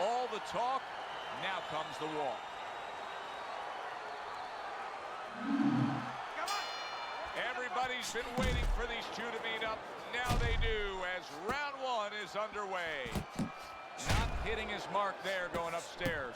All the talk, now comes the walk. Everybody's been waiting for these two to meet up. Now they do, as round one is underway. Not hitting his mark there, going upstairs.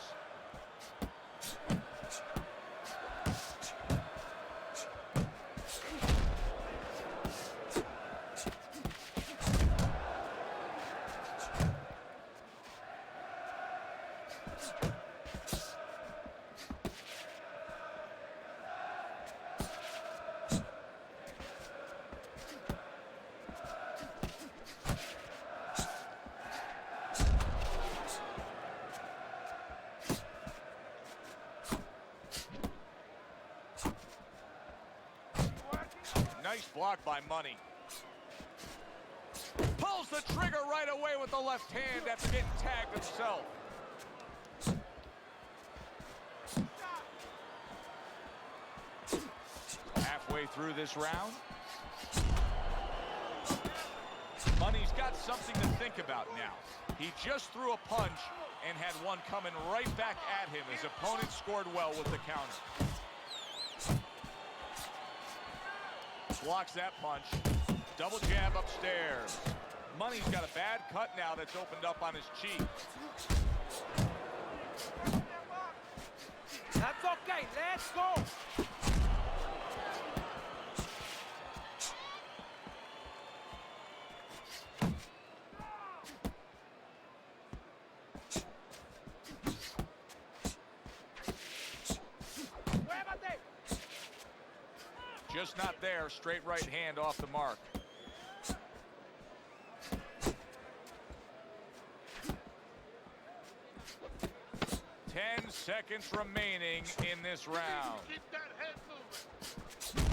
Nice block by Money. Pulls the trigger right away with the left hand after getting tagged himself. Halfway through this round. Money's got something to think about now. He just threw a punch and had one coming right back at him. His opponent scored well with the counter. Blocks that punch. Double jab upstairs. Money's got a bad cut now that's opened up on his cheek. That's okay. Let's go. Just not there. Straight right hand off the mark. Ten seconds remaining in this round. Keep that head moving.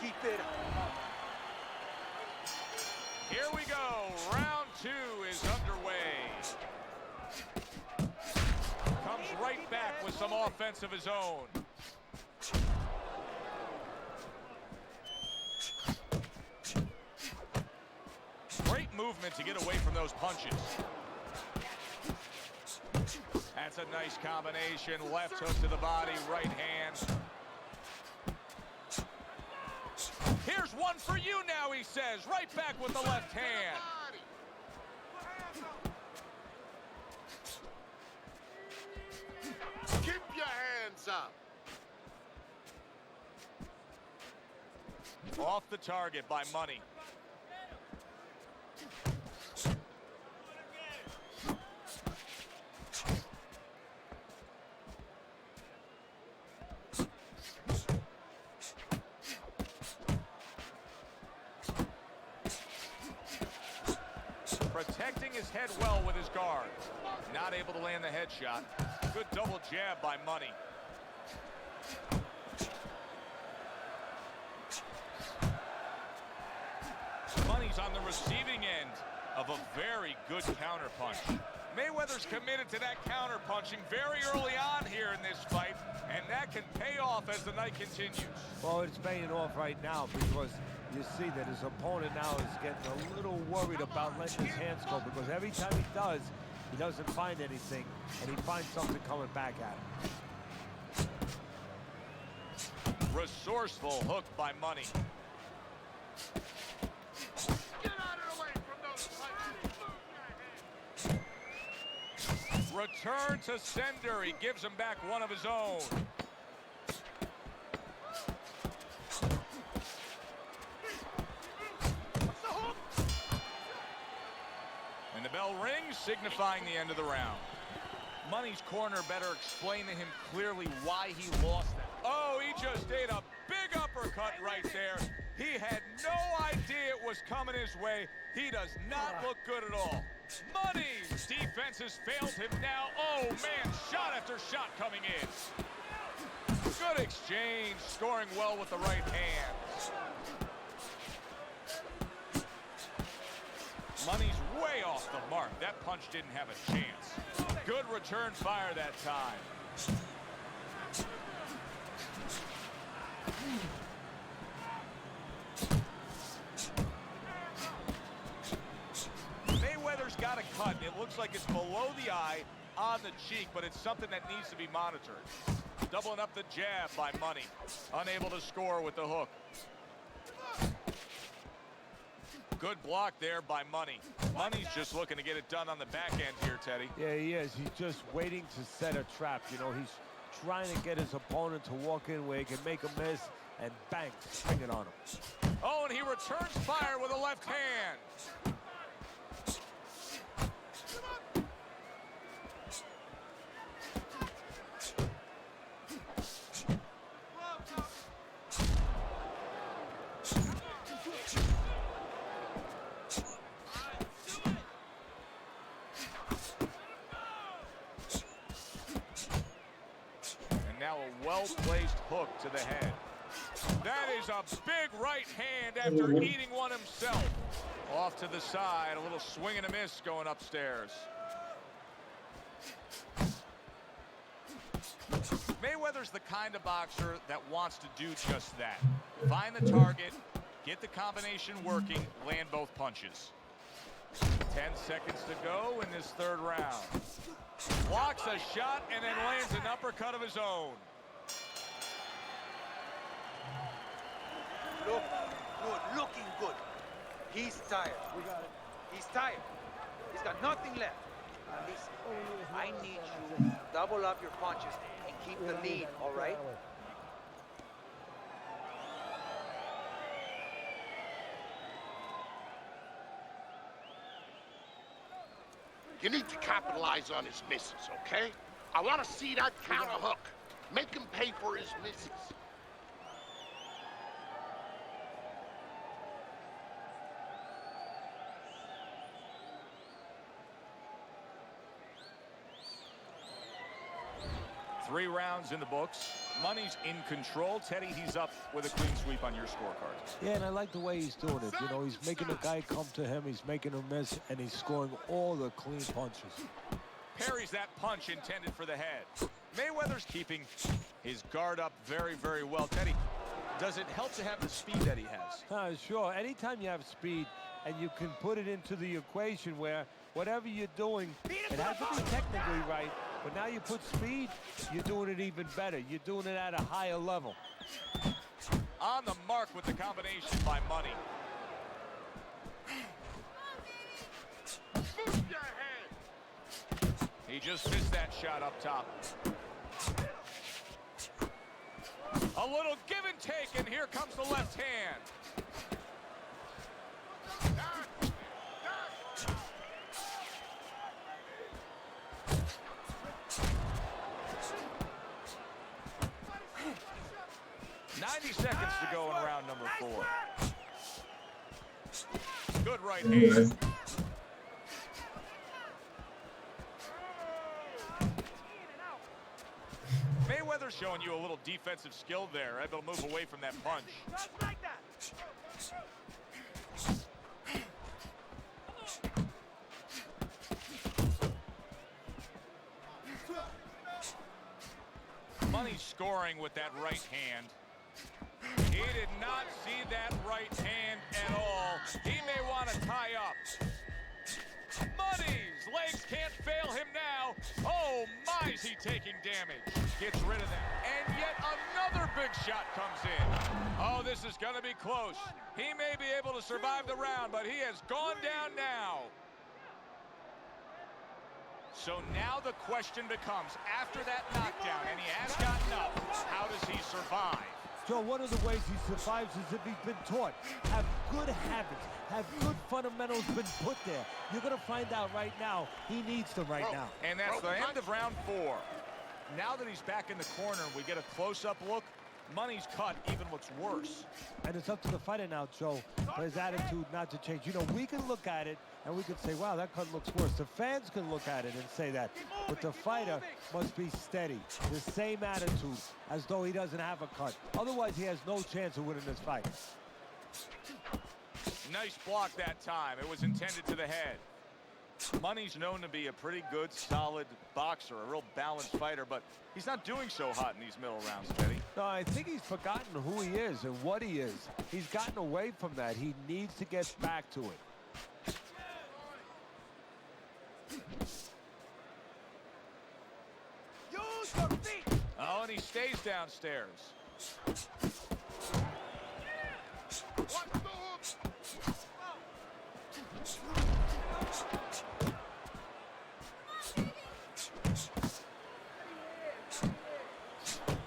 Keep it. Here we go. Round two is underway. Comes right back with some offense of his own. Great movement to get away from those punches. That's a nice combination. Left hook to the body, right hand. Here's one for you now, he says. Right back with the left hand. Keep your hands up. Off the target by Money. Protecting his head well with his guard. Not able to land the headshot. Good double jab by Money. Money's on the receiving end of a very good counterpunch. Mayweather's committed to that counterpunching very early on here in this fight, and that can pay off as the night continues. Well, it's paying off right now because you see that his opponent now is getting a little worried about letting his hands go, because every time he does, he doesn't find anything, and he finds something coming back at him. Resourceful hook by Money. Get out of the way from those punches. Return to sender. He gives him back one of his own. And the bell rings, signifying the end of the round. Money's corner better explain to him clearly why he lost that. Oh, he just ate a big uppercut right there. He had no idea it was coming his way. He does not look good at all. Money's defense has failed him now. Oh, man, shot after shot coming in. Good exchange, scoring well with the right hand. Money's way off the mark. That punch didn't have a chance. Good return fire that time. It looks like it's below the eye on the cheek, but it's something that needs to be monitored. Doubling up the jab by Money. Unable to score with the hook. Good block there by Money. Money's just looking to get it done on the back end here, Teddy. Yeah, he is. He's just waiting to set a trap. You know, he's trying to get his opponent to walk in where he can make a miss and bang, swing it on him. Oh, and he returns fire with a left hand. Now a well-placed hook to the head. That is a big right hand after eating one himself. Off to the side, a little swing and a miss going upstairs. Mayweather's the kind of boxer that wants to do just that. Find the target, get the combination working, land both punches. 10 seconds to go in this third round. Blocks a shot and then lands an uppercut of his own. Look good, looking good. He's tired. We got it. He's tired. He's got nothing left. Now listen, I need you to double up your punches and keep the lead, all right? You need to capitalize on his misses, okay? I want to see that counter hook. Make him pay for his misses. Three rounds in the books. Money's in control. Teddy, he's up with a clean sweep on your scorecard. Yeah, and I like the way he's doing it. You know, he's making the guy come to him, he's making him miss, and he's scoring all the clean punches. Parries that punch intended for the head. Mayweather's keeping his guard up very, very well. Teddy, does it help to have the speed that he has? Sure. Anytime you have speed and you can put it into the equation where whatever you're doing, it has to be technically right, but now you put speed, you're doing it even better. You're doing it at a higher level. On the mark with the combination by Money. Move your head. He just missed that shot up top. A little give and take, and here comes the left hand. 90 seconds to go in round number 4. Good right hand. Mayweather's showing you a little defensive skill there, able to move away from that punch. Just like that. Money's scoring with that right hand. He did not see that right hand at all. He may want to tie up. Money's legs can't fail him now. Oh, my, is he taking damage. Gets rid of that. And yet another big shot comes in. Oh, this is going to be close. He may be able to survive the round, but he has gone down now. So now the question becomes, after that knockdown, and he has gotten up, how does he survive? Joe, one of the ways he survives is if he's been taught. Have good habits, have good fundamentals been put there. You're going to find out right now he needs them right now. And that's the end of round 4. Now that he's back in the corner, we get a close-up look. Money's cut even looks worse. And it's up to the fighter now, Joe, for his attitude not to change. You know, we can look at it and we can say, wow, that cut looks worse. The fans can look at it and say that. But the fighter must be steady, the same attitude as though he doesn't have a cut. Otherwise, he has no chance of winning this fight. Nice block that time. It was intended to the head. Money's known to be a pretty good, solid boxer, a real balanced fighter, but he's not doing so hot in these middle rounds, Teddy. No, I think he's forgotten who he is and what he is. He's gotten away from that. He needs to get back to it. Use your feet! Oh, and he stays downstairs. Watch the hook!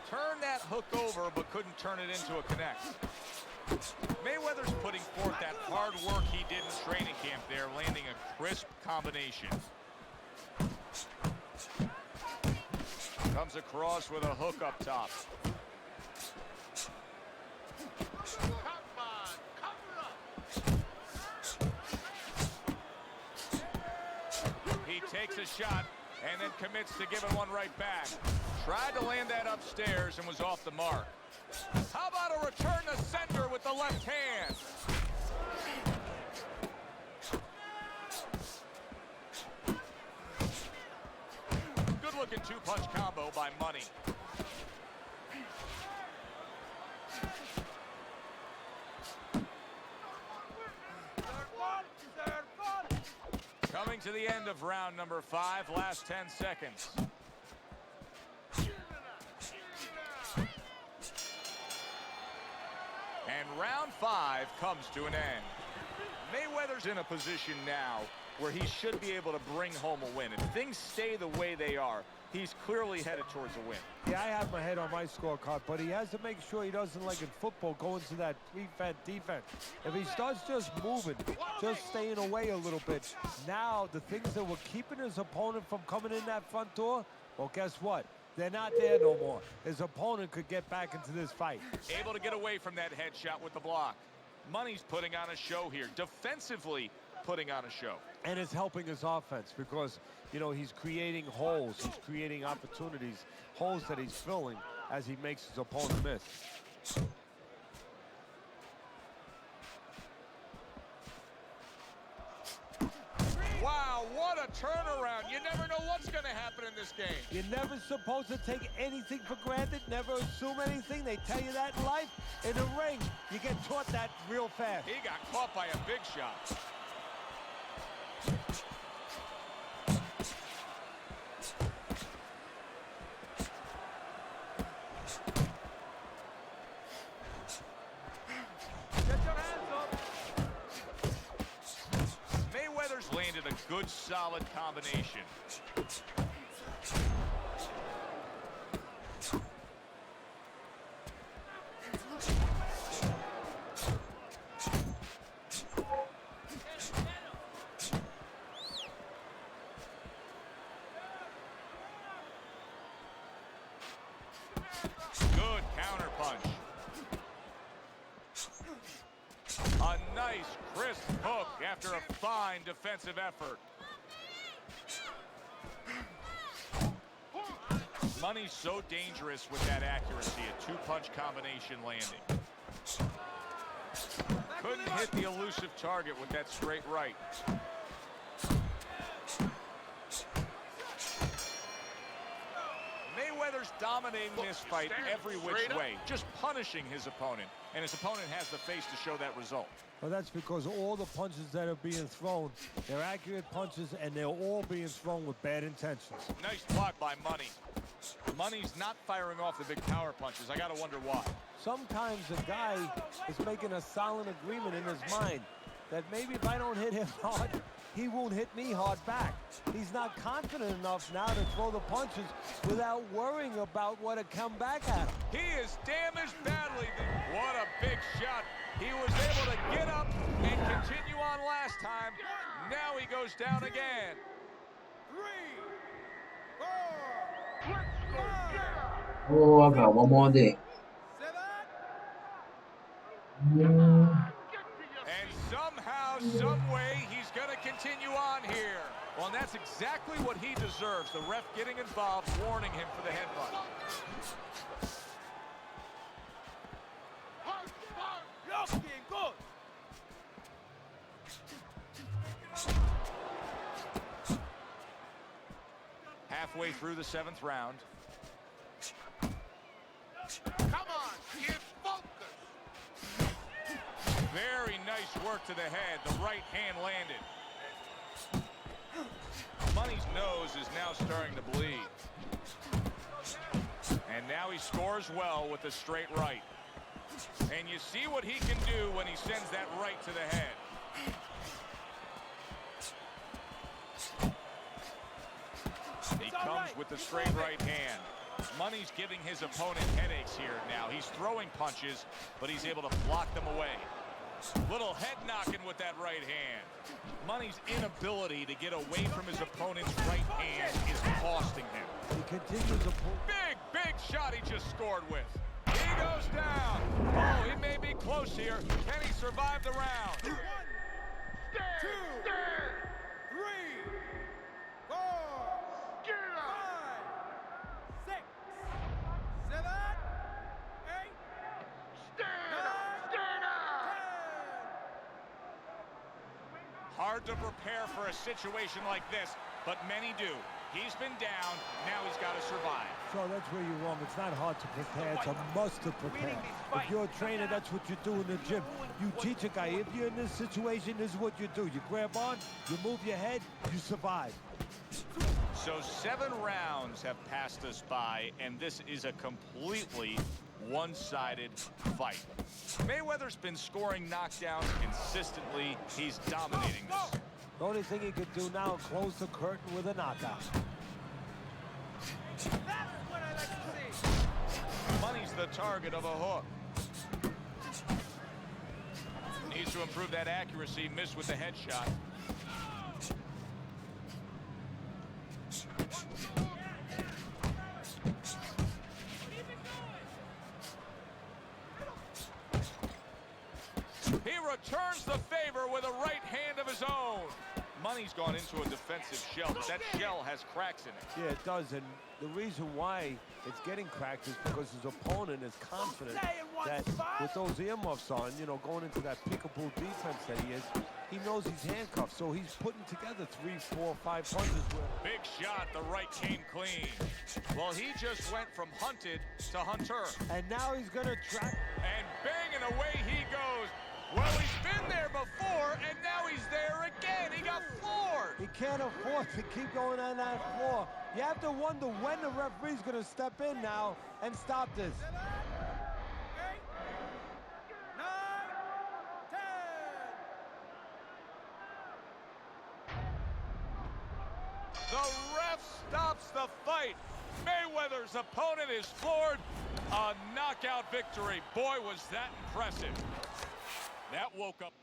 Turned that hook over, but couldn't turn it into a connect. Mayweather's putting forth that hard work he did in training camp there, landing a crisp combination. Comes across with a hook up top. Come on, cover up! He takes a shot and then commits to giving one right back. Tried to land that upstairs and was off the mark. How about a return to sender with the left hand? Good-looking two-punch combo by Money. Coming to the end of round number 5, last 10 seconds. And round 5 comes to an end. Mayweather's in a position now where he should be able to bring home a win. If things stay the way they are, he's clearly headed towards a win. Yeah, I have my head on my scorecard, but he has to make sure he doesn't, like in football, go into that prevent defense. If he starts just moving, just staying away a little bit, now the things that were keeping his opponent from coming in that front door, well, guess what? They're not there no more. His opponent could get back into this fight. Able to get away from that headshot with the block. Money's putting on a show here. Defensively putting on a show. And it's helping his offense because, you know, he's creating holes. He's creating opportunities, holes that he's filling as he makes his opponent miss. Wow, what a turnaround. You never know what's going to happen in this game. You're never supposed to take anything for granted, never assume anything. They tell you that in life. In the ring, you get taught that real fast. He got caught by a big shot. Mayweather's landed a good, solid combination. Good counter punch. A nice, crisp hook after a fine defensive effort. Money's so dangerous with that accuracy, a two-punch combination landing. Couldn't hit the elusive target with that straight right. Mayweather's dominating this fight every which way, just punishing his opponent, and his opponent has the face to show that result. Well, that's because all the punches that are being thrown, they're accurate punches, and they're all being thrown with bad intentions. Nice block by Money. Money's not firing off the big power punches. I gotta wonder why. Sometimes a guy is making a silent agreement in his mind that maybe if I don't hit him hard, he won't hit me hard back. He's not confident enough now to throw the punches without worrying about what had come back at him. He is damaged badly. What a big shot. He was able to get up and continue on last time. Now he goes down again. 3, 4, 5, Oh, I got one more day. 7. And somehow, some way, he's going to continue on here. Well, and that's exactly what he deserves. The ref getting involved, warning him for the headbutt. Looking good. Halfway through the 7th round. Come on, kid, focus! Very nice work to the head. The right hand landed. Money's nose is now starting to bleed. And now he scores well with a straight right. And you see what he can do when he sends that right to the head. He comes with the straight right hand. Money's giving his opponent headaches here now. He's throwing punches, but he's able to block them away. Little head knocking with that right hand. Money's inability to get away from his opponent's right hand is costing him. He continues to pull. Big shot he just scored with. He goes down. Oh, he may be close here. Can he survive the round? 1, 2, 3, 4, 5, 6, 7, 8, Hard to prepare for a situation like this, but many do. He's been down, now he's got to survive. So that's where you're wrong. It's not hard to prepare. It's a must to prepare. If you're a trainer, that's what you do in the gym. You teach a guy, if you're in this situation, this is what you do. You grab on, you move your head, you survive. So 7 rounds have passed us by, and this is a completely one-sided fight. Mayweather's been scoring knockdowns consistently. He's dominating this. The only thing he could do now is close the curtain with a knockout. That's what I like to see. Money's the target of a hook. Needs to improve that accuracy. Missed with the headshot. He returns the favor with a right hand of his own. Money's gone into a defensive shell, but that shell has cracks in it. Yeah, it does, and the reason why it's getting cracked is because his opponent is confident that with those earmuffs on, you know, going into that peekaboo defense that he is, he knows he's handcuffed, so he's putting together 3, 4, 5 punches. Big shot, the right came clean. Well, he just went from hunted to hunter. And now he's gonna track. And bang, and away he goes. Well, he's been there before, and now he's there again. He got floored. He can't afford to keep going on that floor. You have to wonder when the referee's going to step in now and stop this. 7, 8, 9, 10. The ref stops the fight. Mayweather's opponent is floored. A knockout victory. Boy, was that impressive. That woke up.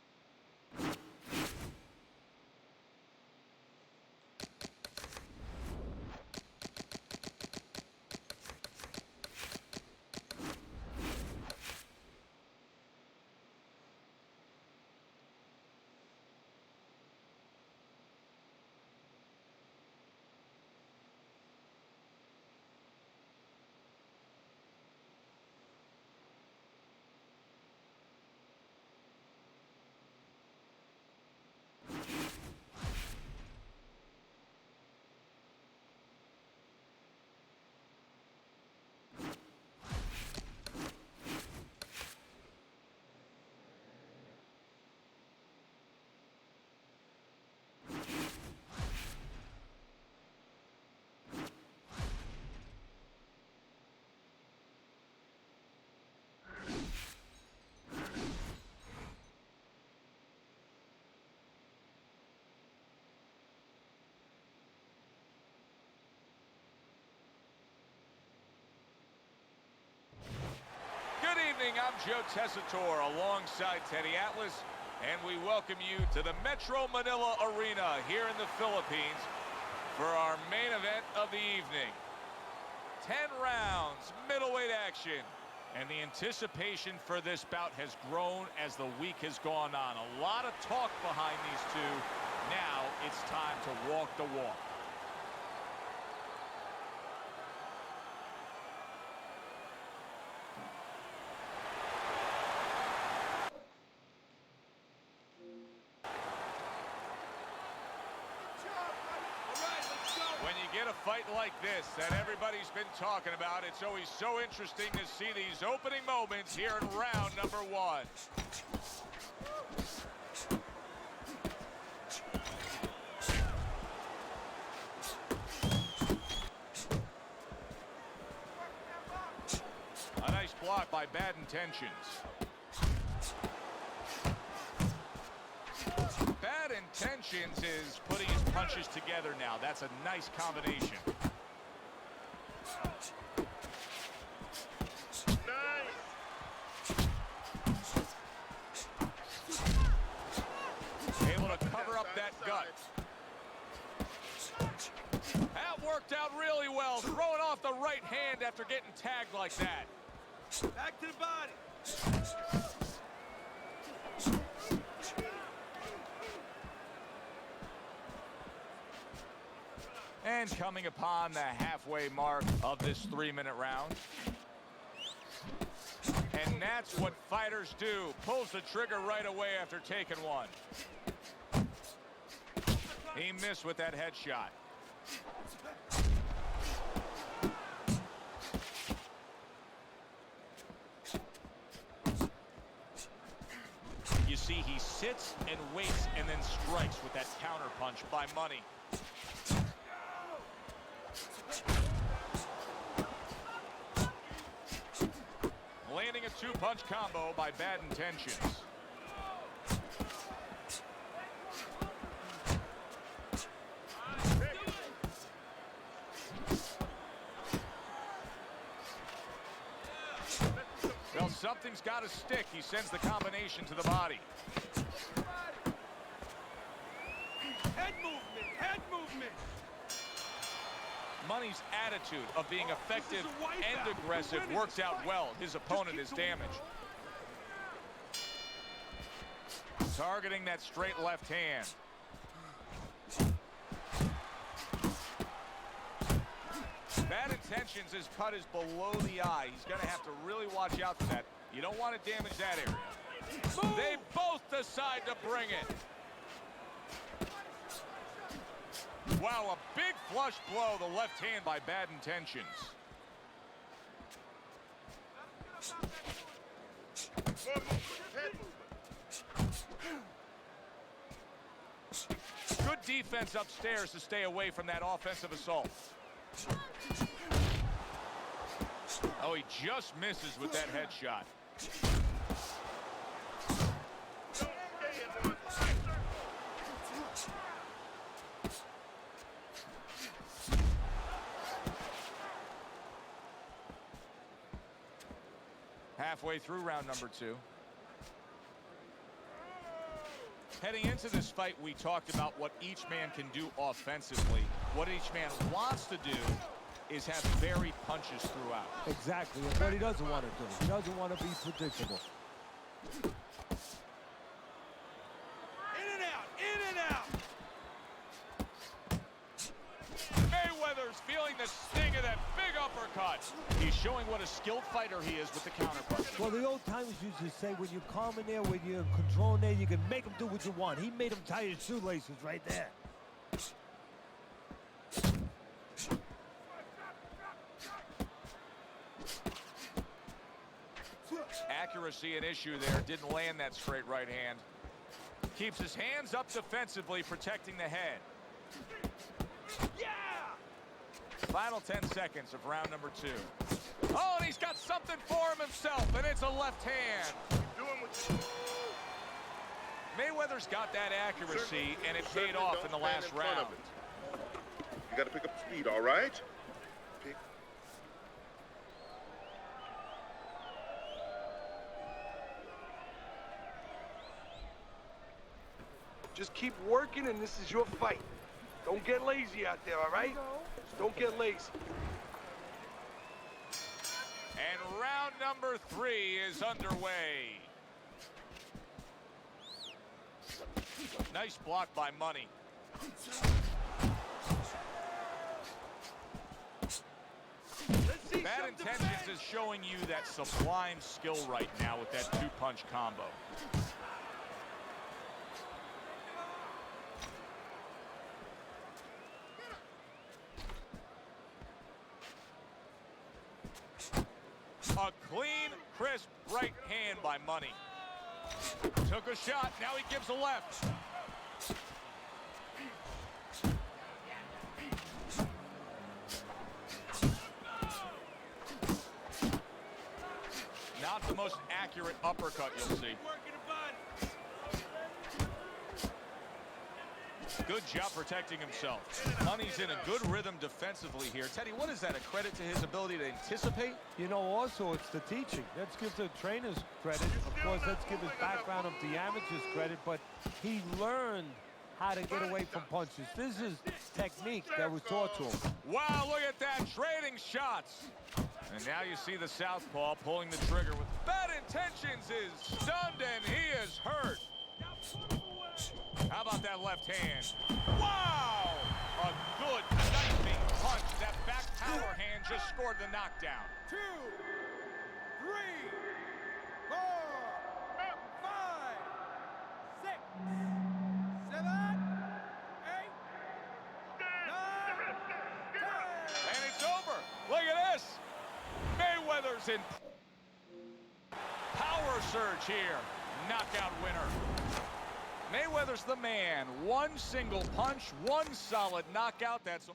Good evening, I'm Joe Tessitore alongside Teddy Atlas, and we welcome you to the Metro Manila Arena here in the Philippines for our main event of the evening. 10 rounds, middleweight action, and the anticipation for this bout has grown as the week has gone on. A lot of talk behind these two. Now it's time to walk the walk. When you get a fight like this that everybody's been talking about, it's always so interesting to see these opening moments here in round number 1. by Bad Intentions. Bad Intentions is putting his punches together now. That's a nice combination. Able to cover up that gut. That worked out really well, throwing off the right hand after getting tagged like that. Back to the body. And coming upon the halfway mark of this 3-minute round. And that's what fighters do. Pulls the trigger right away after taking one. He missed with that headshot. You see, he sits and waits and then strikes with that counter punch by Money. Landing a two-punch combo by Bad Intentions. Well, something's got to stick. He sends the combination to the body. Head movement, head movement. Money's attitude of being effective and aggressive works out well. His opponent is damaged. Targeting that straight left hand. Bad Intentions, his cut is below the eye. He's going to have to really watch out for that. You don't want to damage that area. They both decide to bring it. Wow, a big flush blow, the left hand by Bad Intentions. Good defense upstairs to stay away from that offensive assault. Oh, he just misses with that headshot. Halfway through round number 2. Heading into this fight, we talked about what each man can do offensively. What each man wants to do is have varied punches throughout. Exactly, and what he doesn't want to do. He doesn't want to be predictable. In and out, in and out. Mayweather's feeling the sting of that big uppercut. He's showing what a skilled fighter he is with the counterpunch. Well, the old timers used to say when you're calm in there, when you're in control in there, you can make him do what you want. He made him tie his shoelaces right there. Accuracy an issue there. Didn't land that straight right hand. Keeps his hands up defensively, protecting the head. Yeah! Final 10 seconds of round number 2. Oh, and he's got something for him himself, and it's a left hand. Mayweather's got that accuracy, and it paid off in the last round. You got to pick up speed, all right? Just keep working, and this is your fight. Don't get lazy out there, all right? Just don't get lazy. And round number 3 is underway. Nice block by Money. Bad Intentions is showing you that sublime skill right now with that two-punch combo. A clean, crisp right hand by Money. Took a shot, now he gives a left. Now accurate uppercut you'll see. Good job protecting himself. Money's in a good rhythm defensively here. Teddy, what is that, a credit to his ability to anticipate? You know, also, it's the teaching. Let's give the trainers credit. Of course, let's give his background of the amateurs credit, but he learned how to get away from punches. This is technique that was taught to him. Wow, look at that, trading shots. And now you see the southpaw pulling the trigger with bad intentions, is stunned and he is hurt. How about that left hand? Wow! A good knifing punch. That back power hand just scored the knockdown. 2, 3, 4, 5, 6, 7, 8, 9, 10. And it's over. Look at this. Mayweather's in power surge here. Knockout winner. Mayweather's the man. One single punch, one solid knockout. That's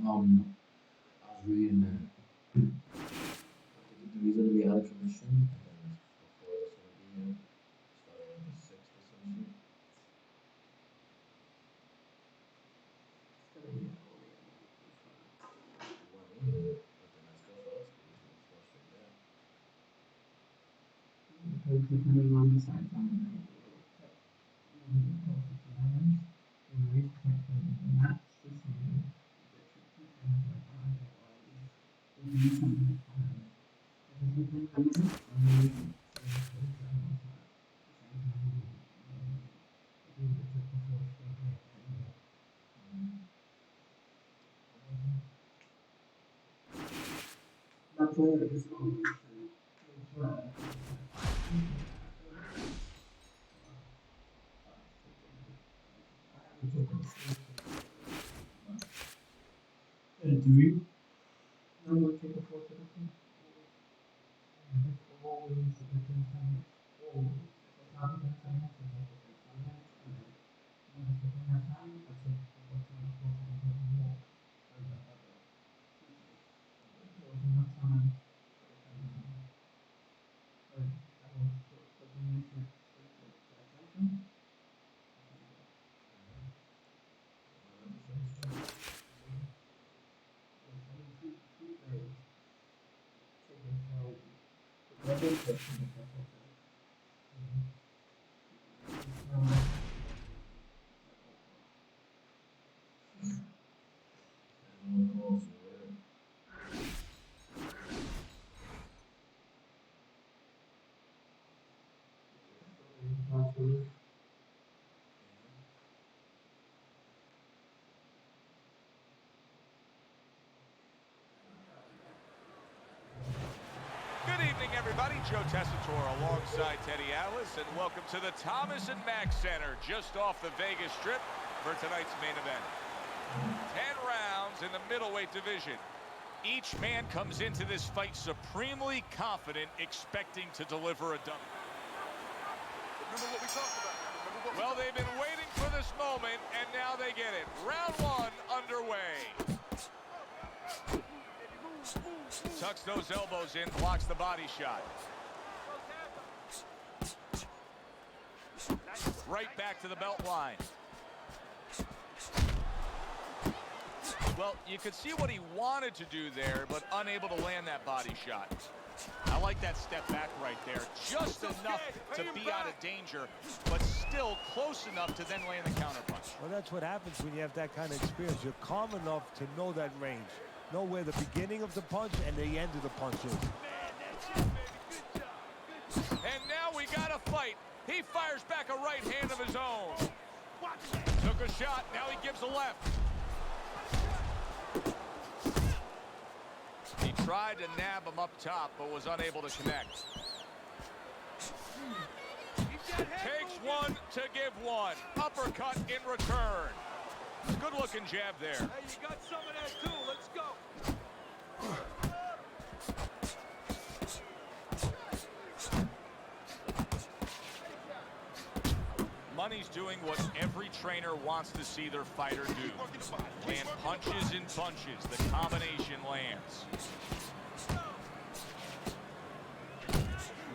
I was reading that the reason to be out of commission, and before this would be starting at the 6th or some shit. It's gonna be all the way but then that's good for us because we can flush straight there. Because depending on the side time, that's why it's do you? No, you take a photo of him. Always a different time. Always. If I have that time, I can take a photo of that. And then when I take that time, I take a photo of more. And that other. There was enough time. Right. That was so the next step. Attention. Joe Tessitore alongside Teddy Atlas, and welcome to the Thomas and Mack Center, just off the Vegas Strip for tonight's main event. 10 rounds in the middleweight division. Each man comes into this fight supremely confident, expecting to deliver a dunk. Remember what we talked about. Well, they've been waiting for this moment, and now they get it. Round one underway. Tucks those elbows in, blocks the body shot. Right back to the belt line. Well, you could see what he wanted to do there, but unable to land that body shot. I like that step back right there. Just enough to be out of danger, but still close enough to then land the counterpunch. Well, that's what happens when you have that kind of experience. You're calm enough to know that range. Know where the beginning of the punch and the end of the punch is. And now we got a fight. He fires back a right hand of his own. Took a shot, now he gives a left. He tried to nab him up top, but was unable to connect. Takes one to give one. Uppercut in return. Good looking jab there. Hey, you got some of that too. Let's go. Money's doing what every trainer wants to see their fighter do. Land punches and bunches. The combination lands.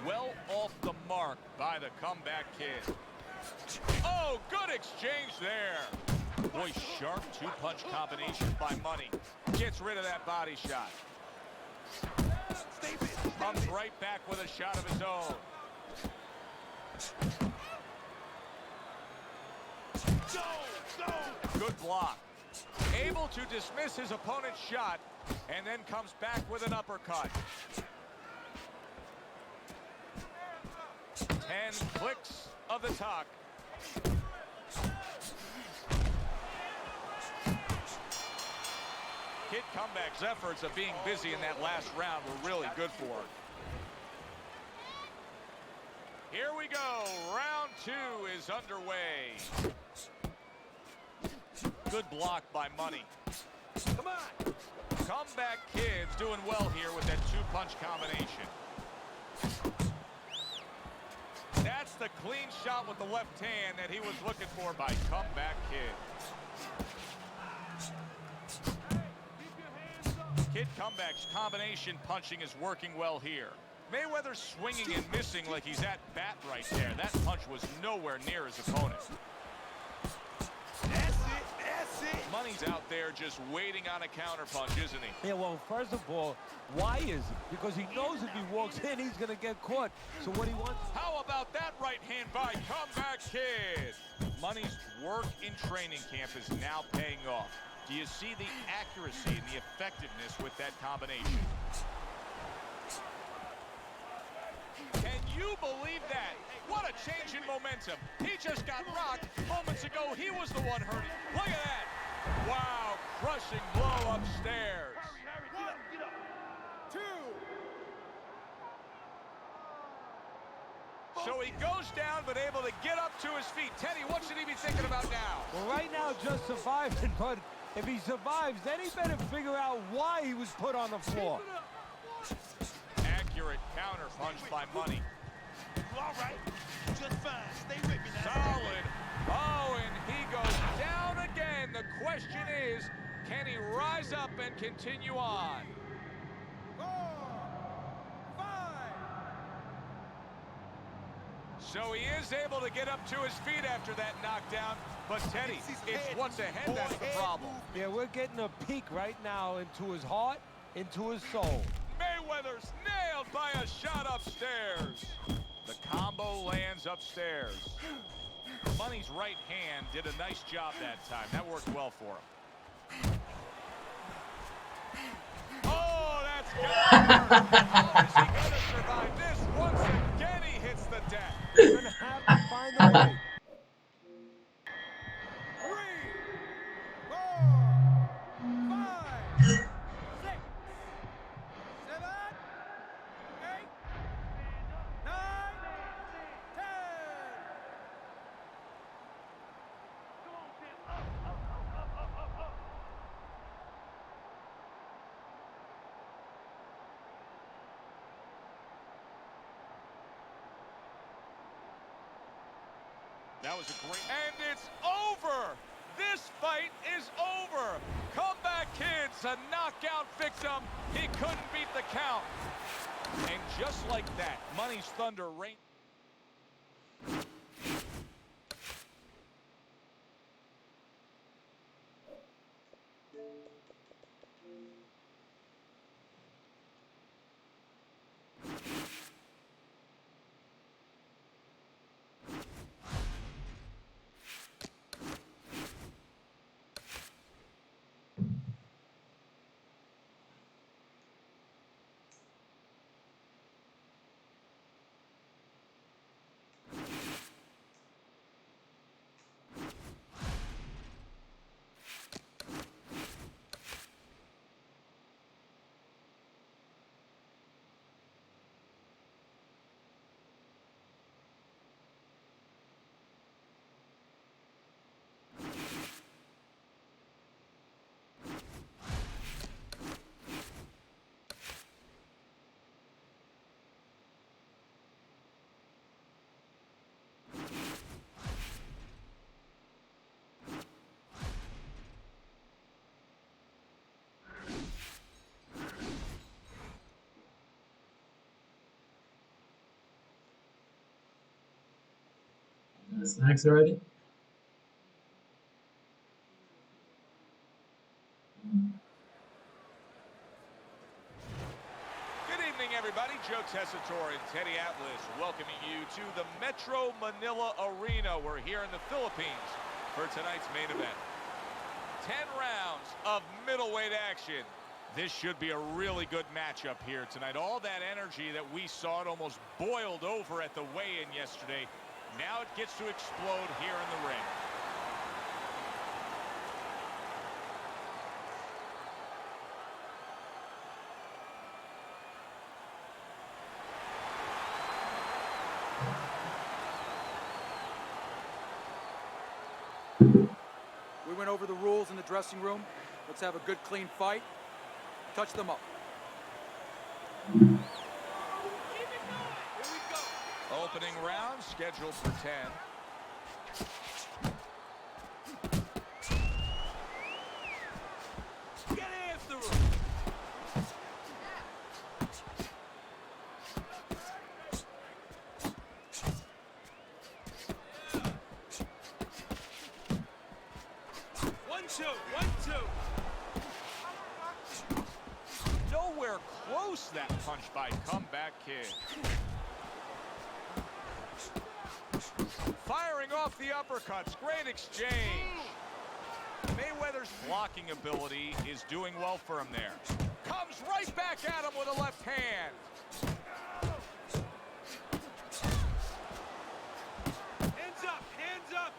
Well off the mark by the comeback kid. Oh, good exchange there. Boy, sharp two-punch combination by Money. Gets rid of that body shot. Comes right back with a shot of his own. Good block. Able to dismiss his opponent's shot, and then comes back with an uppercut. 10 clicks of the tuck. Kid Comeback's efforts of being busy in that last round were really good for him. Here we go. Round two is underway. Good block by Money. Come on. Comeback Kid's doing well here with that two-punch combination. That's the clean shot with the left hand that he was looking for by Comeback Kid. Kid Comeback's combination punching is working well here. Mayweather swinging and missing like he's at bat right there. That punch was nowhere near his opponent. That's it. That's it. Money's out there just waiting on a counterpunch, isn't he? Yeah, well, first of all, why is it? Because he knows if he walks in, he's going to get caught. So what he wants... How about that right hand by Comeback Kid? Money's work in training camp is now paying off. Do you see the accuracy and the effectiveness with that combination? Can you believe that? What a change in momentum. He just got rocked. Moments ago, he was the one hurting. Look at that. Wow, crushing blow upstairs. One, get up. Two. So he goes down, but able to get up to his feet. Teddy, what should he be thinking about now? Well, right now, just surviving, but if he survives, then he better figure out why he was put on the floor. Accurate counter punch by Money. You all right? Just fine. Stay with me now. Solid. Oh, and he goes down again. The question is, can he rise up and continue on? 4, 5. So he is able to get up to his feet after that knockdown. But Teddy, it's what's ahead that's the problem. Yeah, we're getting a peek right now into his heart, into his soul. Mayweather's nailed by a shot upstairs. The combo lands upstairs. Money's right hand did a nice job that time. That worked well for him. Oh, that's good. How is he going to survive this? Once again, he hits the deck. He's going to have to find a way. 3, 4, 5, 6, 7, 8, 9, That was a great... And it's over! This fight is over! Comeback Kid's a knockout victim. He couldn't beat the count. And just like that, Money's Thunder reigns. Snacks already? Good evening, everybody. Joe Tessitore and Teddy Atlas welcoming you to the Metro Manila Arena. We're here in the Philippines for tonight's main event. 10 rounds of middleweight action. This should be a really good matchup here tonight. All that energy that we saw, it almost boiled over at the weigh-in yesterday. Now it gets to explode here in the ring. We went over the rules in the dressing room. Let's have a good, clean fight. Touch them up. Opening round scheduled for 10. Get after him. One, two. Nowhere close, that punch by Comeback Kid. Firing off the uppercuts. Great exchange. Mayweather's blocking ability is doing well for him there. Comes right back at him with a left hand. Hands up, hands up.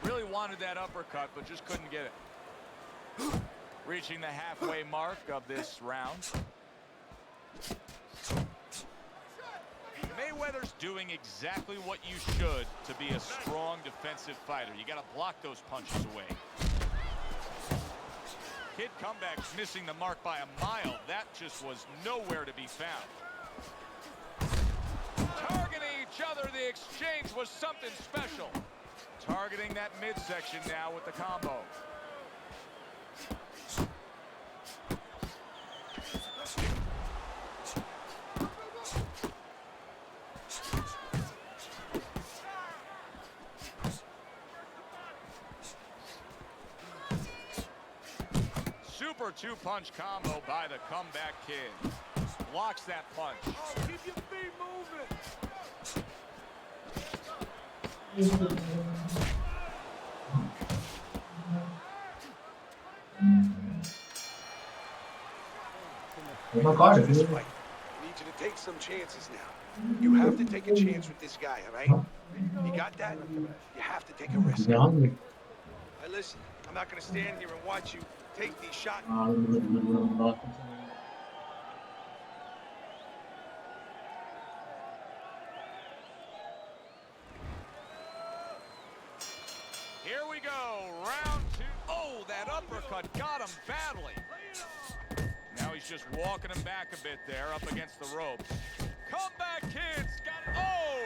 Really wanted that uppercut, but just couldn't get it. Reaching the halfway mark of this round. Mayweather's doing exactly what you should to be a strong defensive fighter. You got to block those punches away. Kid Comeback's missing the mark by a mile. That just was nowhere to be found. Targeting each other, the exchange was something special. Targeting that midsection now with the combo. Super two-punch combo by the Comeback Kid. Blocks that punch. Oh, keep your feet moving. Oh my God, This fight. I need you to take some chances now. You have to take a chance with this guy, all right? You got that? You have to take a risk. Hey, listen, I'm not gonna stand here and watch you take these shots. Here we go, round two. Oh, that uppercut but got him badly. Now he's just walking him back a bit there up against the ropes. Comeback Kid's got it. Oh!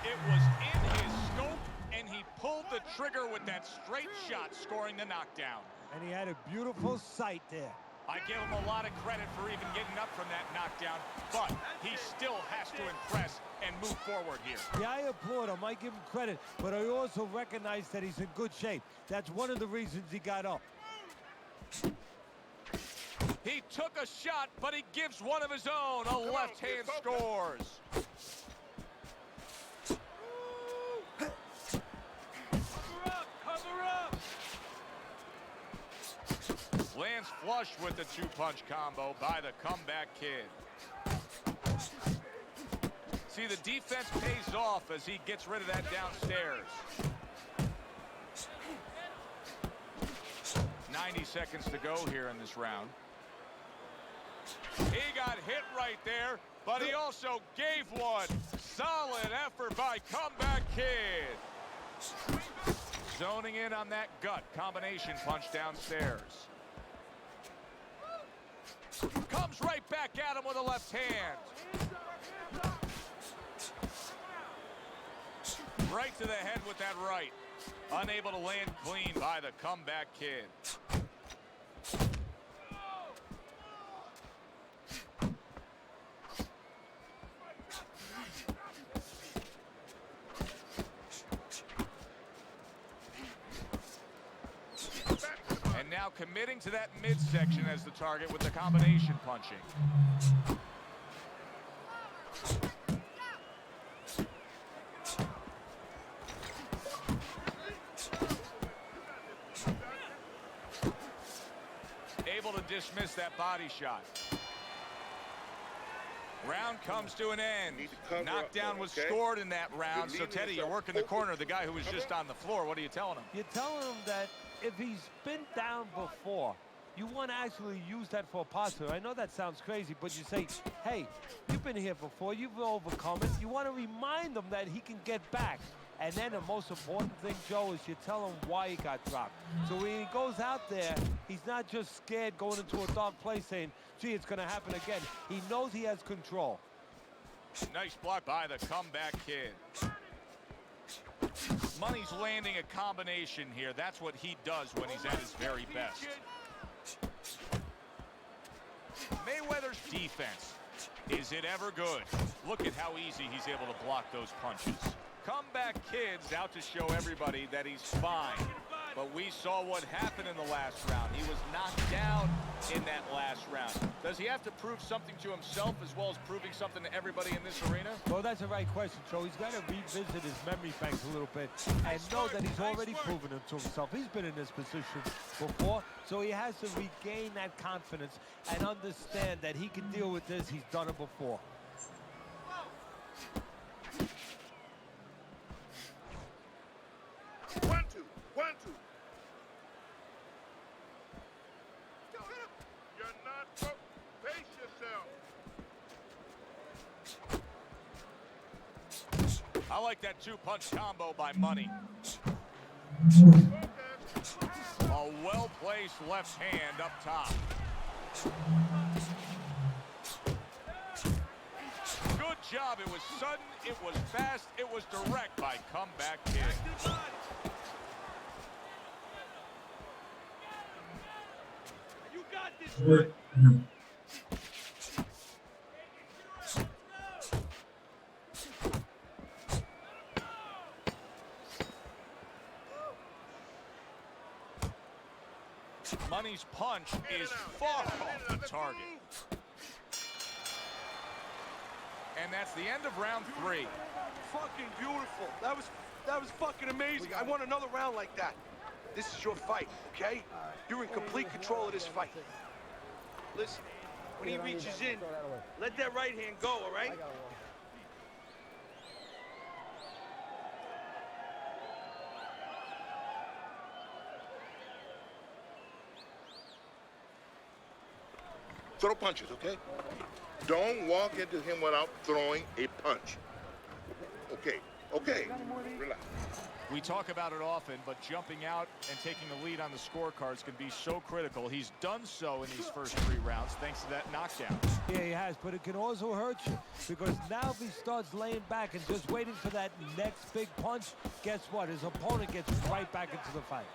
It was in his scope, and he pulled the trigger with that straight shot, scoring the knockdown. And he had a beautiful sight there. I give him a lot of credit for even getting up from that knockdown, but he still has to impress and move forward here. Yeah, I applaud him. I give him credit, but I also recognize that he's in good shape. That's one of the reasons he got up. He took a shot, but he gives one of his own. A left hand scores. Lands flush with the two-punch combo by the Comeback Kid. See, the defense pays off as he gets rid of that downstairs. 90 seconds to go here in this round. He got hit right there, but he also gave one. Solid effort by Comeback Kid. Zoning in on that gut combination punch downstairs. Comes right back at him with a left hand. Right to the head with that right. Unable to land clean by the Comeback Kid. And now committing to that midsection as the target with the combination punching. Able to dismiss that body shot. Round comes to an end. Knockdown was scored in that round. So, Teddy, you're working the corner. The guy who was just on the floor. What are you telling him? You're telling him that if he's been down before, you want to actually use that for a positive. I know that sounds crazy, but you say, hey, you've been here before. You've overcome it. You want to remind him that he can get back. And then the most important thing, Joe, is you tell him why he got dropped. So when he goes out there, he's not just scared going into a dark place saying, gee, it's going to happen again. He knows he has control. Nice block by the Comeback Kid. Money's landing a combination here. That's what he does when he's at his very best. Mayweather's defense. Is it ever good? Look at how easy he's able to block those punches. Comeback Kid's out to show everybody that he's fine. But we saw what happened in the last round. He was knocked down in that last round. Does he have to prove something to himself as well as proving something to everybody in this arena? Well, that's the right question, Joe. He's got to revisit his memory banks a little bit and know that he's already proven it to himself. He's been in this position before, so he has to regain that confidence and understand that he can deal with this. He's done it before. One, two. You're not broke. Face yourself. I like that two-punch combo by Money. A well-placed left hand up top. Good job. It was sudden, it was fast, it was direct by Comeback Kid. You got this one. Money's punch is far off the target. And that's the end of round 3. Fucking beautiful. That was fucking amazing. I want another round like that. This is your fight, okay? You're in complete control of this fight. Listen, when he reaches in, let that right hand go, all right? Throw punches, okay? Don't walk into him without throwing a punch. Okay, relax. We talk about it often, but jumping out and taking the lead on the scorecards can be so critical. He's done so in these first 3 rounds thanks to that knockdown. Yeah, he has, but it can also hurt you because now if he starts laying back and just waiting for that next big punch, guess what? His opponent gets right back into the fight.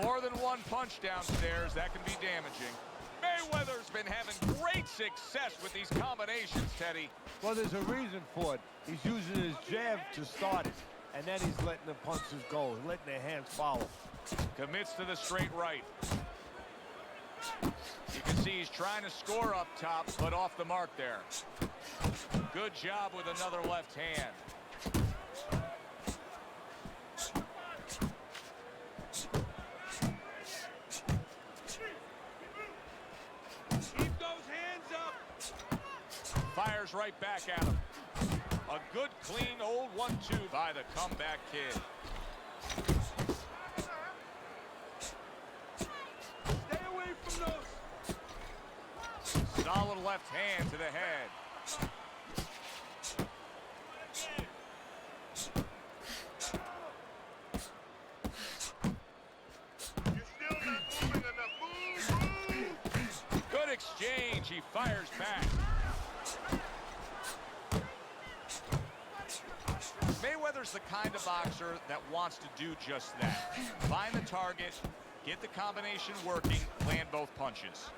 More than one punch downstairs, that can be damaging. Mayweather's been having great success with these combinations, Teddy. Well, there's a reason for it. He's using his jab to start it, and then he's letting the punches go, letting the hands follow. Commits to the straight right. You can see he's trying to score up top, but off the mark there. Good job with another left hand. Keep those hands up. Fires right back at him. A good, clean, old 1-2 by the comeback kid. Stay away from those. Solid left hand to the head. You're still not moving enough. Move! Good exchange. He fires back. Mayweather's the kind of boxer that wants to do just that. Find the target, get the combination working, land both punches.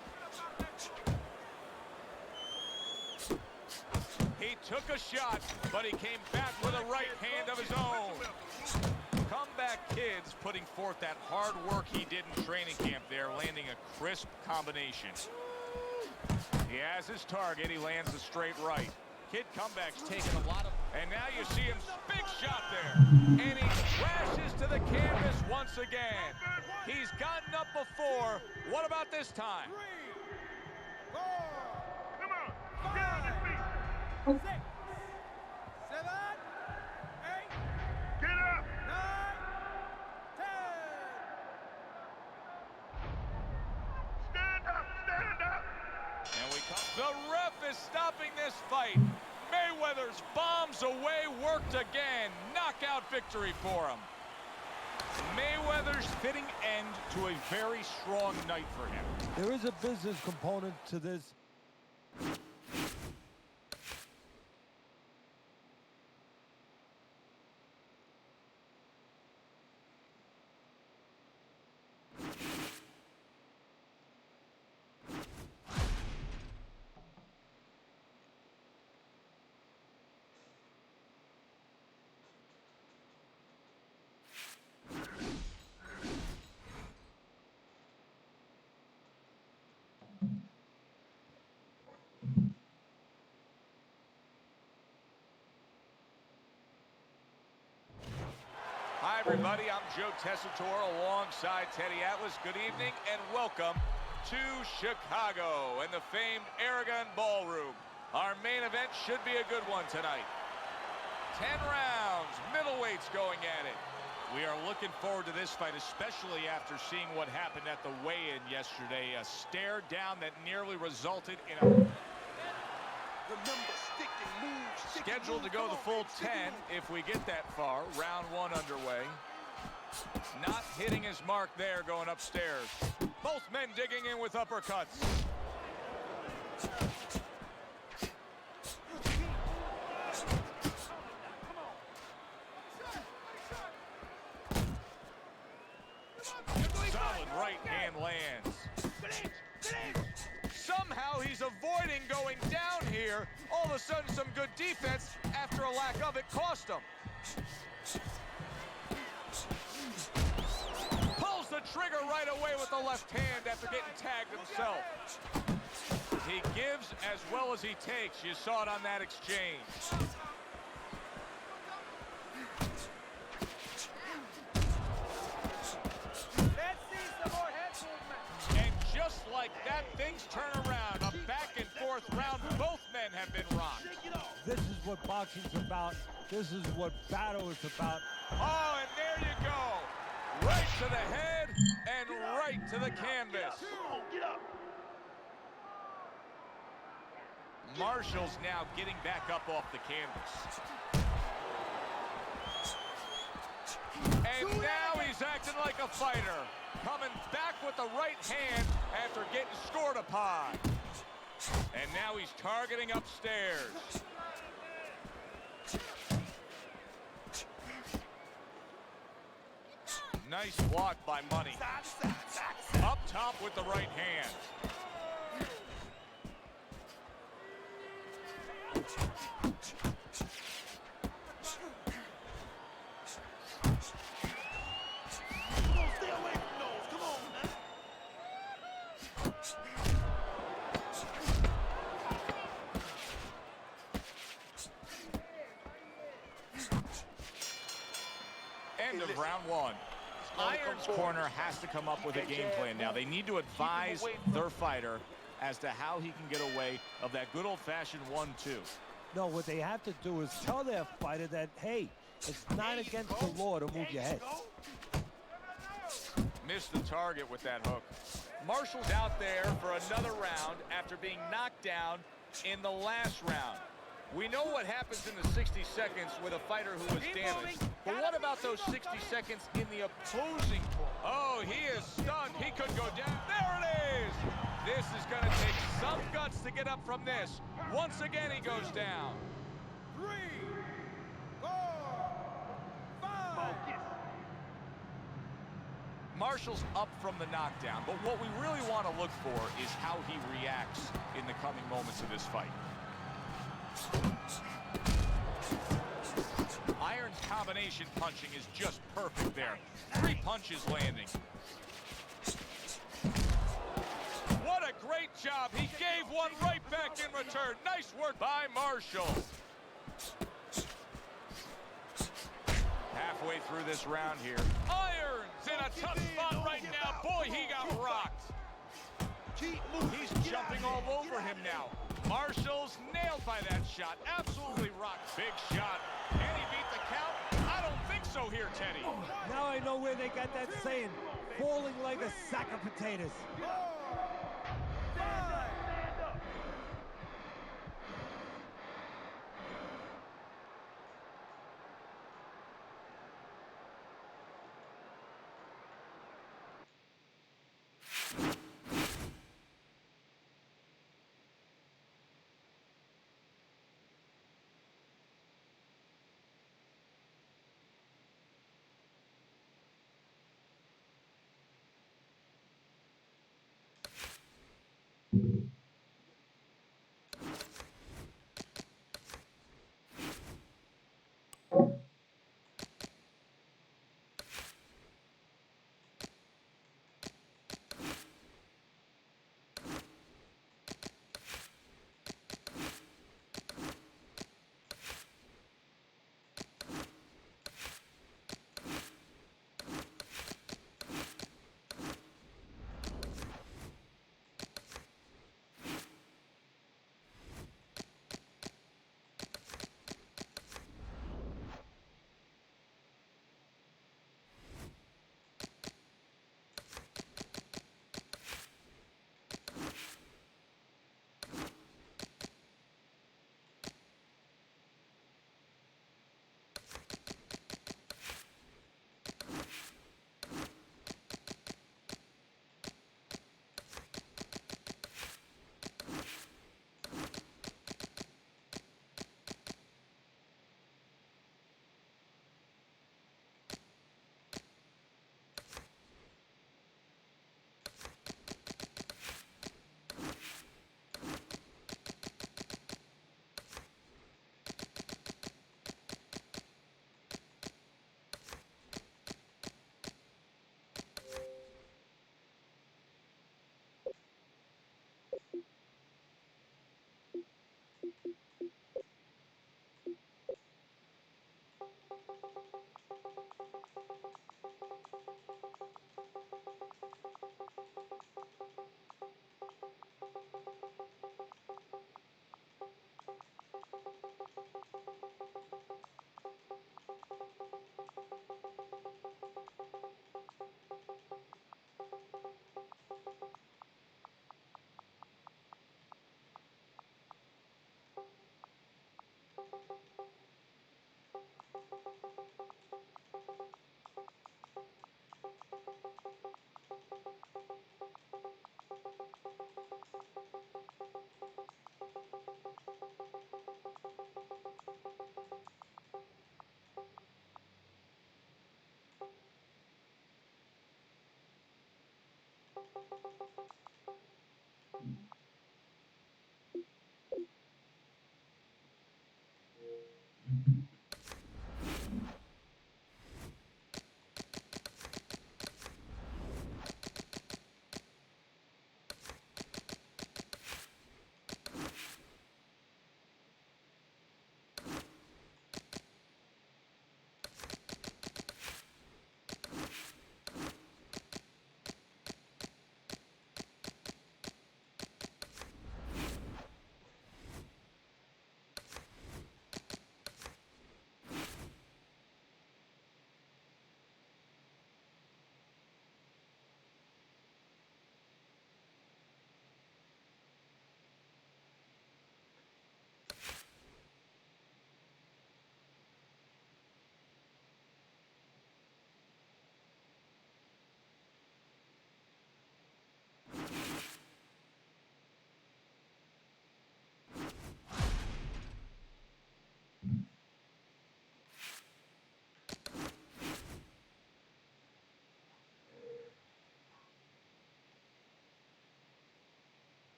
He took a shot, but he came back with a right hand of his own. Comeback Kid's putting forth that hard work he did in training camp there, landing a crisp combination. He has his target. He lands a straight right. Kid Comeback's taking a lot of... And now you see him, big shot there. And he crashes to the canvas once again. He's gotten up before. What about this time? 3, 4, Come on! Get on your feet! 6, 7, 8, Get up! 9, 10. Stand up! Stand up! And we come. The ref is stopping this fight. Mayweather's bombs away, worked again. Knockout victory for him. Mayweather's fitting end to a very strong night for him. There is a business component to this. Hi, everybody. I'm Joe Tessitore alongside Teddy Atlas. Good evening and welcome to Chicago and the famed Aragon Ballroom. Our main event should be a good one tonight. 10 rounds, middleweights going at it. We are looking forward to this fight, especially after seeing what happened at the weigh-in yesterday. A stare down that nearly resulted in a... Remember, stick and move. Stick Scheduled to and go move. the full 10 if we get that far. Round 1 underway. Not hitting his mark there going upstairs. Both men digging in with uppercuts. Solid right hand lands. Somehow he's avoiding going down here. All of a sudden some good defense after a lack of it cost him. Pulls the trigger right away with the left hand after getting tagged himself. He gives as well as he takes. You saw it on that exchange. Let's see some more head movement. And just like that, things turn around. A back and forth round. Both men have been rocked. This is what boxing's about. This is what battle is about. Oh, and there you go. Right to the head and right to the canvas. Get up! Marshall's now getting back up off the canvas. And now he's acting like a fighter. Coming back with the right hand after getting scored upon. And now he's targeting upstairs. Nice block by Money. Up top with the right hand. End of round one. Iron's corner has to come up with a game plan now. They need to advise their fighter as to how he can get away of that good old-fashioned 1-2. No, what they have to do is tell their fighter that, hey, it's not against the law to move your head. Missed the target with that hook. Marshall's out there for another round after being knocked down in the last round. We know what happens in the 60 seconds with a fighter who is damaged. But what about those 60 seconds in the opposing corner? Oh, he is stunned. He could go down. There it is. This is going to take some guts to get up from this. Once again, he goes down. 3, 4, 5. Marshall's up from the knockdown, but what we really want to look for is how he reacts in the coming moments of this fight. Iron's combination punching is just perfect there. 3 punches landing. What a great job. He gave one right back in return. Nice work by Marshall. Halfway through this round here. Iron's in a tough spot right now. Boy, he got rocked. He's jumping all over him now. Marshall's nailed by that shot. Absolutely rocked. Big shot. Can he beat the count? I don't think so here, Teddy. Now I know where they got that saying, falling like a sack of potatoes.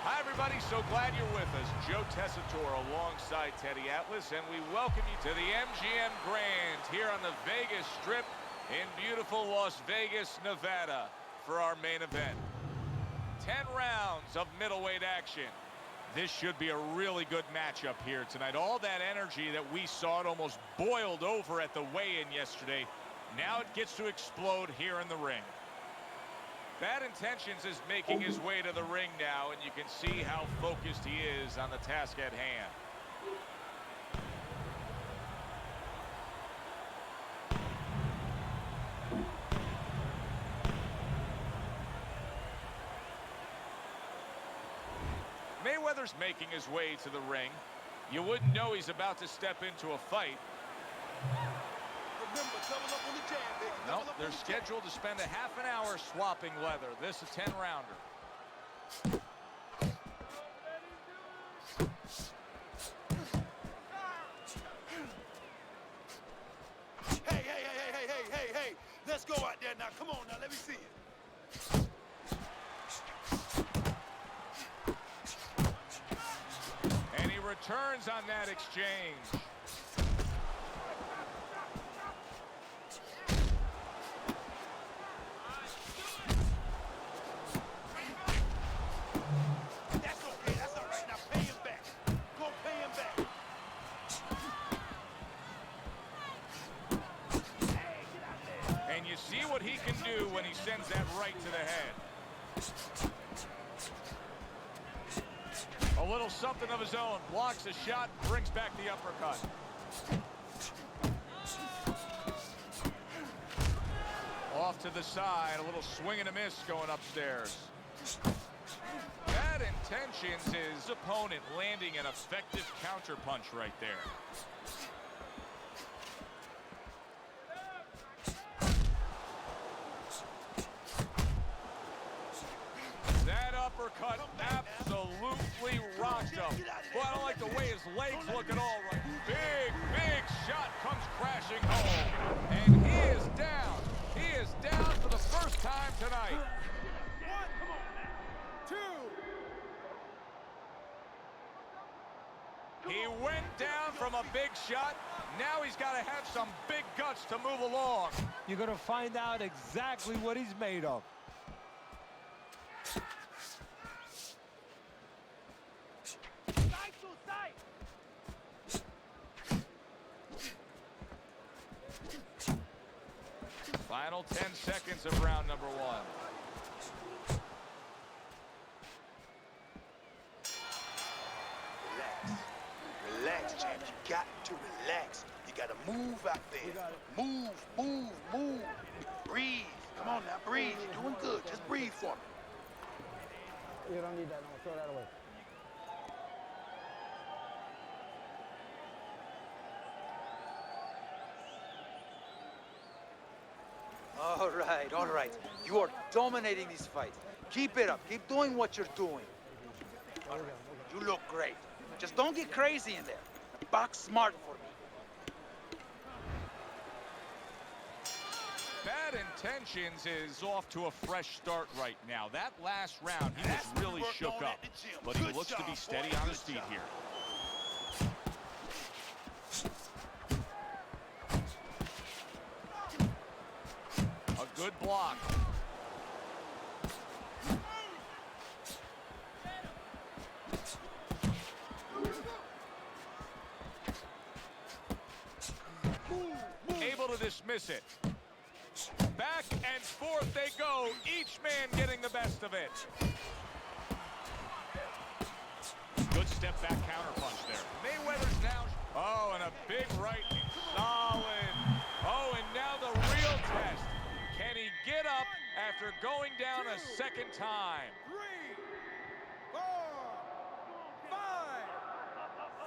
Hi, everybody. So glad you're with us. Joe Tessitore alongside Teddy Atlas, and we welcome you to the MGM Grand here on the Vegas Strip in beautiful Las Vegas, Nevada for our main event. 10 rounds of middleweight action. This should be a really good matchup here tonight. All that energy that we saw, it almost boiled over at the weigh-in yesterday. Now it gets to explode here in the ring. Bad Intentions is making his way to the ring now, and you can see how focused he is on the task at hand. Mayweather's making his way to the ring. You wouldn't know he's about to step into a fight. Remember, double up on the jab, baby. No, they're scheduled to spend a half an hour swapping leather. This is a 10-rounder. Hey. Let's go out there now. Come on now, let me see it. And he returns on that exchange. That's okay, that's all right. Now pay him back. Go pay him back. And you see what he can do when he sends that right to the head. A little something of his own. Blocks the shot, brings back the uppercut. Off to the side, a little swing and a miss going upstairs. Bad Intentions, his opponent landing an effective counterpunch right there. That uppercut absolutely rocked him. Well, I don't like the way his legs look at all right. Big shot comes crashing home. And he is down. He is down for the first time tonight. One, come on now. Two. He went down from a big shot. Now he's got to have some big guts to move along. You're going to find out exactly what he's made of. Side to side. Final 10 seconds of round number 1. Relax, James. You got to relax. You got to move out there. Move, move, move. Breathe. Come on now, breathe. You're doing good. Just breathe for me. You don't need that. No, throw that away. All right. You are dominating this fight. Keep it up. Keep doing what you're doing. All right. You look great. Just don't get crazy in there. Box smart for me. Bad Intentions is off to a fresh start right now. That last round, he was really shook up, but he looks to be steady on his feet here. A good block. Able to dismiss it. Back and forth they go, each man getting the best of it. Good step back counterpunch there. Mayweather's now. Oh, and a big right. Solid. Oh, and now the real test. Can he get up after going down a second time? 3, 4, 5,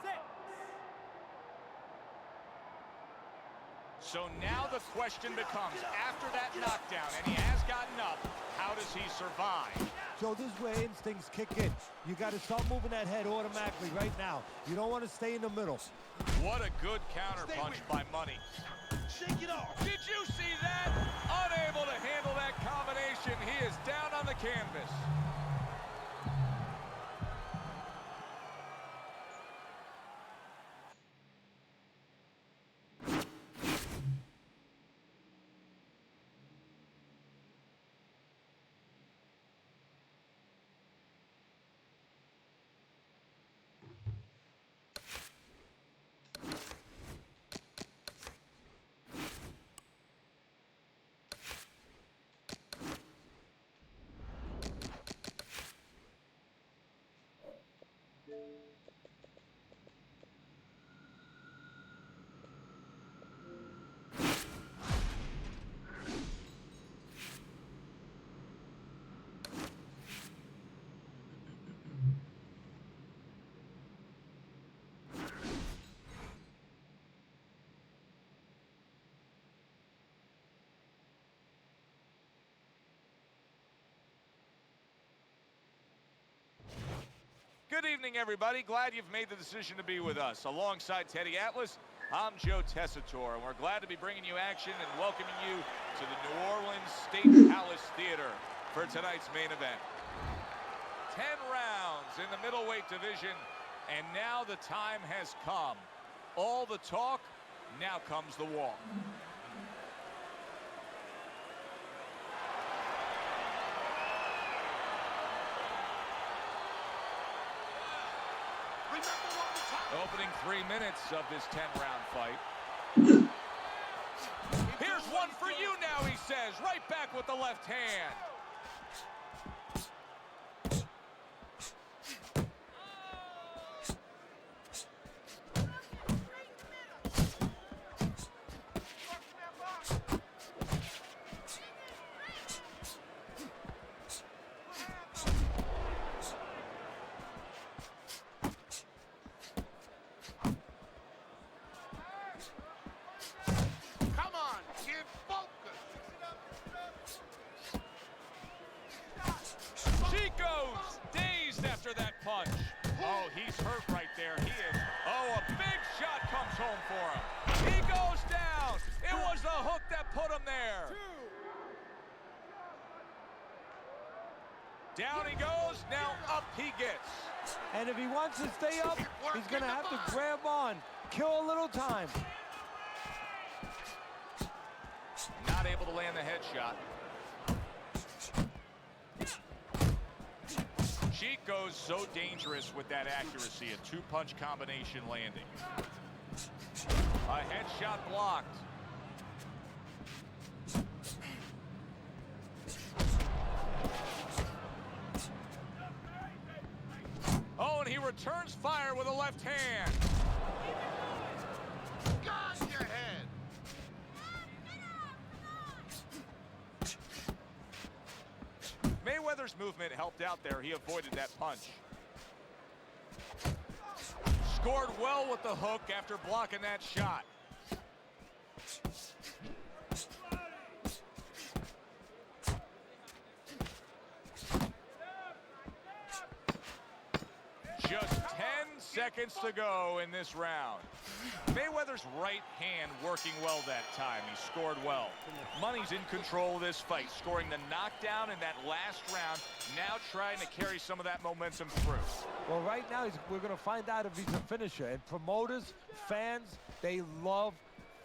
6. So now the question becomes, after that knockdown, and he has gotten up, how does he survive? So this is where instincts kick in. You got to start moving that head automatically right now. You don't want to stay in the middle. What a good counterpunch by Money. Shake it off. Did you see that? Unable to handle that combination. He is down on the canvas. Good evening, everybody. Glad you've made the decision to be with us. Alongside Teddy Atlas, I'm Joe Tessitore, and we're glad to be bringing you action and welcoming you to the New Orleans State Palace Theater for tonight's main event. 10 rounds in the middleweight division, and now the time has come. All the talk, now comes the walk. Opening 3 minutes of this 10-round fight. Here's one for you now, he says. Right back with the left hand. Punch. Oh, he's hurt right there. He is. Oh, a big shot comes home for him. He goes down. It was the hook that put him there. Down he goes, now up he gets. And if he wants to stay up, he's going to have to grab on, kill a little time. Not able to land the headshot. Chico's so dangerous with that accuracy, a two-punch combination landing. A headshot blocked. Oh, and he returns fire with a left hand. Got your head. Mayweather's movement helped out there. He avoided that punch. Scored well with the hook after blocking that shot. Just 10 seconds to go in this round. Mayweather's right hand working well that time. He scored well. Money's in control of this fight, scoring the knockdown in that last round, now trying to carry some of that momentum through. Well, right now, we're going to find out if he's a finisher. And promoters, fans, they love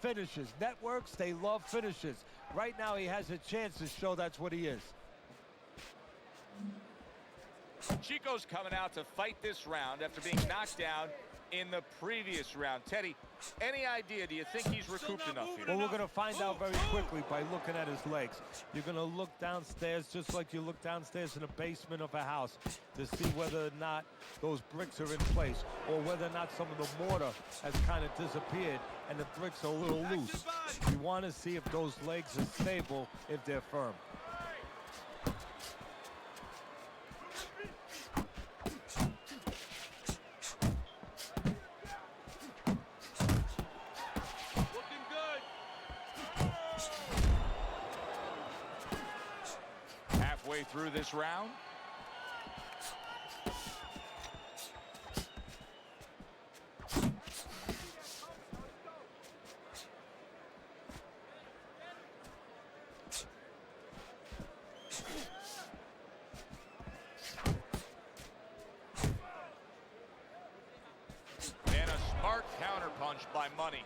finishes. Networks, they love finishes. Right now, he has a chance to show that's what he is. Chico's coming out to fight this round after being knocked down in the previous round. Teddy, any idea? Do you think he's recouped enough here? Well, we're going to find out very quickly by looking at his legs. You're going to look downstairs just like you look downstairs in the basement of a house to see whether or not those bricks are in place or whether or not some of the mortar has kind of disappeared and the bricks are a little loose. You want to see if those legs are stable, if they're firm. Through this round. And a smart counterpunch by Money.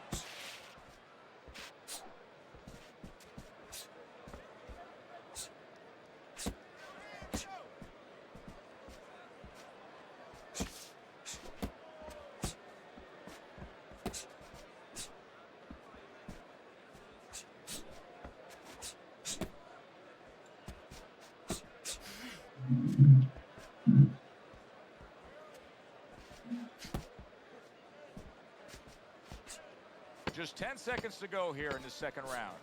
Just 10 seconds to go here in the second round.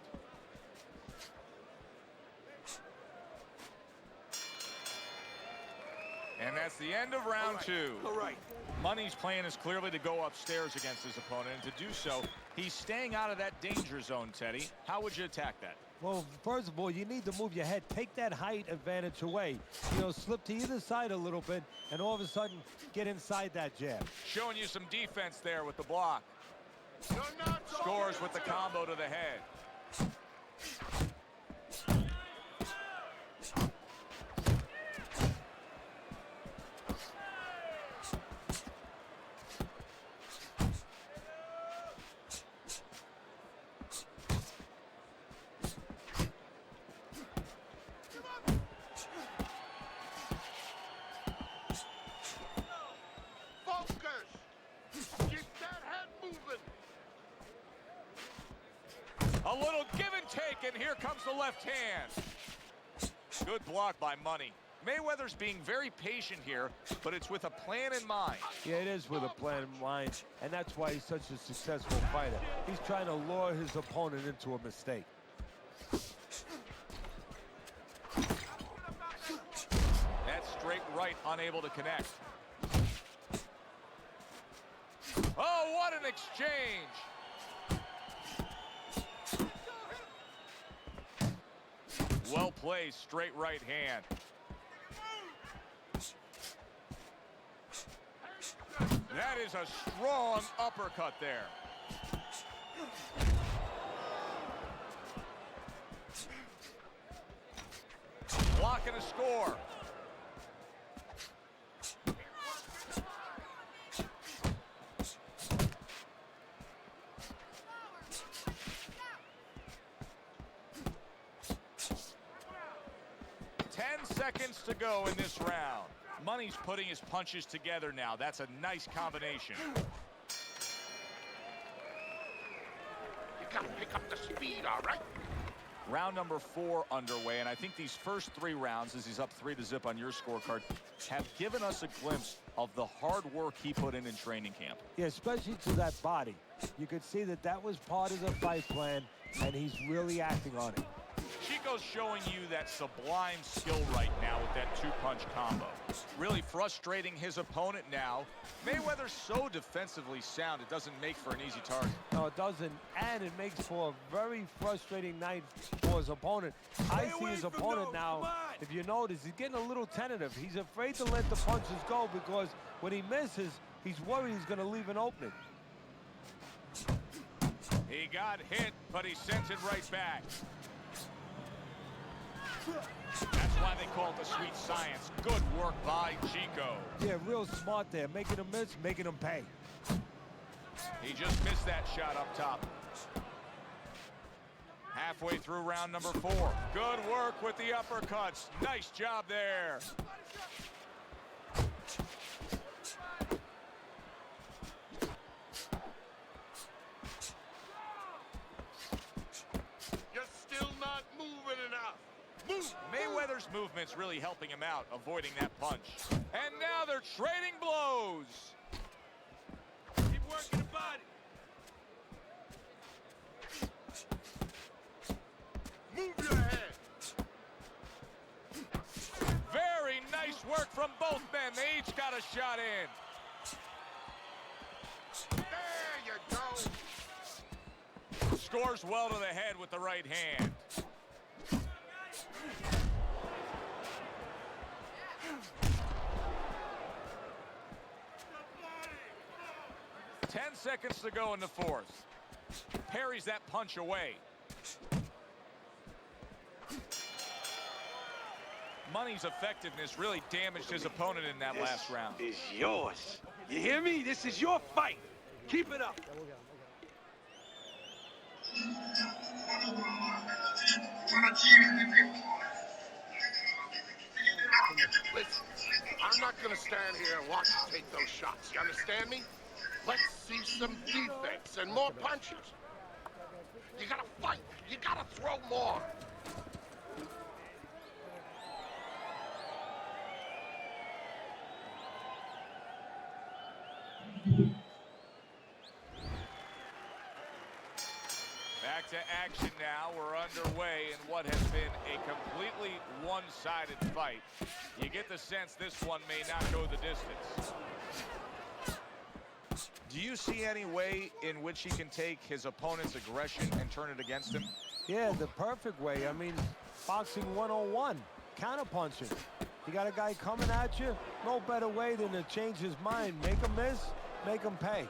And that's the end of round two. All right. Money's plan is clearly to go upstairs against his opponent, and to do so, he's staying out of that danger zone, Teddy. How would you attack that? Well, first of all, you need to move your head. Take that height advantage away. You know, slip to either side a little bit, and all of a sudden, get inside that jab. Showing you some defense there with the block. Scores with the combo to the head. A little give and take, and here comes the left hand. Good block by Money. Mayweather's being very patient here, but it's with a plan in mind. Yeah, it is with a plan in mind, and that's why he's such a successful fighter. He's trying to lure his opponent into a mistake. That straight right, unable to connect. Oh, what an exchange! Well placed, straight right hand. That is a strong uppercut there. Blocking a score. seconds to go in this round. Money's putting his punches together now. That's a nice combination. You gotta pick up the speed, all right? Round number 4 underway, and I think these first 3 rounds, as he's up 3-0 on your scorecard, have given us a glimpse of the hard work he put in training camp. Yeah, especially to that body. You could see that that was part of the fight plan, and he's really acting on it. Chico's showing you that sublime skill right now with that 2-punch combo. Really frustrating his opponent now. Mayweather's so defensively sound, it doesn't make for an easy target. No, it doesn't, and it makes for a very frustrating night for his opponent. I see his opponent now, if you notice, he's getting a little tentative. He's afraid to let the punches go because when he misses, he's worried he's going to leave an opening. He got hit, but he sent it right back. That's why they call it the sweet science. Good work by Chico. Yeah, real smart there. Making him miss, making him pay. He just missed that shot up top. Halfway through round number 4. Good work with the uppercuts. Nice job there. You're still not moving enough. Move! Mayweather's movement's really helping him out, avoiding that punch. And now they're trading blows. Keep working the body. Move your head. Very nice work from both men. They each got a shot in. There you go. Scores well to the head with the right hand. Ten seconds to go in the 4th. Parries that punch away. Money's effectiveness really damaged his opponent in that last round. This is yours. You hear me? This is your fight. Keep it up. Listen, I'm not gonna stand here and watch you take those shots. You understand me? Let's see some defense and more punches. You gotta fight. You gotta throw more. Back to action now. We're underway in what has been a completely one-sided fight. You get the sense this one may not go the distance. Do you see any way in which he can take his opponent's aggression and turn it against him? Yeah, the perfect way. I mean, boxing 101, counterpunching. You got a guy coming at you, no better way than to change his mind. Make him miss, make him pay.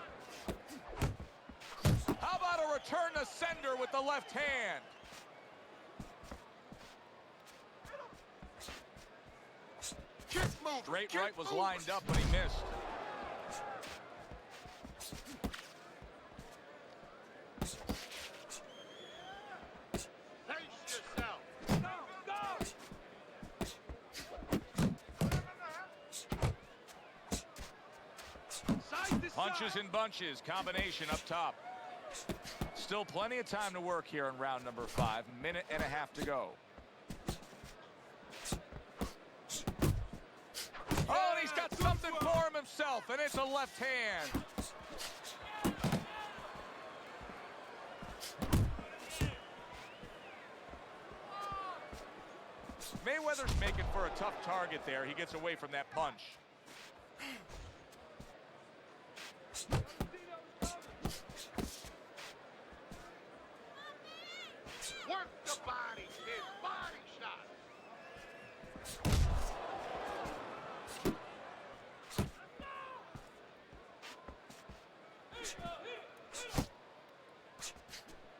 How about a return to sender with the left hand? Keep moving. Straight Keep right was moving. lined up, but he missed. Pace yourself. Side to Punches side. and bunches, combination up top. Still plenty of time to work here in round number 5. Minute and a half to go. Oh, and he's got something for him himself, and it's a left hand. Mayweather's making for a tough target there. He gets away from that punch. Work the body, kid. Body shot.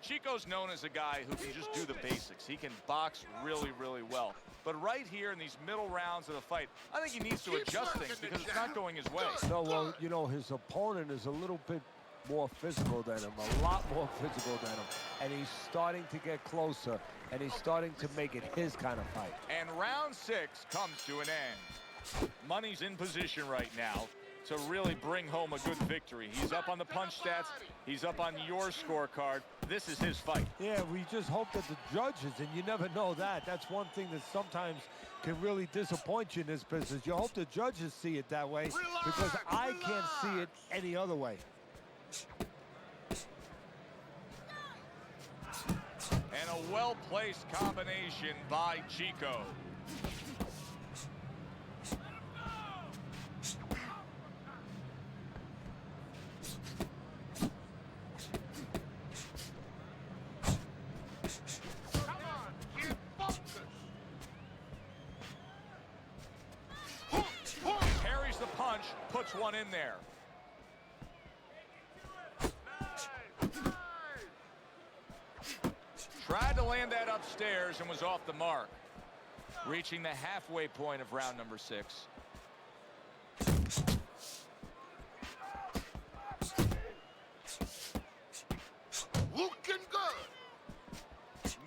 Chico's known as a guy who can just do the basics. He can box really, really well. But right here in these middle rounds of the fight, I think he needs to adjust things because it's not going his way. No, well, you know, his opponent is a little bit more physical than him, a lot more physical than him. And he's starting to get closer, and he's starting to make it his kind of fight. And round 6 comes to an end. Money's in position right now to really bring home a good victory. He's up on the punch stats. He's up on your scorecard. This is his fight. Yeah, we just hope that the judges, and you never know that. That's one thing that sometimes can really disappoint you in this business. You hope the judges see it that way, because I can't see it any other way. And a well-placed combination by Chico. Parries the punch, puts one in there. Tried to land that upstairs and was off the mark. Reaching the halfway point of round number 6. Looking good.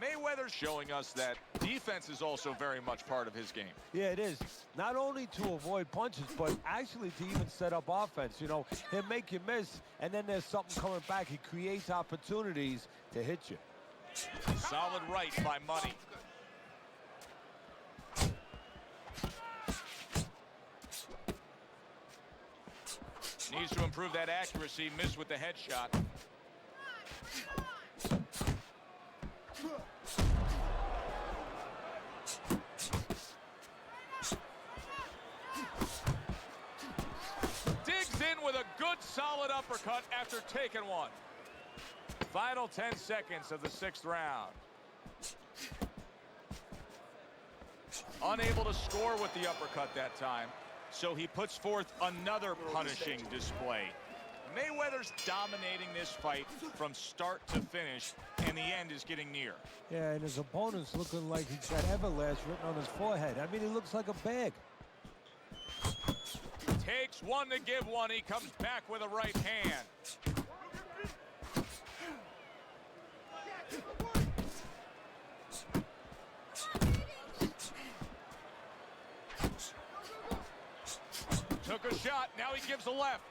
Mayweather's showing us that defense is also very much part of his game. Yeah, it is. Not only to avoid punches, but actually to even set up offense. You know, he'll make you miss, and then there's something coming back. He creates opportunities to hit you. Solid right by Money. Needs to improve that accuracy. Missed with the headshot. Digs in with a good solid uppercut after taking one. Final 10 seconds of the 6th round. Unable to score with the uppercut that time, so he puts forth another punishing display. Mayweather's dominating this fight from start to finish, and the end is getting near. Yeah, and his opponent's looking like he's got Everlast written on his forehead. I mean, he looks like a bag. Takes one to give one. He comes back with a right hand. Took a shot, now he gives a left.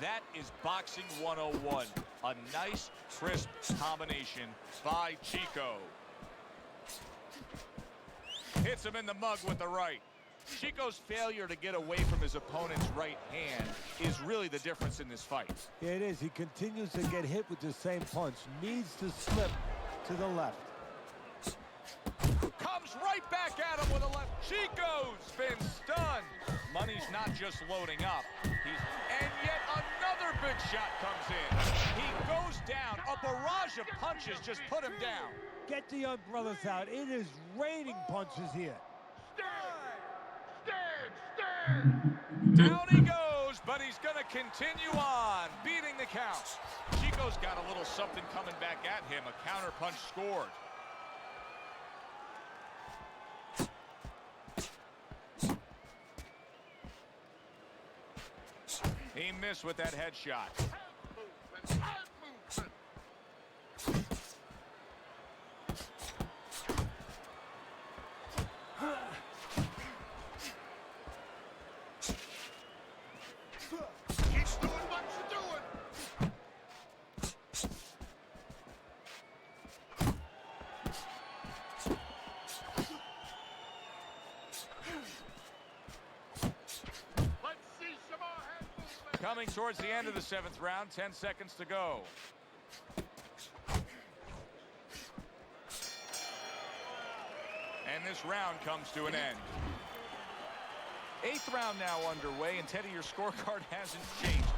That is boxing 101. A nice, crisp combination by Chico. Hits him in the mug with the right. Chico's failure to get away from his opponent's right hand is really the difference in this fight. Yeah, it is. He continues to get hit with the same punch. Needs to slip to the left. Comes right back at him with a left. Chico's been stunned. Money's not just loading up. And yet another big shot comes in. He goes down. A barrage of punches just put him down. Get the umbrellas out. It is raining punches here. Stand! Down he goes, but he's going to continue on, beating the count. Chico's got a little something coming back at him. A counter punch scored. He missed with that headshot. Keep doing what you're doing. Let's see some more hand movement. Coming towards the end of the 7th round, 10 seconds to go. And this round comes to an end. 8th round now underway, and Teddy, your scorecard hasn't changed.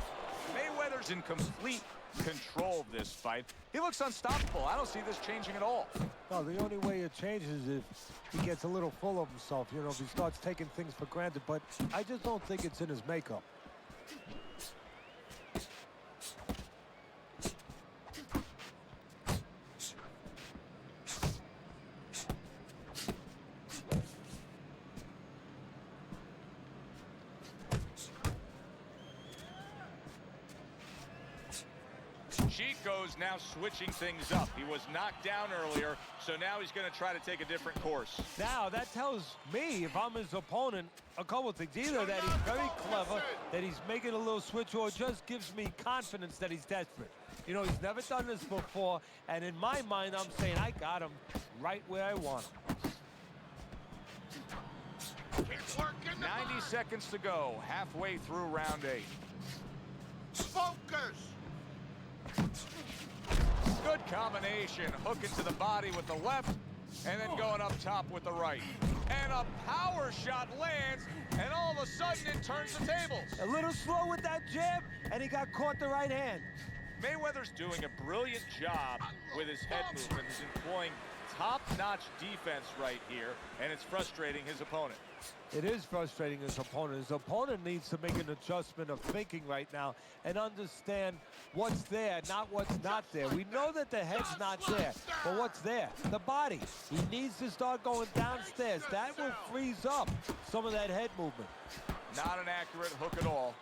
Mayweather's in complete control of this fight. He looks unstoppable. I don't see this changing at all. No, the only way it changes is if he gets a little full of himself, you know, if he starts taking things for granted. But I just don't think it's in his makeup. Chico's now switching things up. He was knocked down earlier, so now he's going to try to take a different course. Now, that tells me, if I'm his opponent, a couple of things. Either that he's very clever, that he's making a little switch, or just gives me confidence that he's desperate. You know, he's never done this before, and in my mind, I'm saying I got him right where I want him. Keep working. 90 seconds to go, halfway through round 8. Focus. Good combination, hooking to the body with the left, and then going up top with the right. And a power shot lands, and all of a sudden it turns the tables. A little slow with that jab, and he got caught the right hand. Mayweather's doing a brilliant job with his head movement. He's employing top-notch defense right here, and it's frustrating his opponent. It is frustrating his opponent. His opponent needs to make an adjustment of thinking right now and understand what's there, not what's not there. We know that the head's not there, but what's there? The body. He needs to start going downstairs. That will freeze up some of that head movement. Not an accurate hook at all.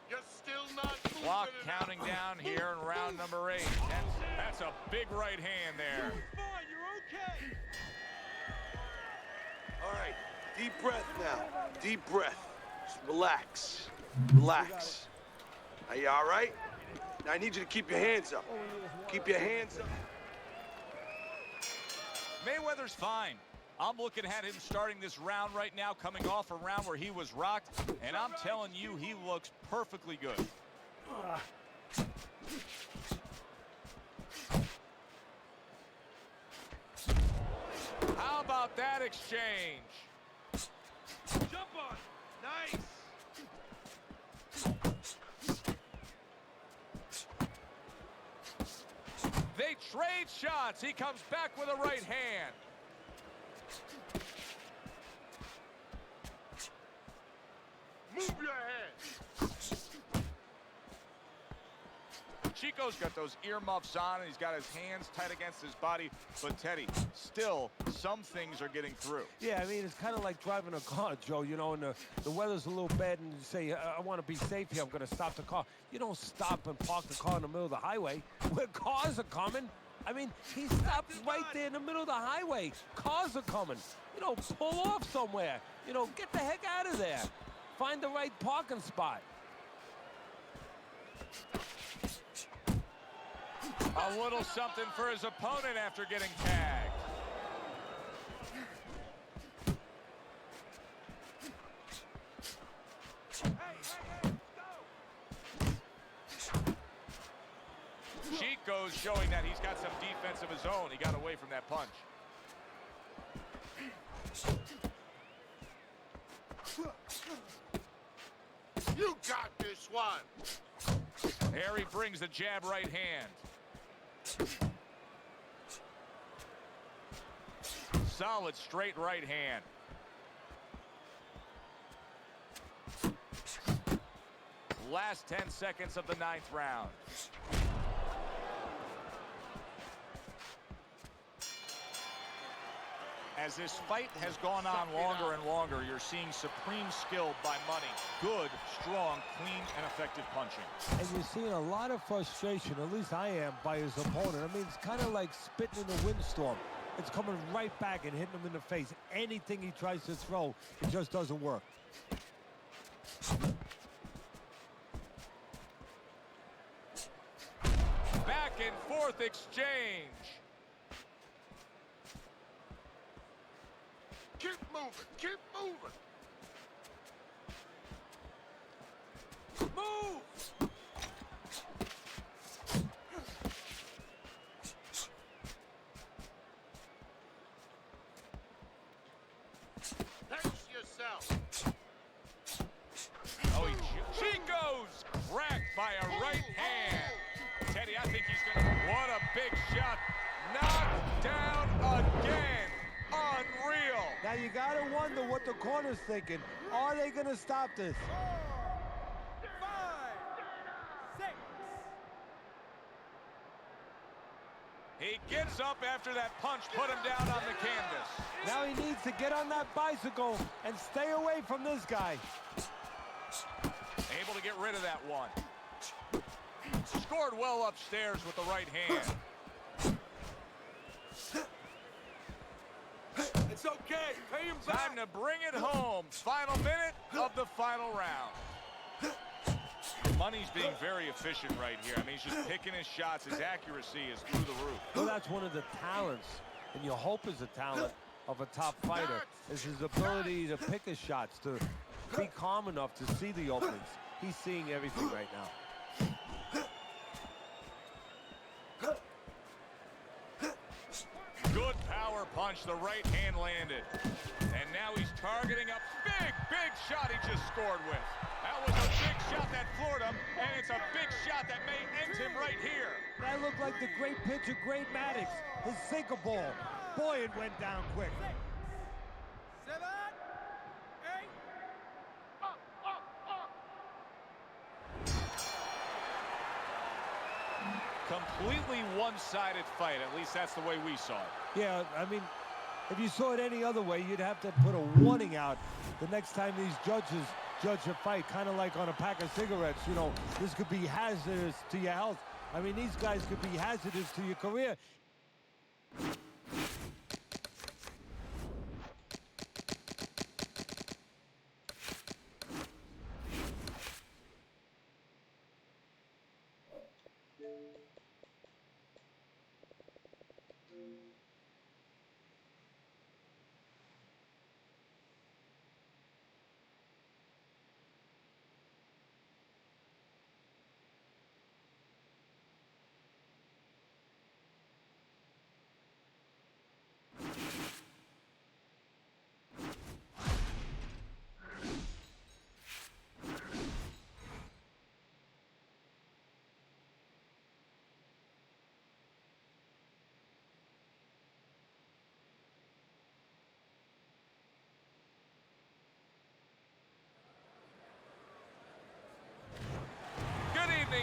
You're still not moving. Clock counting down here in round number 8. That's a big right hand there. Fine, you're okay. All right, deep breath now. Deep breath. Just relax. Relax. Are you all right? Now I need you to keep your hands up. Keep your hands up. Mayweather's fine. I'm looking at him starting this round right now, coming off a round where he was rocked, and I'm telling you, he looks perfectly good. How about that exchange? Jump on. Nice. They trade shots. He comes back with a right hand. Move your head. Chico's got those earmuffs on, and he's got his hands tight against his body. But, Teddy, still, some things are getting through. Yeah, I mean, it's kind of like driving a car, Joe, you know, and the weather's a little bad, and you say, I want to be safe here, I'm going to stop the car. You don't stop and park the car in the middle of the highway where cars are coming. I mean, he stopped right there in the middle of the highway. Cars are coming. You know, pull off somewhere. You know, get the heck out of there. Find the right parking spot. A little something for his opponent after getting tagged. Chico's showing that he's got some defense of his own. He got away from that punch. You got this one. There he brings the jab right hand. Solid straight right hand. Last 10 seconds of the 9th round. As this fight has gone on longer and longer, you're seeing supreme skill by Money. Good, strong, clean, and effective punching. And you're seeing a lot of frustration, at least I am, by his opponent. I mean, it's kind of like spitting in a windstorm. It's coming right back and hitting him in the face. Anything he tries to throw, it just doesn't work. Back and forth exchange. Keep moving. Keep moving. Move. Pace yourself. Oh, Chico's cracked by a right hand. Teddy, I think he's going to... What a big shot. Knocked down again. Unreal. Now, you got to wonder what the corner's thinking. Are they going to stop this? 5, 6. He gets up after that punch, put him down on the canvas. Now he needs to get on that bicycle and stay away from this guy. get rid of that one. Scored well upstairs with the right hand. It's okay. Pay him back. Time to bring it home. Final minute of the final round. Money's being very efficient right here. I mean, he's just picking his shots. His accuracy is through the roof. Well, that's one of the talents, and you hope is a talent of a top fighter, is his ability to pick his shots, to be calm enough to see the openings. He's seeing everything right now. Good power punch. The right hand landed. And now he's targeting a big shot he just scored with. That was a big shot that floored him, and it's a big shot that may end him right here. That looked like the great pitcher, Great Maddox, his sinker ball. Boy, it went down quick. 7, 8. Completely one-sided fight. At least that's the way we saw it. Yeah, I mean, if you saw it any other way, you'd have to put a warning out the next time these judges judge a fight, kind of like on a pack of cigarettes. You know, this could be hazardous to your health. I mean, these guys could be hazardous to your career.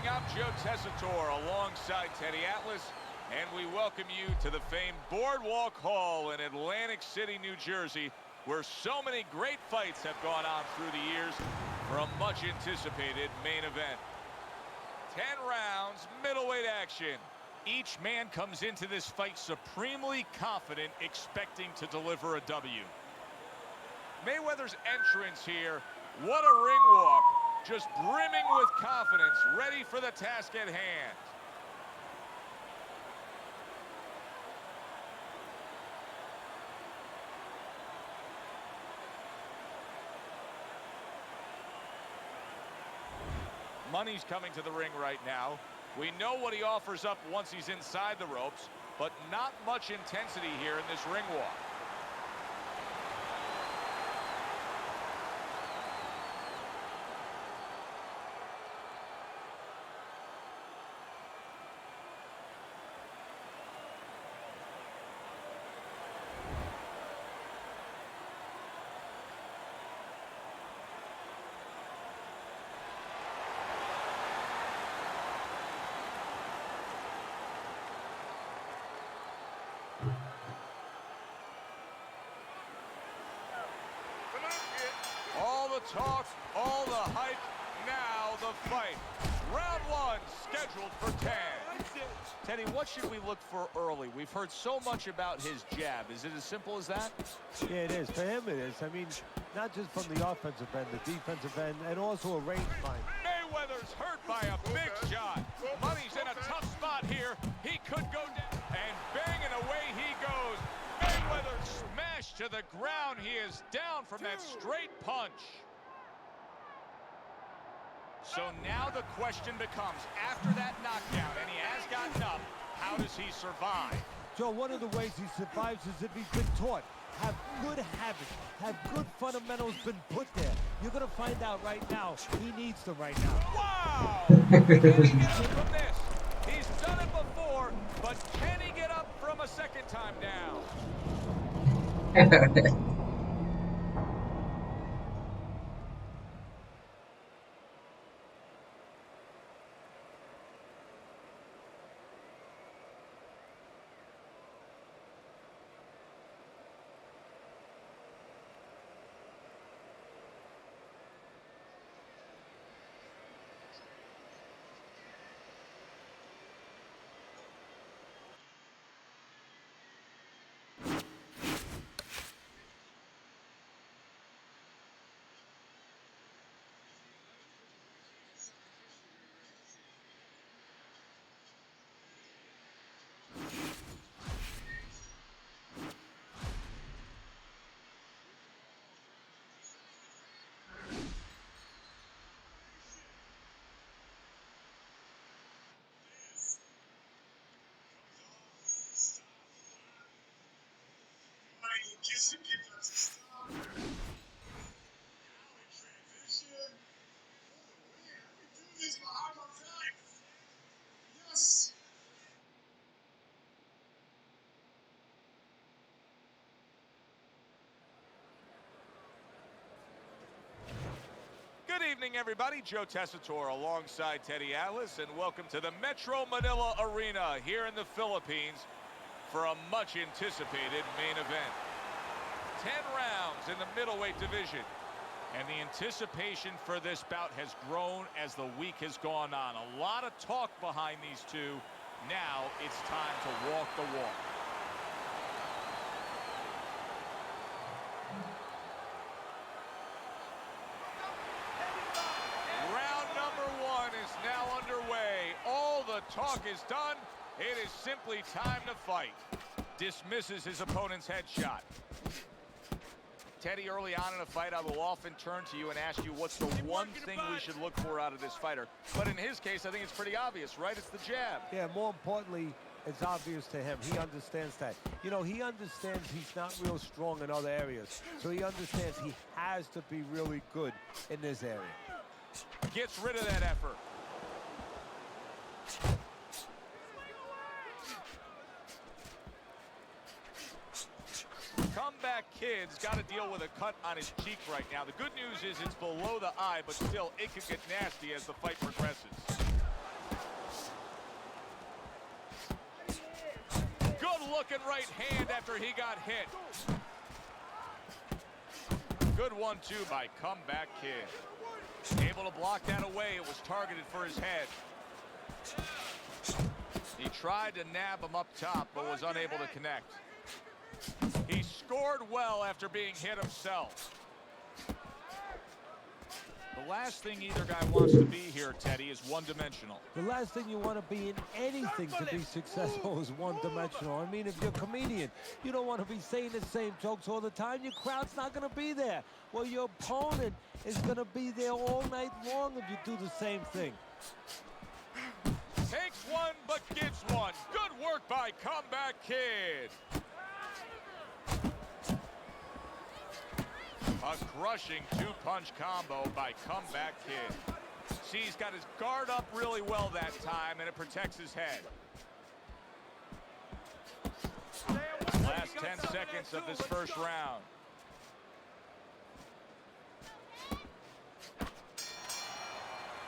I'm Joe Tessitore alongside Teddy Atlas, and we welcome you to the famed Boardwalk Hall in Atlantic City, New Jersey, where so many great fights have gone on through the years for a much anticipated main event. 10 rounds, middleweight action. Each man comes into this fight supremely confident, expecting to deliver a W. Mayweather's entrance here, what a ring walk. Just brimming with confidence, ready for the task at hand. Money's coming to the ring right now. We know what he offers up once he's inside the ropes, but not much intensity here in this ring walk. All the talk, all the hype, now the fight. Round one, scheduled for 10. Teddy, what should we look for early? We've heard so much about his jab. Is it as simple as that? Yeah, it is. For him, it is. I mean, not just from the offensive end, the defensive end, and also a range find. Mayweather's hurt by a big shot. Money's in a tough spot here. He could go down, and banging away he goes. Mayweather smashed to the ground. He is down from that straight punch. So now the question becomes, after that knockdown, and he has gotten up, how does he survive? Joe, one of the ways he survives is if he's been taught. Have good habits, have good fundamentals been put there. You're going to find out right now. He needs them right now. Wow! Can he get up from this? He's done it before, but can he get up from a second time down? Good evening, everybody. Joe Tessitore alongside Teddy Atlas, and welcome to the Metro Manila Arena here in the Philippines for a much-anticipated main event. 10 rounds in the middleweight division, and the anticipation for this bout has grown as the week has gone on. A lot of talk behind these two. Now it's time to walk the walk. Is now underway. All the talk is done. It is simply time to fight. Dismisses his opponent's headshot. Teddy, early on in a fight, I will often turn to you and ask you what's the one thing we should look for out of this fighter. But in his case, I think it's pretty obvious, right? It's the jab. Yeah, more importantly, it's obvious to him. He understands that. You know, he understands he's not real strong in other areas. So he understands he has to be really good in this area. Gets rid of that effort. Comeback Kid's got to deal with a cut on his cheek right now. The good news is it's below the eye, but still it could get nasty as the fight progresses. Good looking right hand after he got hit. Good 1-2 by Comeback Kid. Able to block that away. It was targeted for his head. He tried to nab him up top, but was unable to connect. He scored well after being hit himself. The last thing either guy wants to be here, Teddy, is one-dimensional. The last thing you want to be in anything to be successful is one-dimensional. I mean, if you're a comedian, you don't want to be saying the same jokes all the time. Your crowd's not going to be there. Well, your opponent is going to be there all night long if you do the same thing. Takes one, but gives one. Good work by Comeback Kid. A crushing two-punch combo by Comeback Kid. See, he's got his guard up really well that time, and it protects his head. Last 10 seconds of this first round.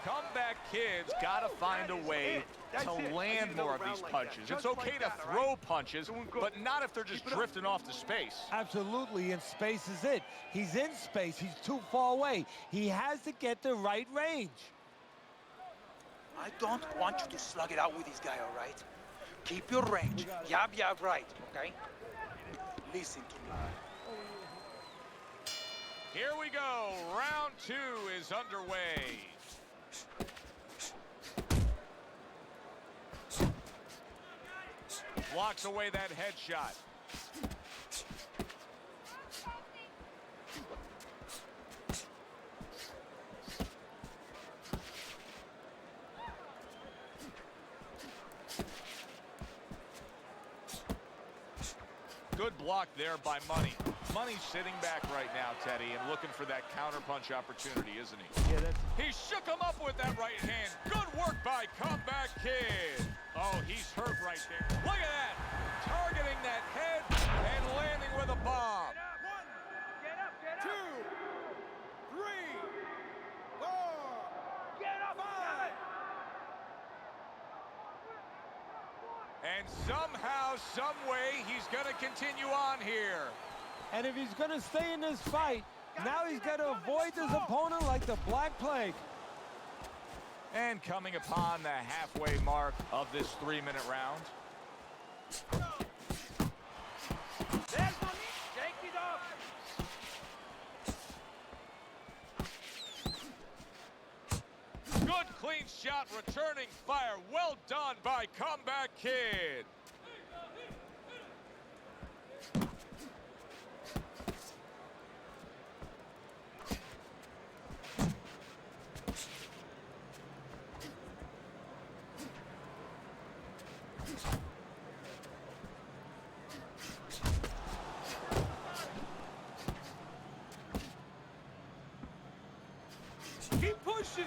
Comeback Kid's got to find a way to land more of these punches. It's okay to throw punches, but not if they're just drifting off to space. Absolutely, and space is it. He's in space. He's too far away. He has to get the right range. I don't want you to slug it out with this guy, all right? Keep your range. Yab, right, okay? Listen to me. Here we go. Round 2 is underway. Blocks away that headshot. Good block there by Money. Money's sitting back right now, Teddy, and looking for that counterpunch opportunity, isn't he? Yeah, that's... He shook him up with that right hand. Good work by Comeback Kid. Oh, he's hurt right there. Look at that. Targeting that head and landing with a bomb. Get up, 2, 3, 4, get up, 5. And somehow, some way, he's going to continue on here. And if he's going to stay in this fight, now he's got to avoid his opponent like the Black Plague. And coming upon the halfway mark of this 3-minute round. There's Money. Take it off. Good clean shot, returning fire. Well done by Comeback Kid. shit.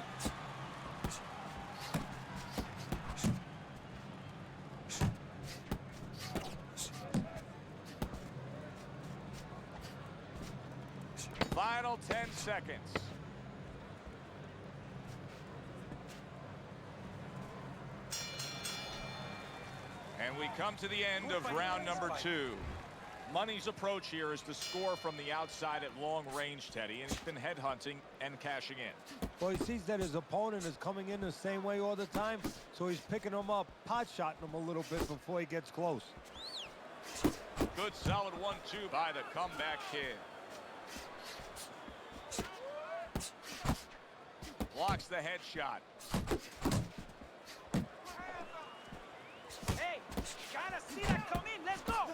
Final 10 seconds. And we come to the end of round number 2. Money's approach here is to score from the outside at long range, Teddy, and he's been headhunting and cashing in. Well, he sees that his opponent is coming in the same way all the time, so he's picking him up, pot-shotting him a little bit before he gets close. Good solid 1-2 by the comeback kid. Blocks the headshot. Hey, gotta see that come in. Let's go.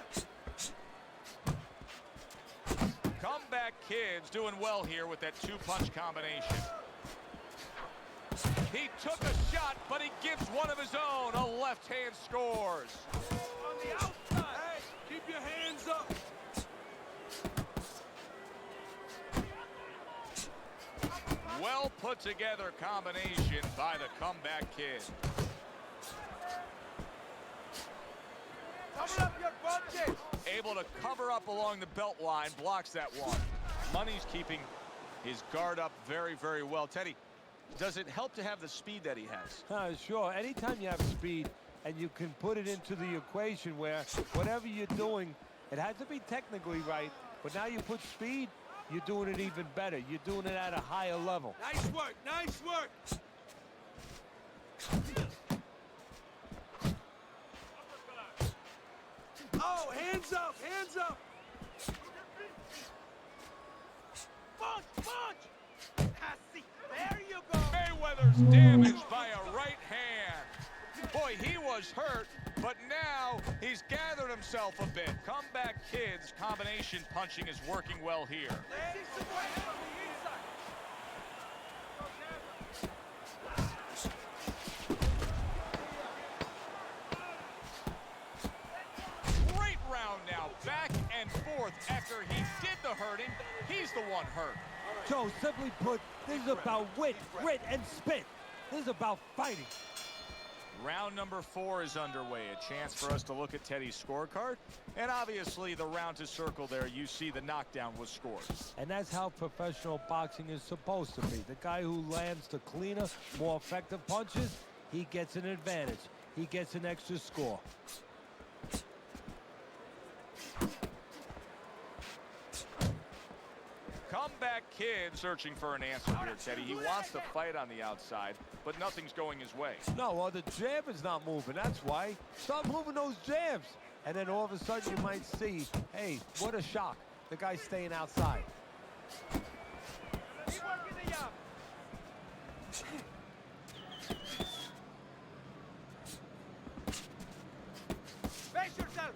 Comeback kid's doing well here with that 2-punch combination. He took a shot, but he gives one of his own. A left hand scores. On the outside. Hey, keep your hands up. Well put together combination by the comeback kid. Cover up your bunches. Able to cover up along the belt line, blocks that one. Money's keeping his guard up very, very well. Teddy, does it help to have the speed that he has? Sure. Anytime you have speed and you can put it into the equation where whatever you're doing, it has to be technically right, but now you put speed, you're doing it even better. You're doing it at a higher level. Nice work, nice work. Oh, hands up, hands up. Punch, punch. There you go. Mayweather's damaged by a right hand. Boy, he was hurt, but now he's gathered himself a bit. Comeback kid's combination punching is working well here. Great round now, back and forth. Ecker, he did the hurting. He's the one hurt. Joe, simply put, this is about wit, grit, and spit. This is about fighting. Round number 4 is underway. A chance for us to look at Teddy's scorecard. And obviously, the round to circle there, you see the knockdown was scored. And that's how professional boxing is supposed to be. The guy who lands the cleaner, more effective punches, he gets an advantage. He gets an extra score. Comeback kid searching for an answer here, Teddy. He wants to fight on the outside, but nothing's going his way. No, well, the jab is not moving. That's why. Start moving those jabs. And then all of a sudden you might see, hey, what a shock. The guy's staying outside. Keep working the job. Face yourself.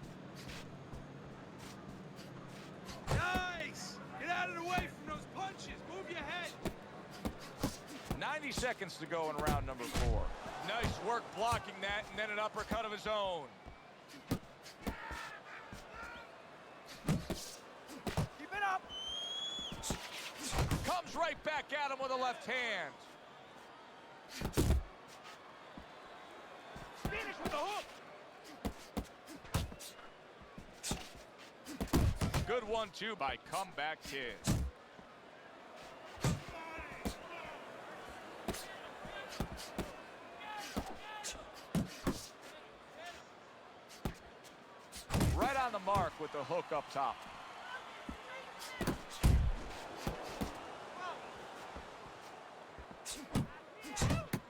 Nice. Get out of the way from those punches. Move your head. 90 seconds to go in round number 4. Nice work blocking that, and then an uppercut of his own. Keep it up. Comes right back at him with a left hand. Finish with the hook. Good 1-2 by comeback kid. Right on the mark with the hook up top.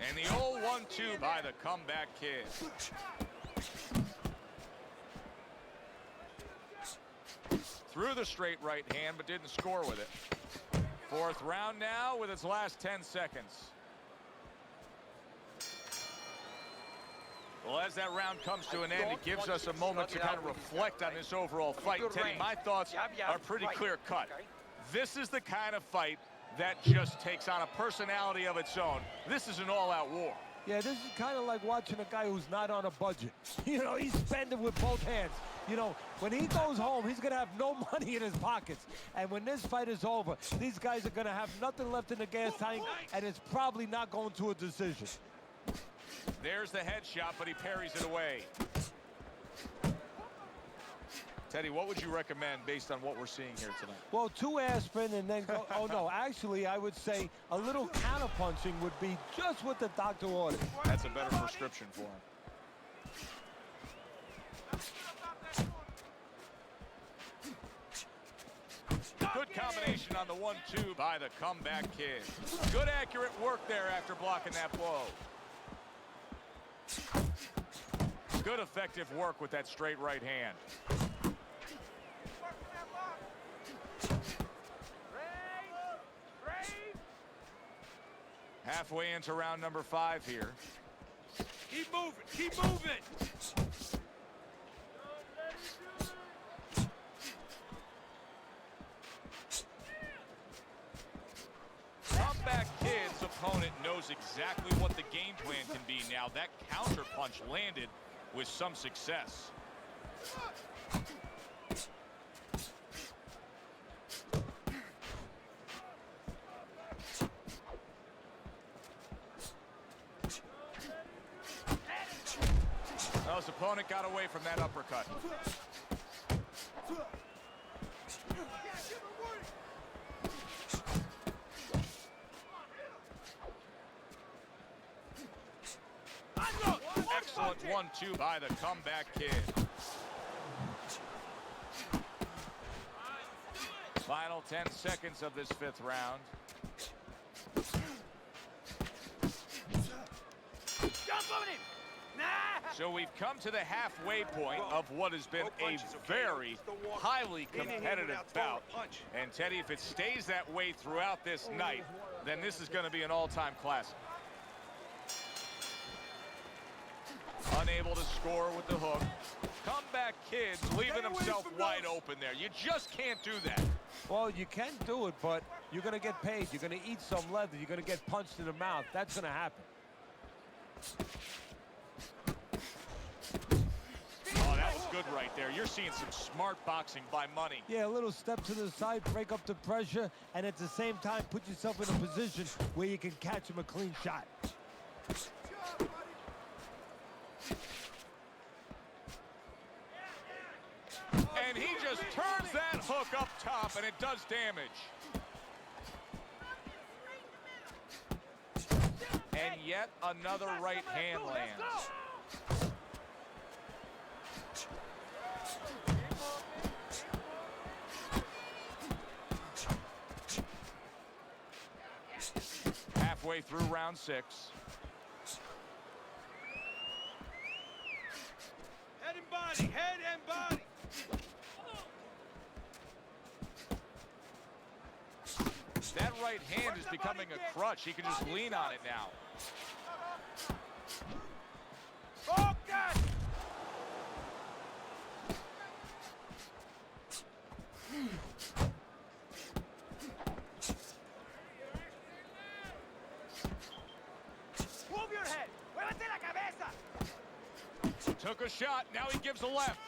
And the old 1-2 by the comeback kid. Threw the straight right hand, but didn't score with it. 4th round now with its last 10 seconds. Well, as that round comes to an end, it gives us a moment to kind of reflect on this overall fight. Teddy, my thoughts are pretty clear cut. This is the kind of fight that just takes on a personality of its own. This is an all-out war. Yeah, this is kind of like watching a guy who's not on a budget. You know, he's spending with both hands. You know, when he goes home, he's going to have no money in his pockets. And when this fight is over, these guys are going to have nothing left in the gas tank, and it's probably not going to a decision. There's the headshot, but he parries it away. Teddy, what would you recommend based on what we're seeing here tonight? Well, 2 aspirin and then go. Oh, no, actually, I would say a little counterpunching would be just what the doctor ordered. That's a better prescription for him. Good combination on the 1-2 by the comeback kid. Good accurate work there after blocking that blow. Good effective work with that straight right hand. Halfway into round number 5 here. Keep moving, keep moving. Comeback kid's opponent knows exactly what the game plan can be now. That counter punch landed with some success. Well, his opponent got away from that uppercut. Excellent 1-2 by the comeback kid. Final 10 seconds of this 5th round. So we've come to the halfway point of what has been a very highly competitive bout. And Teddy, if it stays that way throughout this night, then this is going to be an all-time classic. Unable to score with the hook. Comeback kid's leaving himself wide open there. You just can't do that. Well, you can do it, but you're going to get paid. You're going to eat some leather. You're going to get punched in the mouth. That's going to happen. Oh, that was good right there. You're seeing some smart boxing by Money. Yeah, a little step to the side, break up the pressure, and at the same time, put yourself in a position where you can catch him a clean shot. And he just turns that hook up top, and it does damage. And yet another right hand lands. Halfway through round 6. Head and body, head and body. That right hand is becoming a crutch. He can just lean on it now. Oh, God! Move your head. Muévete la cabeza. Took a shot. Now he gives a left.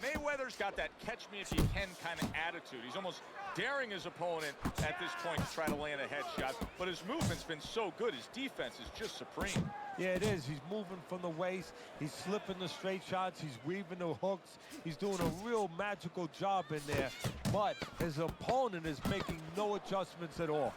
Mayweather's got that catch-me-if-you-can kind of attitude. He's almost daring his opponent at this point to try to land a headshot, but his movement's been so good. His defense is just supreme. Yeah, it is. He's moving from the waist. He's slipping the straight shots. He's weaving the hooks. He's doing a real magical job in there, but his opponent is making no adjustments at all.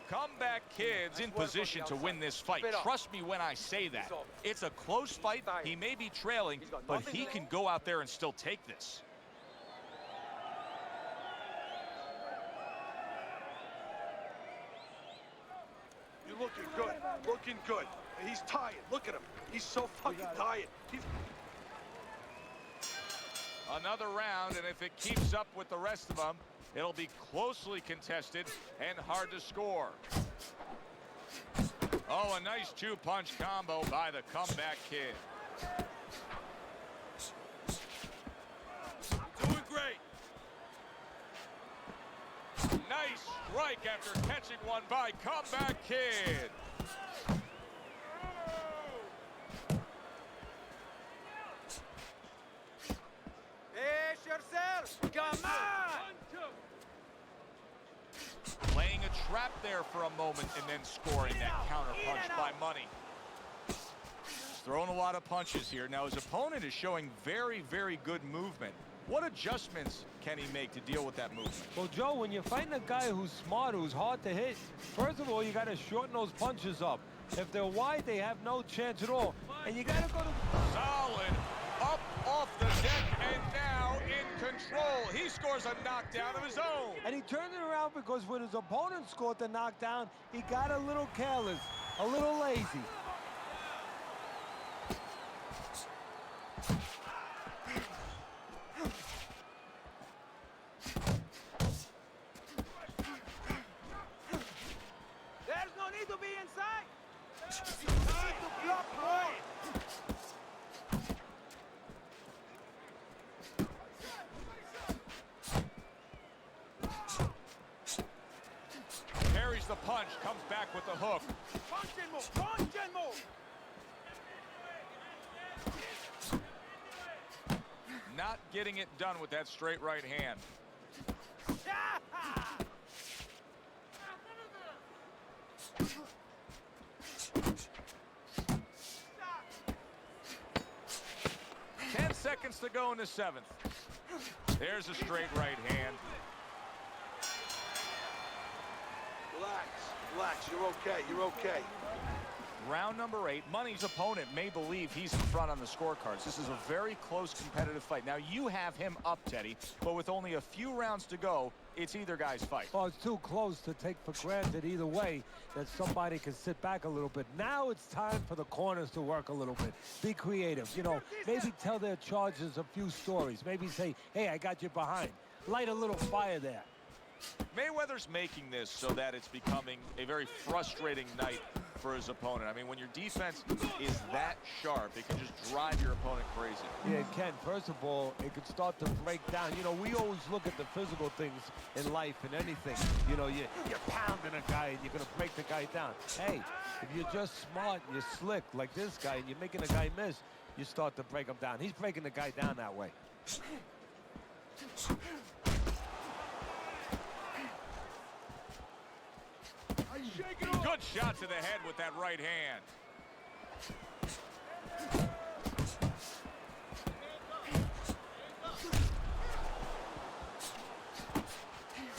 Comeback kid's in position to win this fight. Trust me when I say that. It's a close fight. He may be trailing, but he can go out there and still take this. You're looking good, looking good. And he's tired. Look at him. He's so fucking tired. Another round, and if it keeps up with the rest of them, it'll be closely contested and hard to score. Oh, a nice 2-punch combo by the comeback kid. Doing great. Nice strike after catching one by Comeback Kid. Pace yourself! Come on! Laying a trap there for a moment and then scoring that counter punch by Money. He's throwing a lot of punches here. Now his opponent is showing very, very good movement. What adjustments can he make to deal with that movement? Well, Joe, when you're fighting a guy who's smart, who's hard to hit, first of all, you got to shorten those punches up. If they're wide, they have no chance at all. And you got to go to... Solid, up off the deck, and now in control. He scores a knockdown of his own. And he turned it around because when his opponent scored the knockdown, he got a little careless, a little lazy. There's no need to be inside! It's time to block more! Carries the punch, comes back with the hook. Punch and move! Punch and move! Not getting it done with that straight right hand. Yeah! 10 seconds to go in the 7th. There's a straight right hand. Relax, relax. You're okay. You're okay. Round number 8. Money's opponent may believe he's in front on the scorecards. This is a very close competitive fight. Now you have him up, Teddy, but with only a few rounds to go, it's either guy's fight. Well, it's too close to take for granted either way that somebody can sit back a little bit. Now it's time for the corners to work a little bit. Be creative. You know, maybe tell their charges a few stories. Maybe say, hey, I got you behind. Light a little fire there. Mayweather's making this so that it's becoming a very frustrating night for his opponent. I mean, when your defense is that sharp, it can just drive your opponent crazy. Yeah, it can. First of all, it can start to break down. You know, we always look at the physical things in life and anything. You know, you're pounding a guy and you're going to break the guy down. Hey, if you're just smart and you're slick like this guy and you're making a guy miss, you start to break him down. He's breaking the guy down that way. Good shot to the head with that right hand.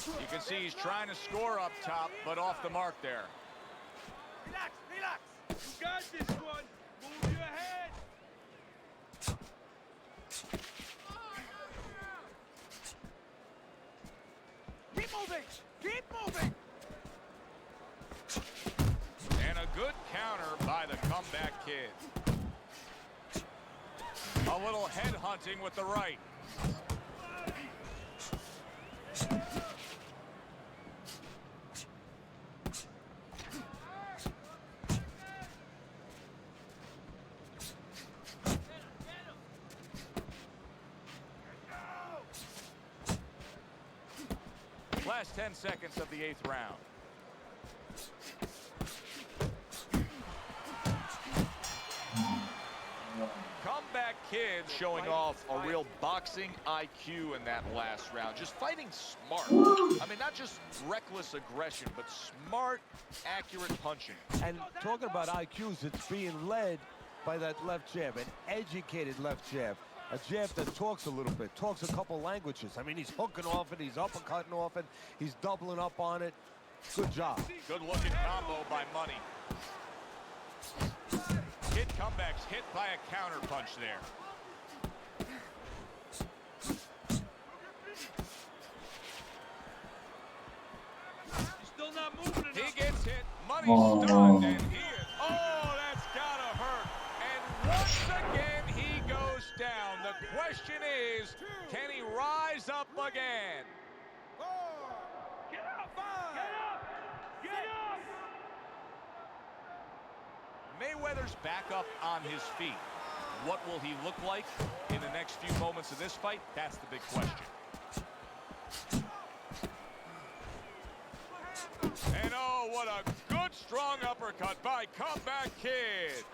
You can see he's trying to score up top, but off the mark there. Relax, relax! You got this one. Move your head. Keep moving! Keep moving! And a good counter by the Comeback Kid. A little head hunting with the right. Last 10 seconds of the 8th round. Comeback Kid showing off a real boxing IQ in that last round. Just fighting smart. I mean, not just reckless aggression, but smart, accurate punching. And talking about IQs, it's being led by that left jab, an educated left jab. A jab that talks a little bit, talks a couple languages. I mean, he's hooking off it, he's uppercutting off it, he's doubling up on it. Good job. Good looking combo by Money. Kid comebacks hit by a counter punch there. You're still not moving enough. He gets hit. Money's stunned, and he is. Oh, that's gotta hurt. And once again, he goes down. The question is, can he rise up again? 4, get up! 5, get up! Get up! Mayweather's back up on his feet. What will he look like in the next few moments of this fight? That's the big question. Oh, what a good, strong uppercut by Comeback Kid.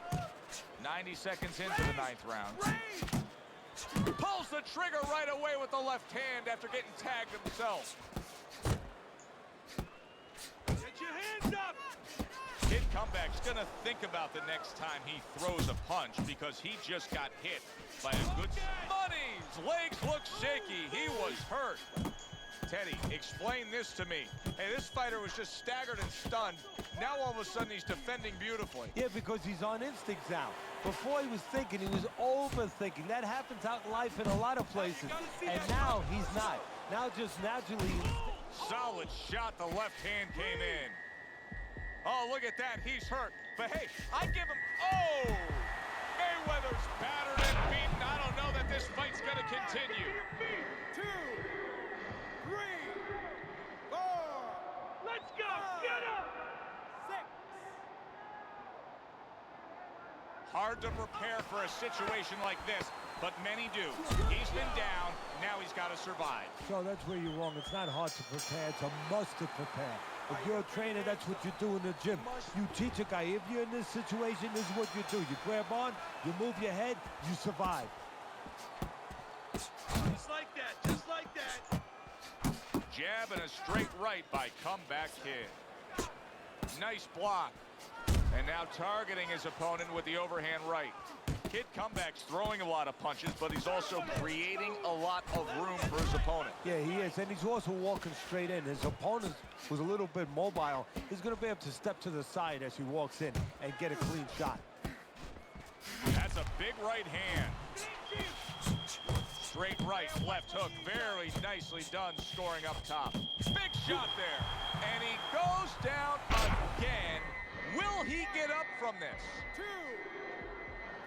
90 seconds into the 9th round. Pulls the trigger right away with the left hand after getting tagged himself. Get your hands up! Kid Comeback's gonna think about the next time he throws a punch because he just got hit by a good... Money's legs look shaky. He was hurt. Teddy, explain this to me. Hey, this fighter was just staggered and stunned. Now all of a sudden he's defending beautifully. Yeah, because he's on instincts now. Before he was thinking, he was overthinking. That happens out in life in a lot of places. And now he's not. Now just naturally... Solid shot. The left hand came in. Oh, look at that. He's hurt. But hey, I'd give him... Oh! Mayweather's battered and beaten. I don't know that this fight's going to continue. 2, 3, 4. Let's go! Get up! 6. Hard to prepare for a situation like this, but many do. He's been down. Now he's got to survive. So that's where you're wrong. It's not hard to prepare. It's a must to prepare. If you're a trainer, that's what you do in the gym. You teach a guy, if you're in this situation, this is what you do. You grab on, you move your head, you survive. Just like that, just like that. Jab and a straight right by Comeback Kid. Nice block. And now targeting his opponent with the overhand right. Kid Comeback's throwing a lot of punches, but he's also creating a lot of room for his opponent. Yeah, he is, and he's also walking straight in. His opponent was a little bit mobile. He's going to be able to step to the side as he walks in and get a clean shot. That's a big right hand. Straight right, left hook, very nicely done, scoring up top. Big shot there, and he goes down again. Will he get up from this? 2,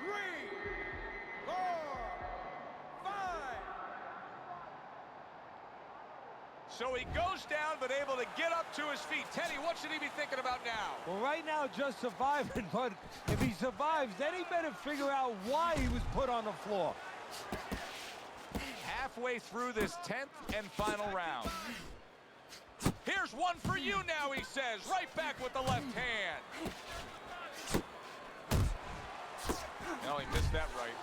3, 4, 5. So he goes down, but able to get up to his feet. Teddy, what should he be thinking about now? Well, right now, just surviving, but if he survives, then he better figure out why he was put on the floor. Halfway through this 10th and final round. Here's one for you now, he says. Right back with the left hand. No, he missed that right.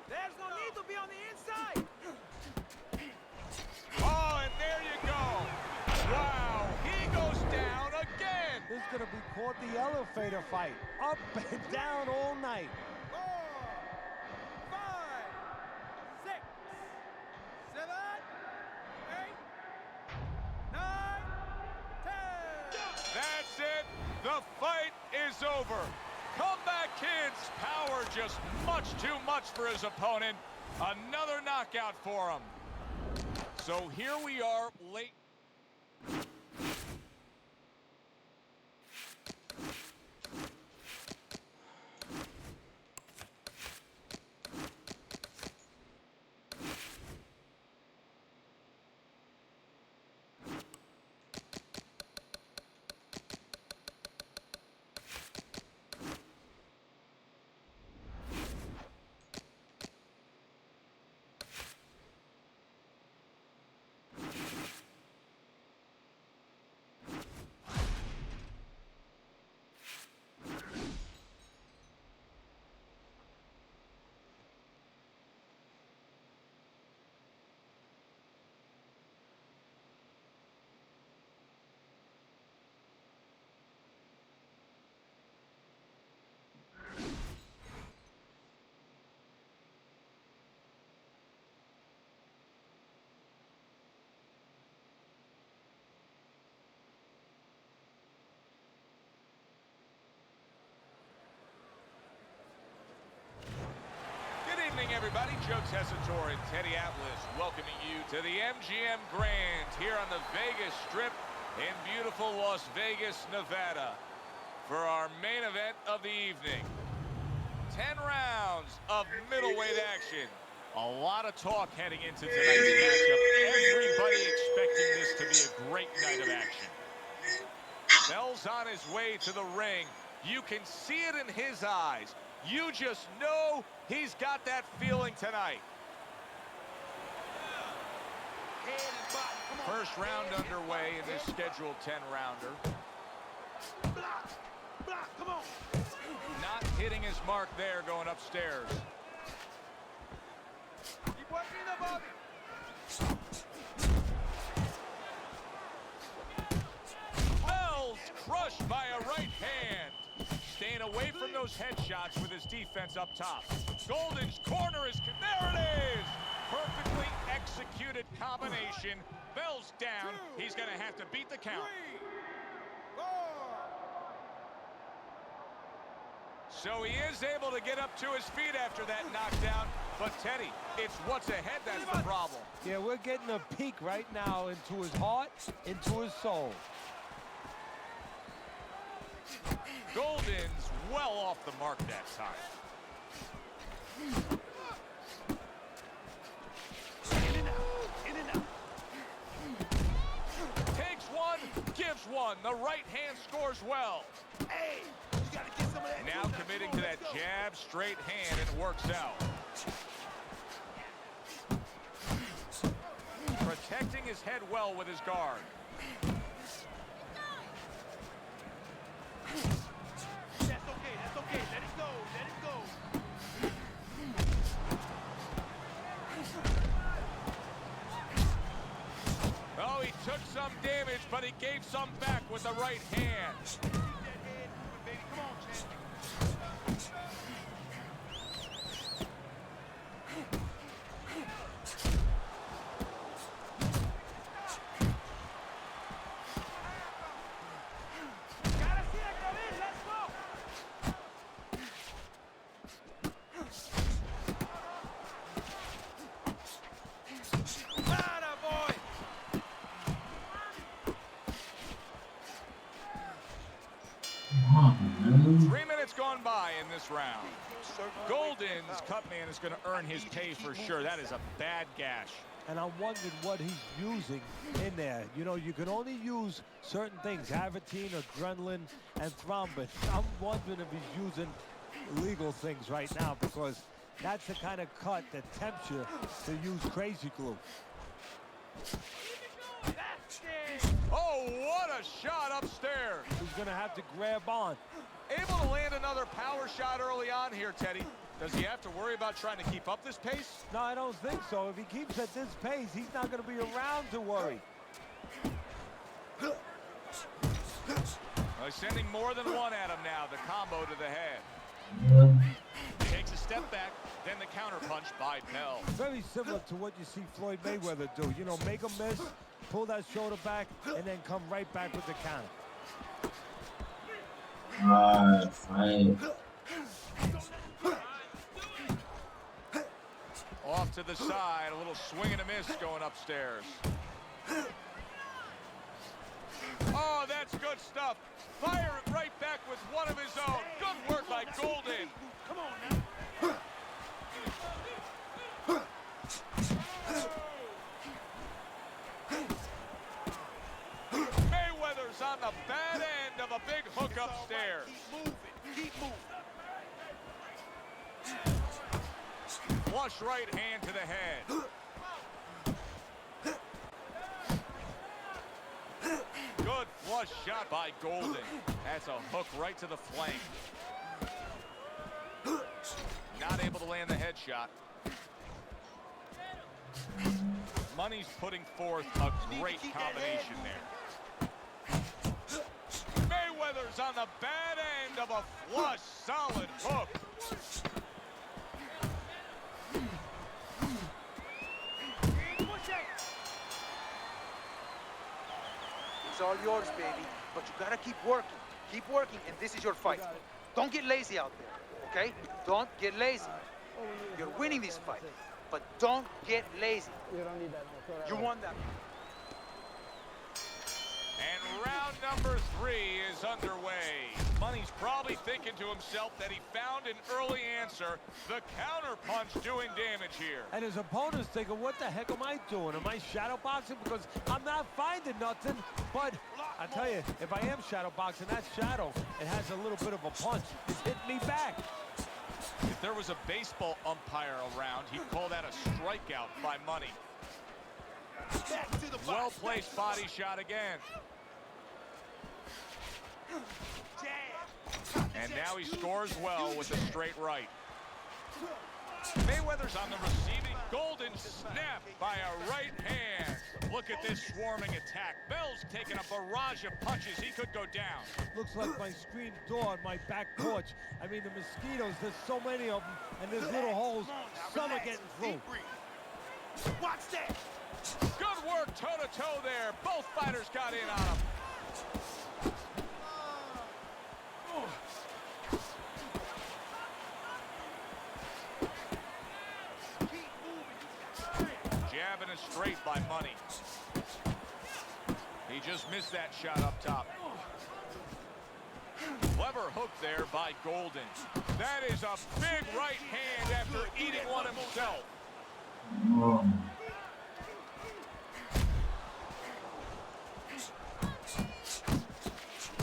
There's no need to be on the inside. Oh, and there you go. Wow, he goes down again. This is going to be called the elevator fight. Up and down all night. 4, 5, 6, 7, 8, 9, 10. That's it. The fight is over. Comeback Kid's power just much too much for his opponent. Another knockout for him. So here we are late. Good evening, everybody. Joe Tessitore and Teddy Atlas welcoming you to the MGM Grand here on the Vegas Strip in beautiful Las Vegas, Nevada for our main event of the evening. 10 rounds of middleweight action. A lot of talk heading into tonight's matchup. Everybody expecting this to be a great night of action. Bell's on his way to the ring. You can see it in his eyes. You just know he's got that feeling tonight. head and body. Come on. First round underway in this scheduled 10-rounder. Block. Block. Come on. Not hitting his mark there going upstairs. Keep working the body. Bell's crushed by a right hand. Staying away from those headshots with his defense up top. Golden's corner is... There it is! Perfectly executed combination. Bell's down. He's going to have to beat the count. 3, 4. So he is able to get up to his feet after that knockdown. But, Teddy, it's what's ahead that's the problem. Yeah, we're getting a peek right now into his heart, into his soul. Golden's well off the mark that time. In and out. In and out. Takes one, gives one. The right hand scores well. Hey, you gotta get some of that. Now too. committing to that jab, straight hand, and it works out. Protecting his head well with his guard. That's okay. That's okay. Let it go. Let it go. Oh, he took some damage, but he gave some back with the right hand. Keep that head moving, baby. Come on, champ. Gotta see it, come in. Let's go. Atta boy. 3 minutes gone by in this round. Golden's cut man is going to earn his pay for sure. That is a bad gash. And I'm wondering what he's using in there. You know, you can only use certain things, Avitine, adrenaline, and thrombin. I'm wondering if he's using illegal things right now, because that's the kind of cut that tempts you to use crazy glue. That's it. Oh, what a shot upstairs. He's going to have to grab on. Able to land another power shot early on here, Teddy. Does he have to worry about trying to keep up this pace? No, I don't think so. If he keeps at this pace, he's not going to be around to worry. Well, he's sending more than one at him now. The combo to the head. Takes a step back, then the counter punch by Bell. Very similar to what you see Floyd Mayweather do. You know, make him miss, pull that shoulder back, and then come right back with the counter. Fine. Off to the side, a little swing and a miss going upstairs. Oh, that's good stuff. Fire it right back with one of his own. Good work by Golden. Come on now. Mayweather's on the bad end of a big hook upstairs. Keep moving. Keep moving. Flush right hand to the head. Good flush shot by Golden. That's a hook right to the flank. Not able to land the headshot. Money's putting forth a great combination there. Mayweather's on the bad end of a flush, solid hook. It's all yours, baby. But you gotta keep working. Keep working, and this is your fight. Don't get lazy out there, okay? Don't get lazy. You're winning this fight, but don't get lazy. You won that. And round number 3 is underway. Money's probably thinking to himself that he found an early answer. The counter punch doing damage here. And his opponent's thinking, what the heck am I doing? Am I shadow boxing? Because I'm not finding nothing. But I tell you, if I am shadow boxing, that shadow, it has a little bit of a punch. It's hitting me back. If there was a baseball umpire around, he'd call that a strikeout by Money. Back to the box. Well-placed body shot again. Jab. And now he scores well with a straight right. Mayweather's on the receiving. Golden snap by a right hand. Look at this swarming attack. Bell's taking a barrage of punches. He could go down. Looks like my screen door on my back porch. I mean, the mosquitoes, there's so many of them, and there's little holes. Some are getting through. Watch that. Good work toe-to-toe there. Both fighters got in on him. Jabbing it straight by Money. He just missed that shot up top. Clever hook there by Golden. That is a big right hand after eating one himself.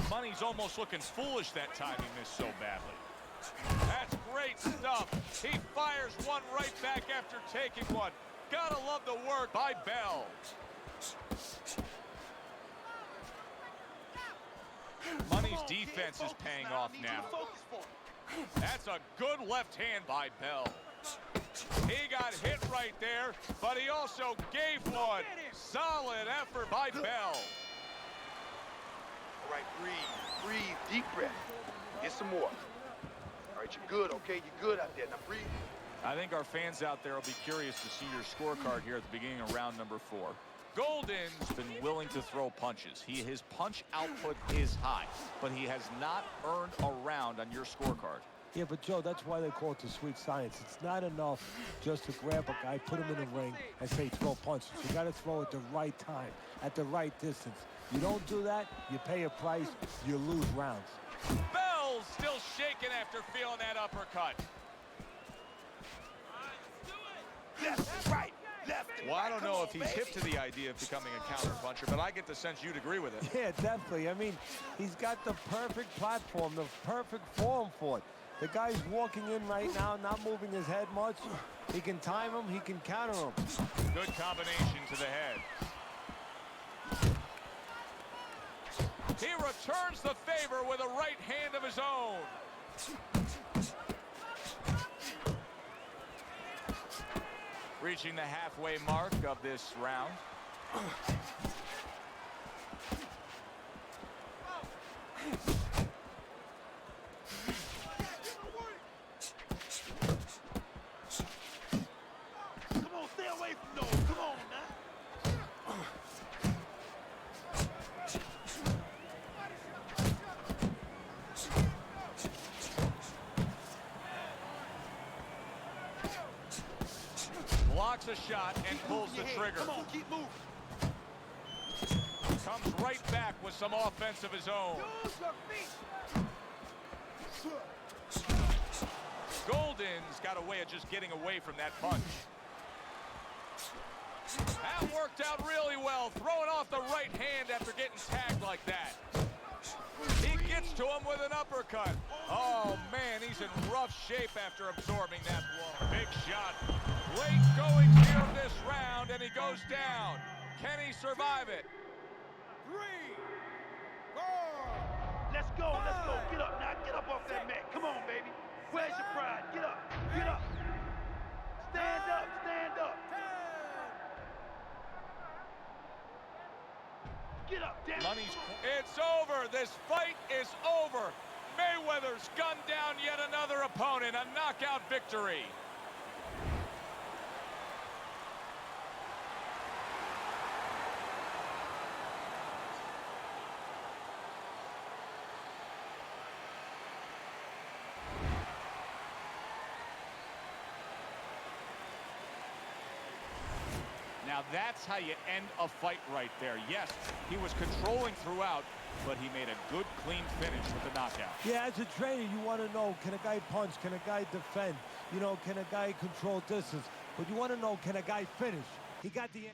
Money's almost looking foolish that time he missed so badly. That's great stuff. He fires one right back after taking one. Gotta love the work by Bell. Money's defense is paying off now. That's a good left hand by Bell. He got hit right there, but he also gave one. Solid effort by Bell. All right, breathe. Breathe. Deep breath. Get some more. All right, you're good, okay? You're good out there. Now breathe. I think our fans out there will be curious to see your scorecard here at the beginning of round number 4. Golden's been willing to throw punches. His punch output is high, but he has not earned a round on your scorecard. Yeah, but Joe, that's why they call it the sweet science. It's not enough just to grab a guy, put him in the ring, and say throw punches. You got to throw at the right time, at the right distance. You don't do that, you pay a price, you lose rounds. Bell's still shaking after feeling that uppercut. Left, right, left. Well, I don't know if he's hip to the idea of becoming a counterpuncher, but I get the sense you'd agree with it. Yeah, definitely. I mean, he's got the perfect platform, the perfect form for it. The guy's walking in right now, not moving his head much. He can time him, he can counter him. Good combination to the head. He returns the favor with a right hand of his own. Reaching the halfway mark of this round. Come on, stay away from those. Come on, man. Blocks a shot and pulls the trigger. Come on, keep moving. Comes right back with some offense of his own. Use your feet. Golden's got a way of just getting away from that punch. That worked out really well, throwing off the right hand after getting tagged like that. He gets to him with an uppercut. Oh, man, he's in rough shape after absorbing that blow. Big shot. Late going here of this round, and he goes down. Can he survive it? 3, 4. Let's go, let's go. Get up now, get up off that mat. Come on, baby. Where's your pride? Get up, get up. Stand up, stand up. Get up, damn it. It's over. This fight is over. Mayweather's gunned down yet another opponent. A knockout victory. Now that's how you end a fight right there. Yes, he was controlling throughout, but he made a good, clean finish with the knockout. Yeah, as a trainer, you want to know, can a guy punch? Can a guy defend? You know, can a guy control distance? But you want to know, can a guy finish? He got the...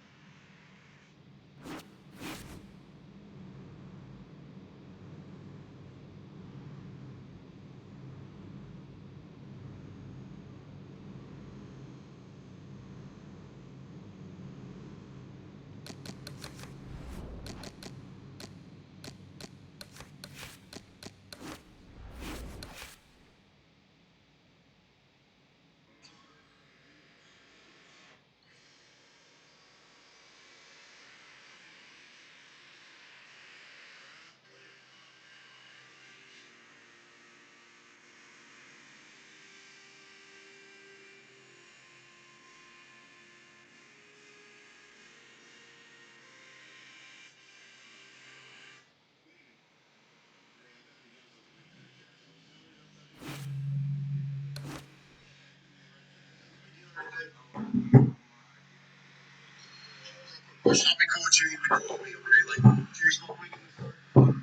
I'll be coaching when you call me, okay? Like, do you smoke weed in the car?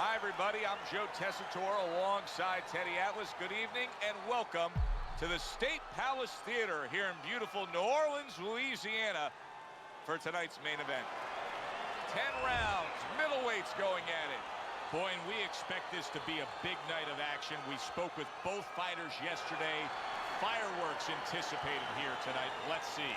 Hi, everybody. I'm Joe Tessitore alongside Teddy Atlas. Good evening and welcome to the State Palace Theater here in beautiful New Orleans, Louisiana for tonight's main event. 10 rounds, middleweights going at it. Boy, and we expect this to be a big night of action. We spoke with both fighters yesterday. Fireworks anticipated here tonight. Let's see.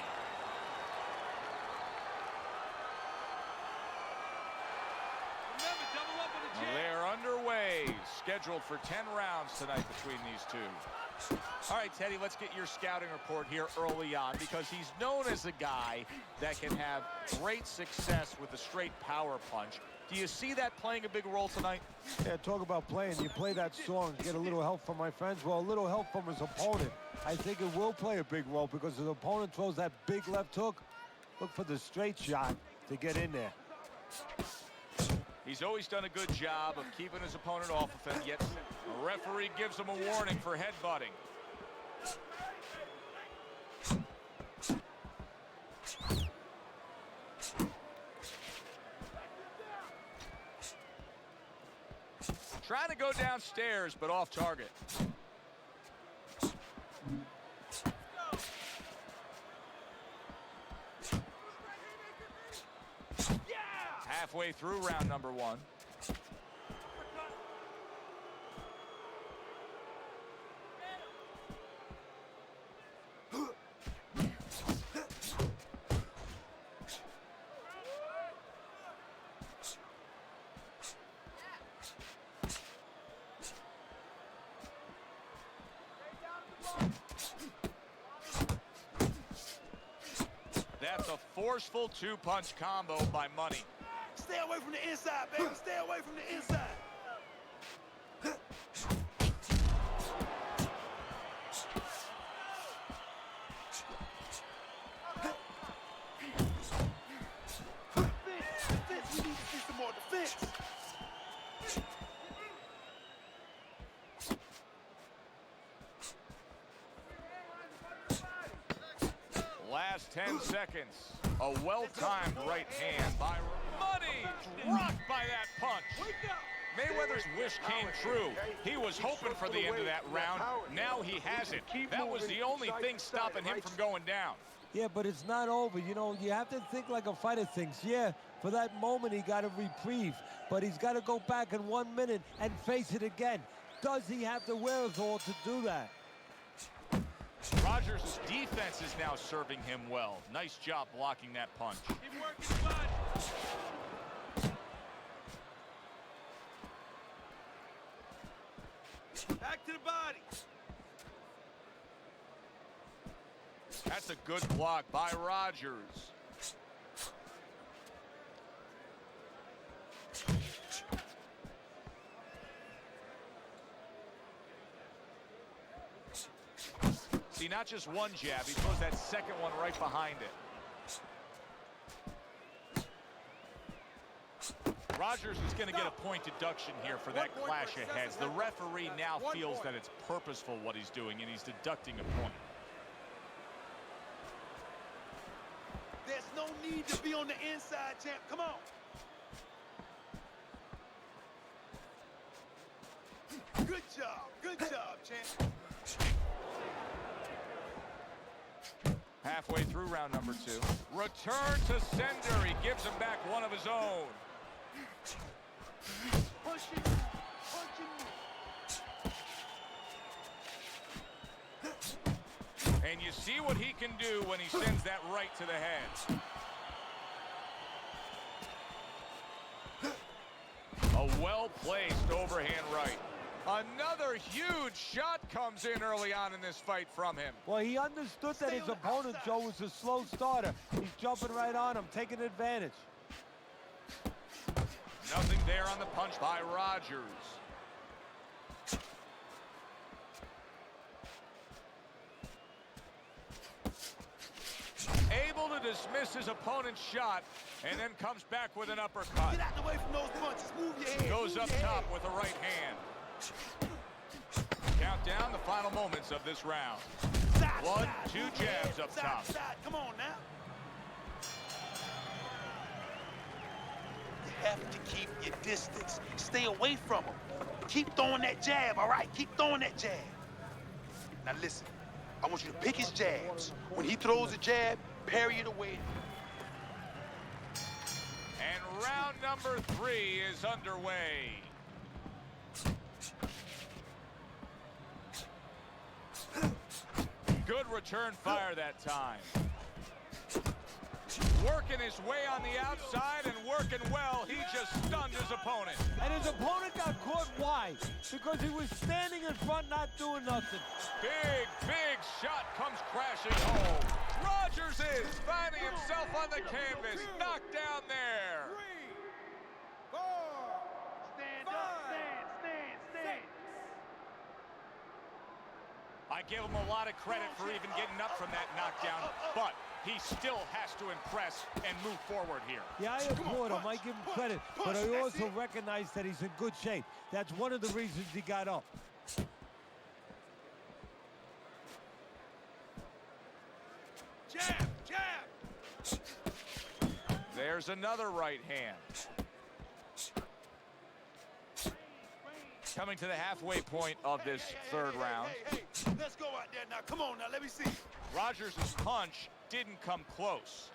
They're underway, scheduled for 10 rounds tonight between these two. All right, Teddy, let's get your scouting report here early on, because he's known as a guy that can have great success with a straight power punch. Do you see that playing a big role tonight? Yeah, talk about playing. You play that song, get a little help from my friends. Well, a little help from his opponent. I think it will play a big role, because his opponent throws that big left hook. Look for the straight shot to get in there. He's always done a good job of keeping his opponent off of him, yet a referee gives him a warning for headbutting. Trying to go downstairs, but off target. Halfway through round number one. That's a forceful two-punch combo by Money. Stay away from the inside, baby. Stay away from the inside. Defense. We need to see some more defense. Last 10 seconds. A well-timed right hand by Money. Rocked by that punch. Mayweather's wish came true. He was hoping for the end of that round. Now he has it. That was the only thing stopping him from going down. Yeah, but it's not over. You know, you have to think like a fighter thinks. Yeah, for that moment he got a reprieve, but he's got to go back in 1 minute and face it again. Does he have the wherewithal to do that? Rogers' defense is now serving him well. Nice job blocking that punch. Keep working, bud. Back to the body. That's a good block by Rogers. See, not just one jab, he throws that second one right behind it. Rogers is going to get a point deduction here for that clash of heads. The referee now feels that it's purposeful what he's doing, and he's deducting a point. There's no need to be on the inside, champ. Come on. Good job, champ. Halfway through round number 2. Return to sender. He gives him back one of his own. Punching. And you see what he can do when he sends that right to the head. A well-placed overhand right. Another huge shot comes in early on in this fight from him. Well, he understood that his opponent, Joe, was a slow starter. He's jumping right on him, taking advantage. Nothing there on the punch by Rogers. Able to dismiss his opponent's shot, and then comes back with an uppercut. Get out the way from those punches. Move your head. Goes up top with a right hand. Count down the final moments of this round. One, two jabs up top. Come on now. You have to keep your distance. Stay away from him. Keep throwing that jab, all right? Keep throwing that jab. Now listen, I want you to pick his jabs. When he throws a jab, parry it away. And round number 3 is underway. Good return fire that time. Working his way on the outside and working well. He just stunned his opponent. And his opponent got caught. Why? Because he was standing in front, not doing nothing. Big shot comes crashing home. Rogers is finding himself on the canvas. Knocked down there. 3, 4, stand up, stand. I give him a lot of credit for even getting up from that knockdown, but he still has to impress and move forward here. Yeah, I applaud him. I give him credit, but I also recognize that he's in good shape. That's one of the reasons he got up. Jab. There's another right hand. Coming to the halfway point of this third round. Hey, let's go out there now. Come on now, let me see. Rogers' punch didn't come close.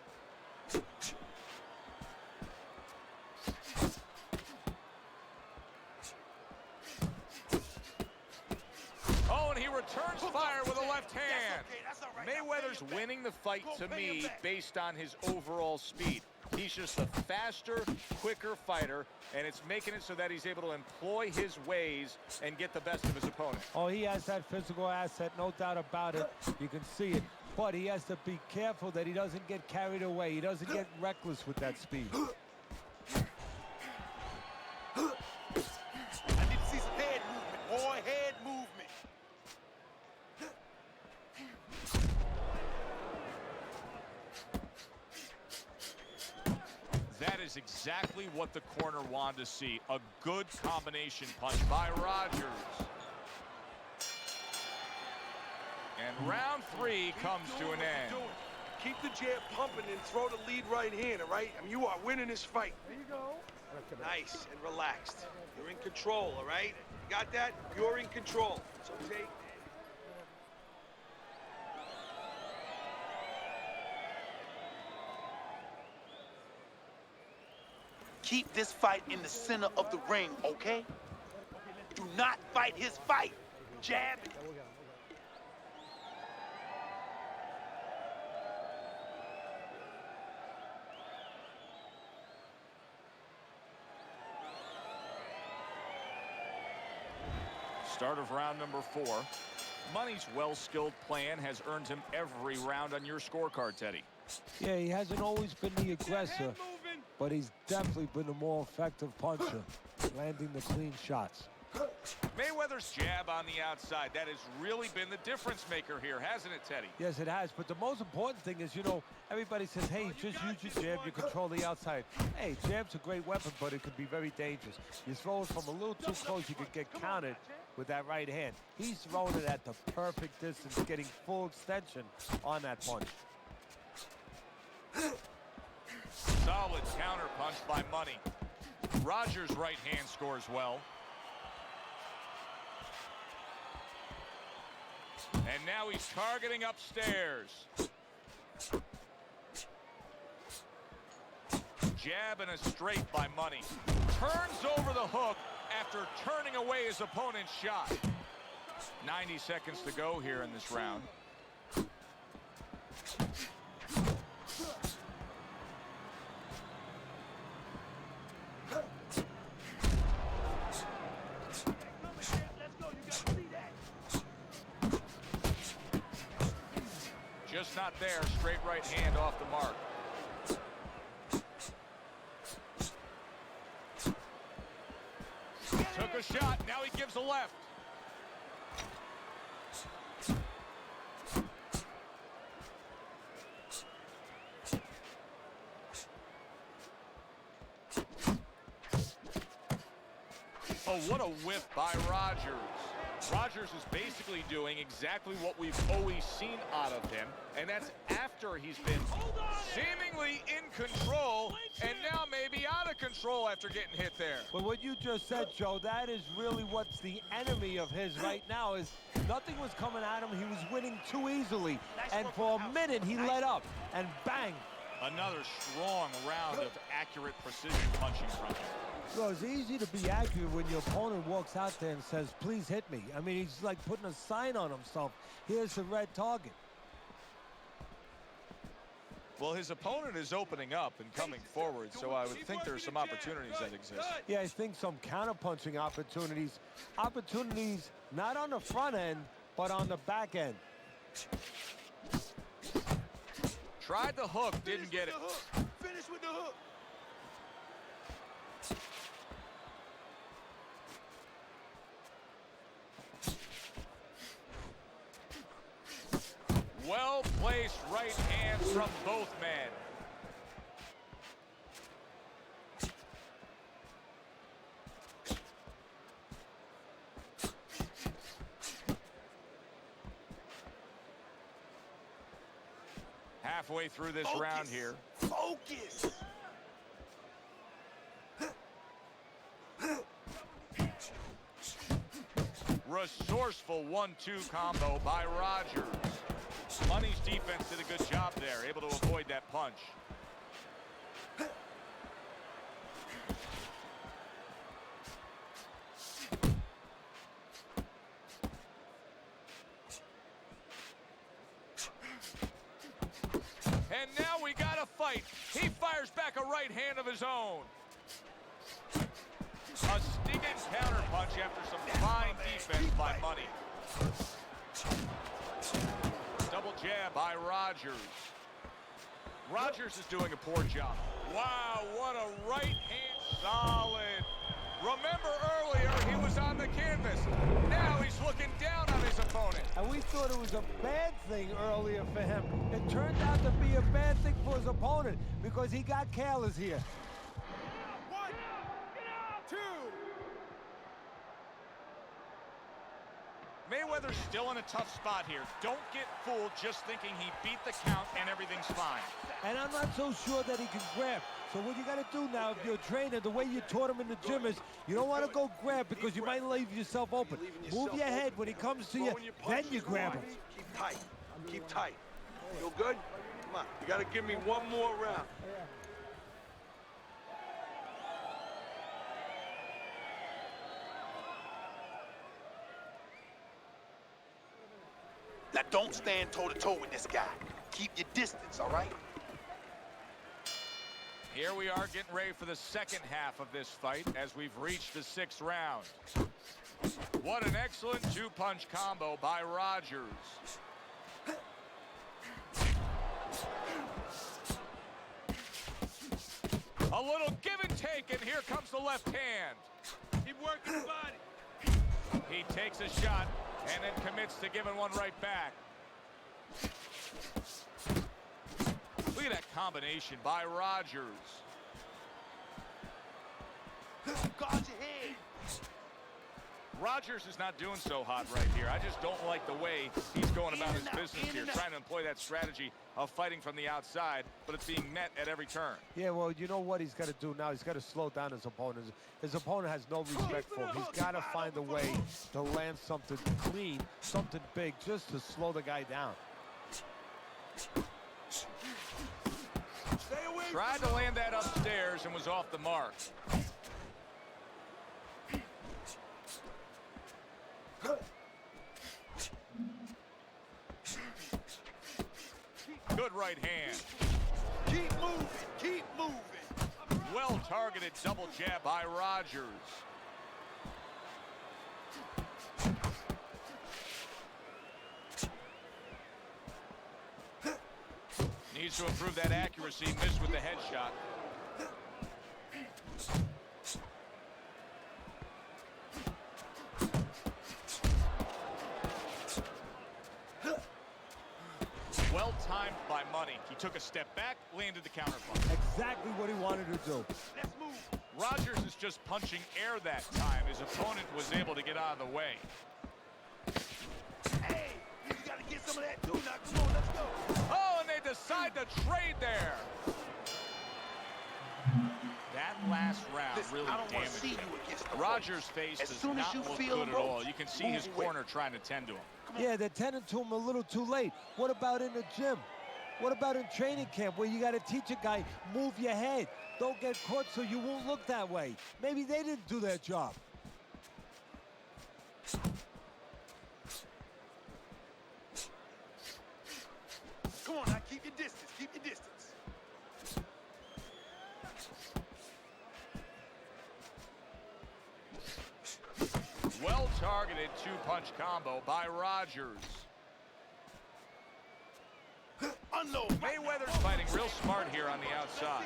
Oh, and he returns fire with a left hand. That's okay. That's all right. Mayweather's winning the fight to me based on his overall speed. He's just a faster, quicker fighter, and it's making it so that he's able to employ his ways and get the best of his opponent. Oh, he has that physical asset, no doubt about it. You can see it. But he has to be careful that he doesn't get carried away. He doesn't get reckless with that speed. I need to see some head movement, boy. Head movement. That is exactly what the corner wanted to see. A good combination punch by Rogers. And round 3 comes to an end. Keep the jab pumping and throw the lead right hand, all right? I mean, you are winning this fight. There you go. Nice and relaxed. You're in control, all right? You got that? You're in control. So take... Keep this fight in the center of the ring, okay? Do not fight his fight. Jab. Start of round number 4. Money's well-skilled plan has earned him every round on your scorecard, Teddy. Yeah, he hasn't always been the aggressor, but he's definitely been a more effective puncher, landing the clean shots. Mayweather's jab on the outside, that has really been the difference maker here, hasn't it, Teddy? Yes, it has. But the most important thing is, you know, everybody says, hey, just use your jab, you control the outside. Hey, jab's a great weapon, but it can be very dangerous. You throw it from a little too close, you could get countered with that right hand. He's throwing it at the perfect distance, getting full extension on that punch. Solid counter punch by Money. Rogers' right hand scores well. And now he's targeting upstairs. Jab and a straight by Money. Turns over the hook after turning away his opponent's shot. 90 seconds to go here in this round. Just not there. Straight right hand off the mark. Took a shot. Now he gives a left. Oh, what a whiff by Rogers. Rogers is basically doing exactly what we've always seen out of him, and that's after he's been seemingly in control and now maybe out of control after getting hit there. But what you just said, Joe, that is really what's the enemy of his right now is nothing was coming at him. He was winning too easily, and for a minute he let up, and bang. Another strong round of accurate precision punching from him. So it's easy to be accurate when your opponent walks out there and says, please hit me. I mean, he's like putting a sign on himself. Here's the red target. Well, his opponent is opening up and coming forward, so I would think there's some opportunities that exist. Yeah, I think some counter-punching opportunities. Opportunities not on the front end, but on the back end. Tried the hook, didn't get it. Finish with the hook. Well-placed right hand from both men. Halfway through this round here. Focus. Resourceful 1-2 combo by Rogers. Money's defense did a good job there, able to avoid that punch. And now we got a fight. He fires back a right hand of his own. A stinging counterpunch after some fine defense by Money. Double jab by Rogers. Rogers is doing a poor job. Wow, what a right hand. Solid. Remember earlier, he was on the canvas. Now he's looking down on his opponent. And we thought it was a bad thing earlier for him. It turned out to be a bad thing for his opponent because he got careless here. 1, 2. Mayweather's still in a tough spot here. Don't get fooled just thinking he beat the count and everything's fine. And I'm not so sure that he can grab. So what you got to do now, if you're a trainer, the way you taught him in the gym is you don't want to go grab because you might leave yourself open. Move your head when he comes to you, then you grab him. Keep tight. Keep tight. Feel good? Come on. You got to give me one more round. Now don't stand toe-to-toe with this guy. Keep your distance, all right? Here we are getting ready for the second half of this fight as we've reached the 6th round. What an excellent two-punch combo by Rogers. A little give and take, and here comes the left hand. Keep working the body. He takes a shot and then commits to giving one right back. Look at that combination by Rogers. Guard your head. Rogers is not doing so hot right here. I just don't like the way he's going about his business here, trying to employ that strategy of fighting from the outside, but it's being met at every turn. Yeah, well, you know what he's got to do now? He's got to slow down his opponent. His opponent has no respect for him. He's got to find a way to land something clean, something big, just to slow the guy down. Tried to land that upstairs and was off the mark. Good right hand. Keep moving. Keep moving. Well-targeted double jab by Rogers. Needs to improve that accuracy. Missed with the headshot. Well-timed by Money. He took a step back, landed the counterpunch. Exactly what he wanted to do. Let's move. Rogers is just punching air that time. His opponent was able to get out of the way. Hey, you gotta get some of that too. Now, come on, let's go. Oh, and they decide to trade there. That last round Listen, really I don't want to damaged see him. you against the Rogers' face As does soon as not you look feel good at ropes, all. You can see his move away. corner trying to tend to him. Yeah, they're tending to him a little too late. What about in the gym? What about in training camp where you got to teach a guy, move your head. Don't get caught so you won't look that way. Maybe they didn't do their job. Come on, now, keep your distance. Keep your distance. Well-targeted two-punch combo by Rogers. Unload. Mayweather's fighting real smart here on the outside.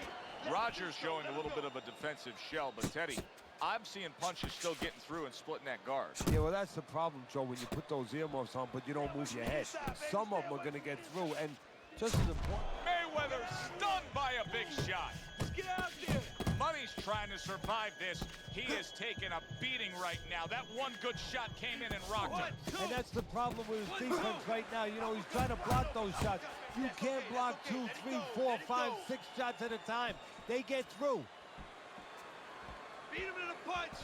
Rogers showing a little bit of a defensive shell, but Teddy, I'm seeing punches still getting through and splitting that guard. Yeah, well, that's the problem, Joe, when you put those earmuffs on, but you don't move your head. Some of them are going to get through, and just as important. Mayweather stunned by a big shot. Let's get out there. Money's trying to survive this. He is taking a beating right now. That one good shot came in and rocked him. And that's the problem with his defense right now. You know, he's trying to block those shots. You can't block 2, 3, 4, 5, 6 shots at a time. They get through. Beat him in a punch.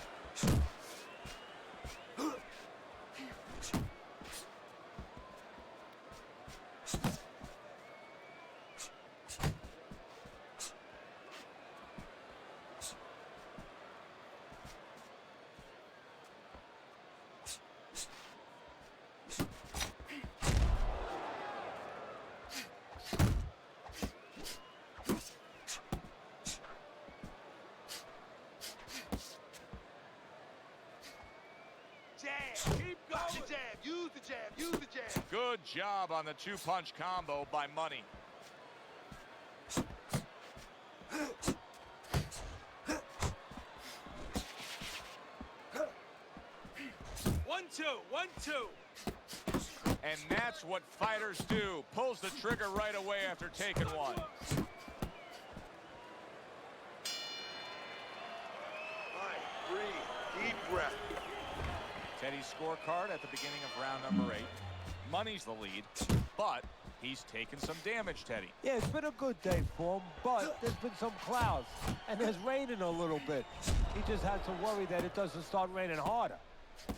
Good job on the two-punch combo by Money. 1-2, 1-2. And that's what fighters do. Pulls the trigger right away after taking one. All right, breathe, deep breath. Teddy's scorecard at the beginning of round number 8. Money's the lead, but he's taken some damage, Teddy. Yeah, it's been a good day for him, but there's been some clouds, and there's raining a little bit. He just has to worry that it doesn't start raining harder.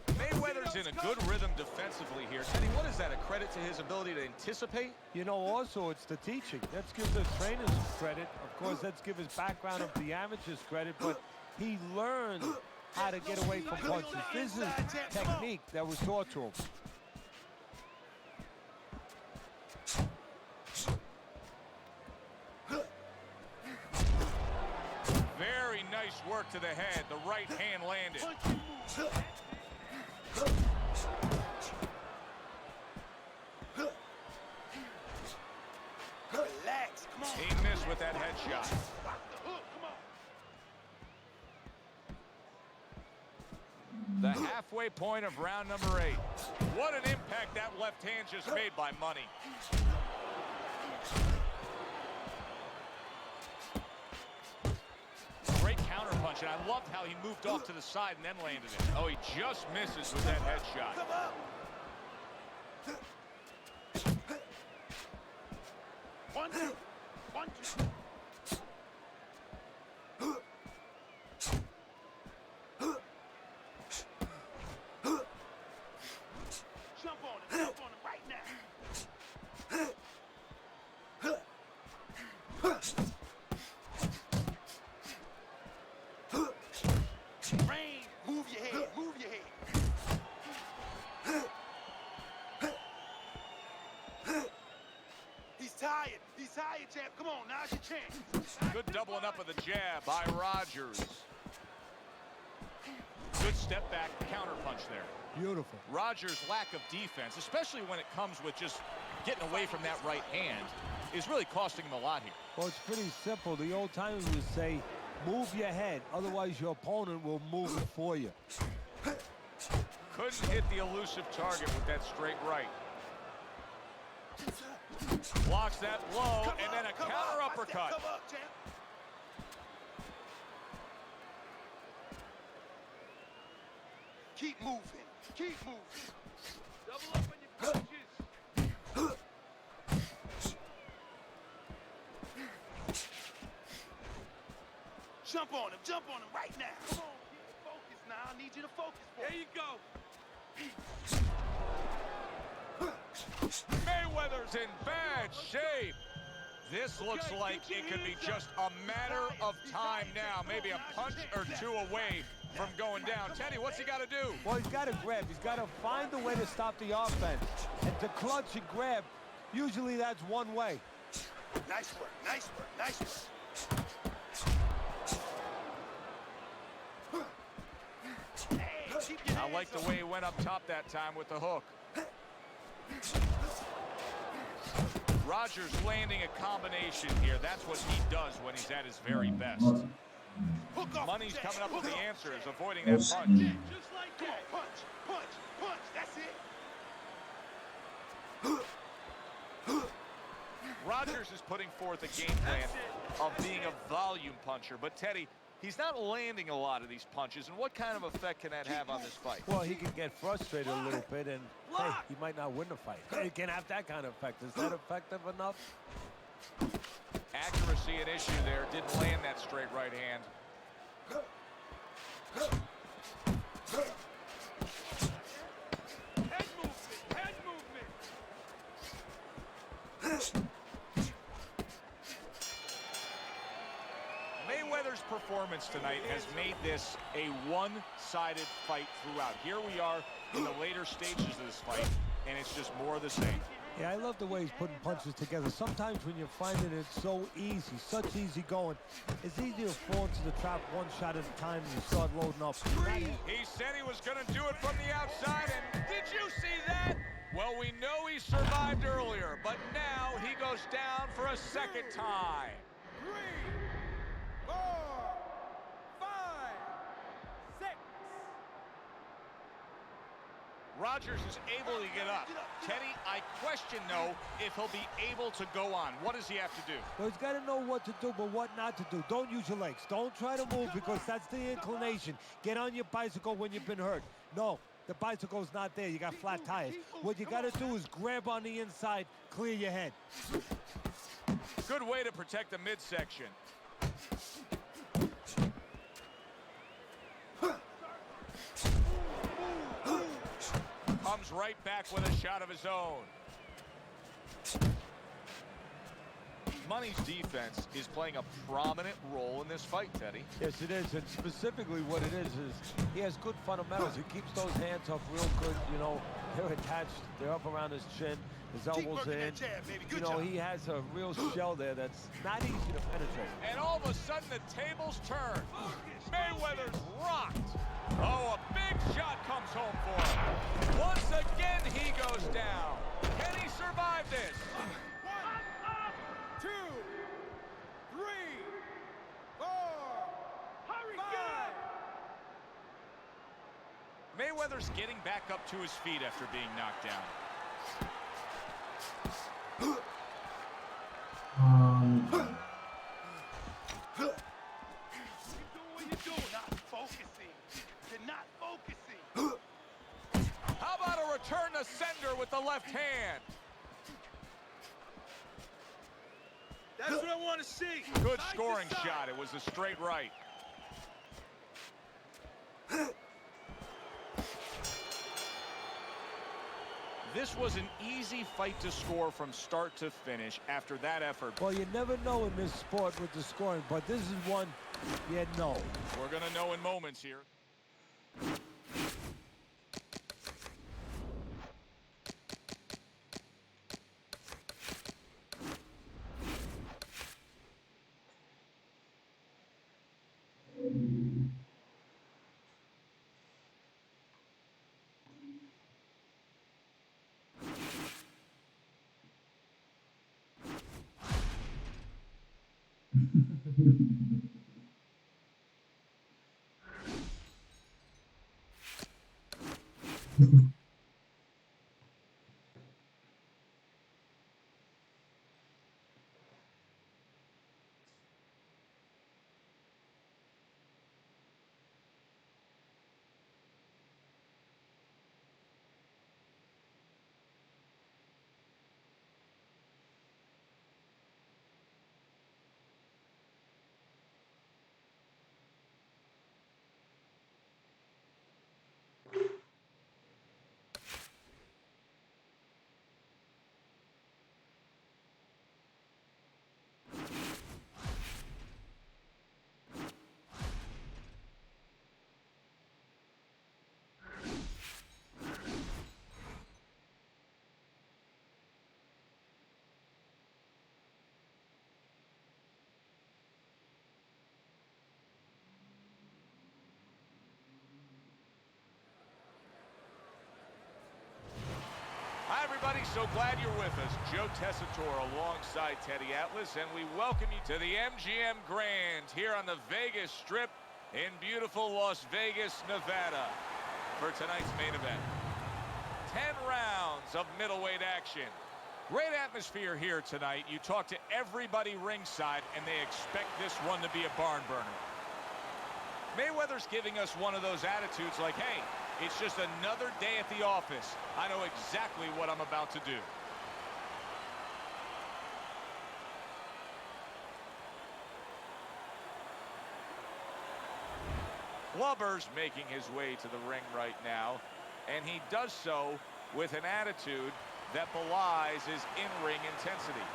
Mayweather's in a good rhythm defensively here. Teddy, what is that, a credit to his ability to anticipate? You know, also, it's the teaching. Let's give the trainers some credit. Of course, let's give his background of the amateurs credit, but he learned how to get away from punches. This is technique that was taught to him. Very nice work to the head. The right hand landed. Relax, come on. He missed with that headshot. The halfway point of round number 8. What an impact that left hand just made by Money. Great counter punch, and I loved how he moved off to the side and then landed it. Oh, he just misses with that headshot. Come up. 1-2, 1-2. Jump on him right now. Rain, move your head, move your head. He's tired, champ. Come on, now's your chance. Good doubling up of the jab by Rogers. Good step back counter punch there. Beautiful. Rogers' lack of defense, especially when it comes with just getting away from that right hand, is really costing him a lot here. Well, it's pretty simple. The old timers would say, move your head, otherwise your opponent will move it for you. Couldn't hit the elusive target with that straight right. Blocks that blow, and then a counter uppercut. Come up, champ. Keep moving. Keep moving. Double up on your punches. Jump on him right now. Come on, kid. Focus now. I need you to focus. There you go. Mayweather's in bad shape. This looks like it could be just a matter of time now. Maybe a punch or two away from going down. Teddy, what's he got to do? Well, he's got to grab. He's got to find a way to stop the offense. And to clutch and grab, usually that's one way. Nice work, nice work, nice work. I like the way he went up top that time with the hook. Rogers landing a combination here. That's what he does when he's at his very best. Money's coming up with the answers, avoiding that punch. Just like that. Punch, punch, punch. That's it. Rogers is putting forth a game plan of being a volume puncher. But, Teddy, he's not landing a lot of these punches. And what kind of effect can that have on this fight? Well, he can get frustrated a little bit, and, hey, he might not win the fight. It can have that kind of effect. Is that effective enough? Accuracy an issue there. Didn't land that straight right hand. Head movement, head movement. Mayweather's performance tonight has made this a one-sided fight throughout. Here we are in the later stages of this fight, and it's just more of the same. Yeah, I love the way he's putting punches together. Sometimes when you're finding it so easy, such easy going, it's easy to fall into the trap one shot at a time and you start loading up. He said he was going to do it from the outside, and did you see that? Well, we know he survived earlier, but now he goes down for a second time. 3, 4, 5, 6. Rogers is able to get up. Teddy, I question, though, if he'll be able to go on. What does he have to do? Well, he's got to know what to do, but what not to do. Don't use your legs. Don't try to move because that's the inclination. Get on your bicycle when you've been hurt. No, the bicycle's not there. You got flat tires. What you got to do is grab on the inside, clear your head. Good way to protect the midsection. Comes right back with a shot of his own. Money's defense is playing a prominent role in this fight, Teddy. Yes, it is, and specifically what it is he has good fundamentals. He keeps those hands up real good, you know. They're attached, they're up around his chin, his elbows in. You know, he has a real shell there that's not easy to penetrate. And all of a sudden, the tables turn. Mayweather's rocked. Oh, a big shot comes home for him. Once again, he goes down. Can he survive this? 2, 3, 4, 5. Mayweather's getting back up to his feet after being knocked down. What you doing? Not focusing. You're not focusing. How about a return to sender with the left hand? That's what I want to see. Good Side to scoring side. shot. It was a straight right. This was an easy fight to score from start to finish after that effort. Well, you never know in this sport with the scoring, but this is one you know. We're going to know in moments here. Hi, everybody. So glad you're with us. Joe Tessitore alongside Teddy Atlas, and we welcome you to the MGM Grand here on the Vegas Strip in beautiful Las Vegas, Nevada, for tonight's main event. 10 rounds of middleweight action. Great atmosphere here tonight. You talk to everybody ringside, and they expect this one to be a barn burner. Mayweather's giving us one of those attitudes like, hey, it's just another day at the office. I know exactly what I'm about to do. Clubber's making his way to the ring right now, and he does so with an attitude that belies his in-ring intensity.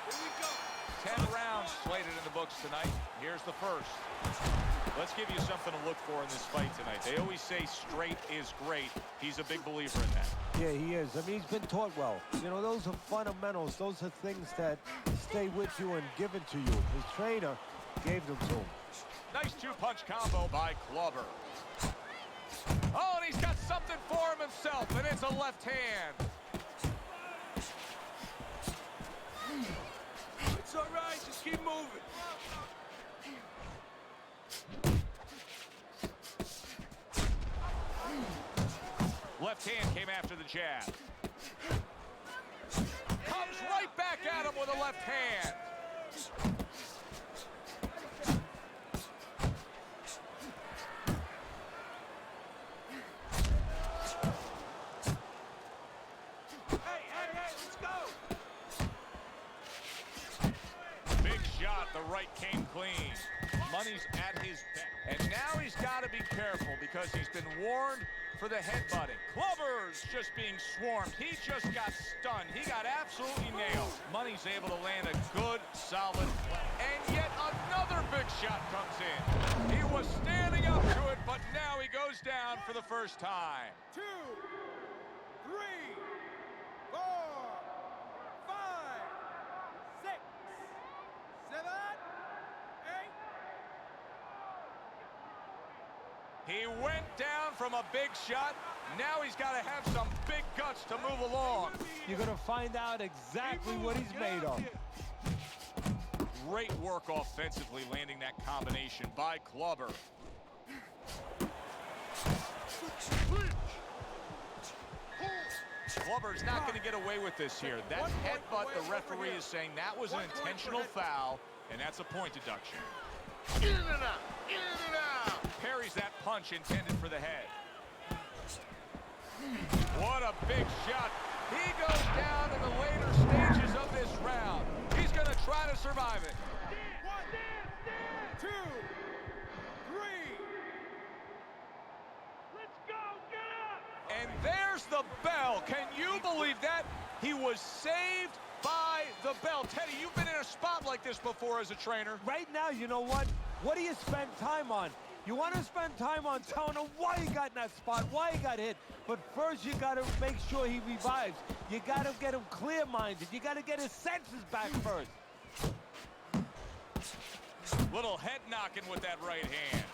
Here we go. 10 rounds slated in the books tonight. Here's the first. Let's give you something to look for in this fight tonight. They always say straight is great. He's a big believer in that. Yeah, he is. I mean, he's been taught well. You know, those are fundamentals. Those are things that stay with you and given to you. His trainer gave them to him. Nice two-punch combo by Glover. Oh, and he's got something for him himself, and it's a left hand. It's all right, just keep moving. Left hand came after the jab. Comes right back at him with a left hand. Hey, let's go. Big shot, the right came clean. Money's at his back. And now he's got to be careful because he's been warned for the headbutting. Glover's just being swarmed. He just got stunned. He got absolutely nailed. Money's able to land a good, solid play. And yet another big shot comes in. He was standing up to it, but now he goes down for the first time. 2, 3, 4, 5, 6, 7, 8. He went down from a big shot. Now he's got to have some big guts to move along. You're going to find out exactly what he's made of. Great work offensively, landing that combination by Glover. Glover's not going to get away with this here. That headbutt, the referee is saying that was an intentional foul, and that's a point deduction. In and out! In and out! Parries that punch intended for the head. What a big shot. He goes down in the later stages of this round. He's going to try to survive it. 1, 2, 3. Let's go, get up! And there's the bell. Can you believe that? He was saved by the bell. Teddy, you've been in a spot like this before as a trainer. Right now, you know what? What do you spend time on? You want to spend time on telling him why he got in that spot, why he got hit. But first, you got to make sure he revives. You got to get him clear-minded. You got to get his senses back first. Little head knocking with that right hand.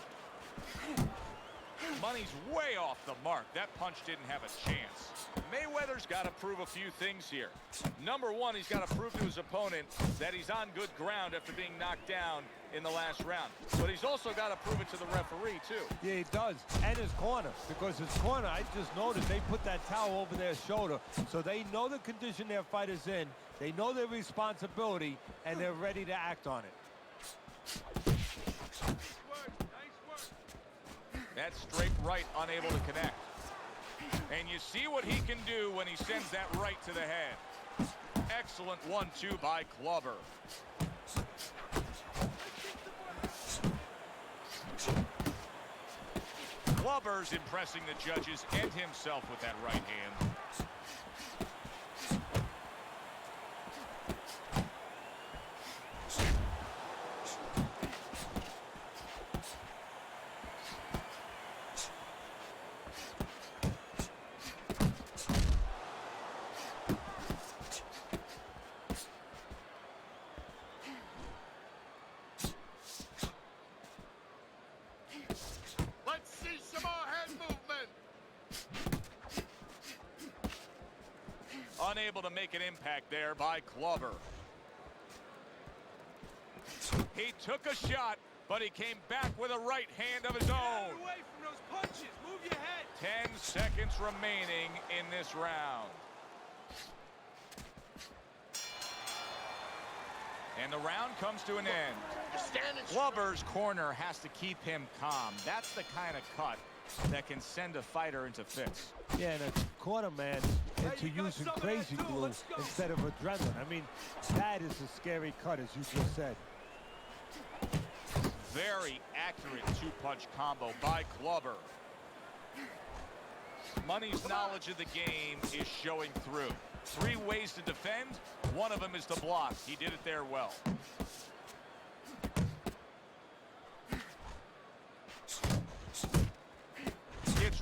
Money's way off the mark. That punch didn't have a chance. Mayweather's got to prove a few things here. Number one, he's got to prove to his opponent that he's on good ground after being knocked down in the last round. But he's also got to prove it to the referee, too. Yeah, he does. And his corner. Because his corner, I just noticed, they put that towel over their shoulder. So they know the condition their fighter's in. They know their responsibility, and they're ready to act on it. That straight right unable to connect. And you see what he can do when he sends that right to the head. Excellent 1-2 by Glover. Glover's impressing the judges and himself with that right hand. Let's see some more head movement! Unable to make an impact there by Glover. He took a shot, but he came back with a right hand of his own. Get away from those punches. Move your head. 10 seconds remaining in this round. And the round comes to an end. You're standing Glover's corner has to keep him calm. That's the kind of cut that can send a fighter into fits. Yeah, and a corner man into you got using some of crazy that too. glue Let's go. instead of adrenaline. I mean, that is a scary cut, as you just said. Very accurate two-punch combo by Glover. Money's knowledge of the game is showing through. 3 ways to defend. One of them is to block. He did it there well.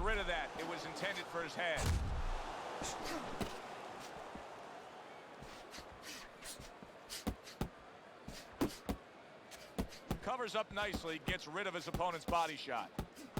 rid of that. It was intended for his head. Covers up nicely, gets rid of his opponent's body shot.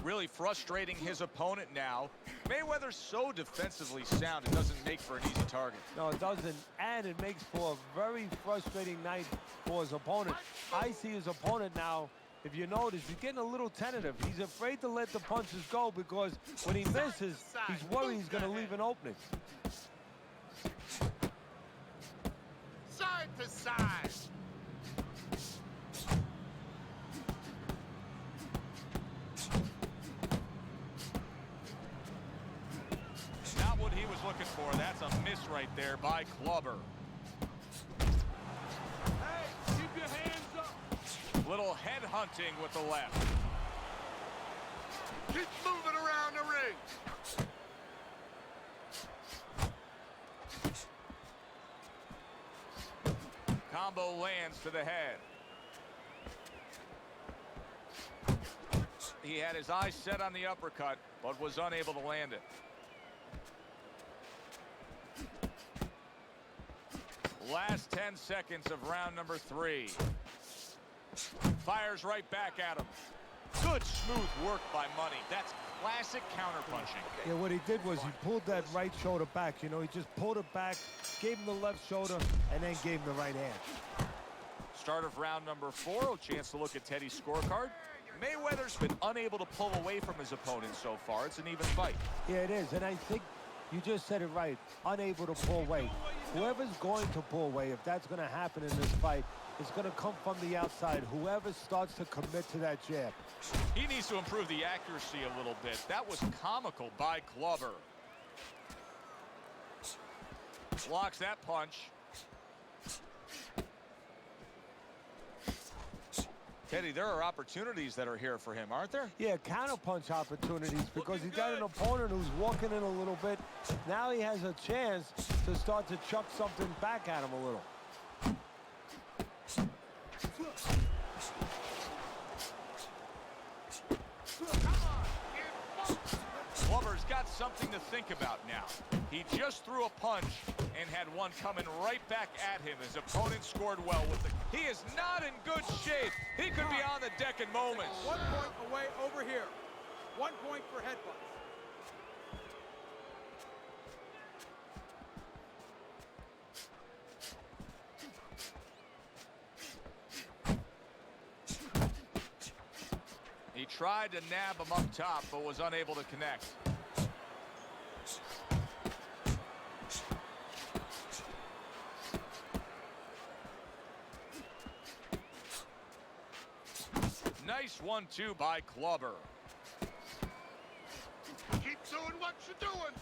Really frustrating his opponent now. Mayweather's so defensively sound, it doesn't make for an easy target. No, it doesn't, and it makes for a very frustrating night for his opponent. I see his opponent now, if you notice, he's getting a little tentative. He's afraid to let the punches go because when he misses, he's worried he's going to leave an opening. Side to side. Not what he was looking for. That's a miss right there by Clubber. Hey, keep your hands up. Little head hunting with the left. Keep moving around the ring. Combo lands to the head. He had his eyes set on the uppercut, but was unable to land it. Last 10 seconds of round number 3. Fires right back at him. Good smooth work by Money. That's classic counterpunching. Yeah, what he did was he pulled that right shoulder back. You know, he just pulled it back, gave him the left shoulder, and then gave him the right hand. Start of round number 4. A chance to look at Teddy's scorecard. Mayweather's been unable to pull away from his opponent so far. It's an even fight. Yeah, it is, and I think you just said it right. Unable to pull away. Whoever's going to pull away, if that's going to happen in this fight, it's going to come from the outside. Whoever starts to commit to that jab. He needs to improve the accuracy a little bit. That was comical by Clubber. Blocks that punch. Teddy, there are opportunities that are here for him, aren't there? Yeah, counterpunch opportunities because he's got an opponent who's walking in a little bit. Now he has a chance to start to chuck something back at him a little. Clubber's got something to think about now. He just threw a punch and had one coming right back at him. His opponent scored well with it. He is not in good shape. He could be on the deck in moments. 1 point away over here. 1 point for headbutts. He tried to nab him up top, but was unable to connect. Nice 1-2 by Clubber. Keep doing what you're doing.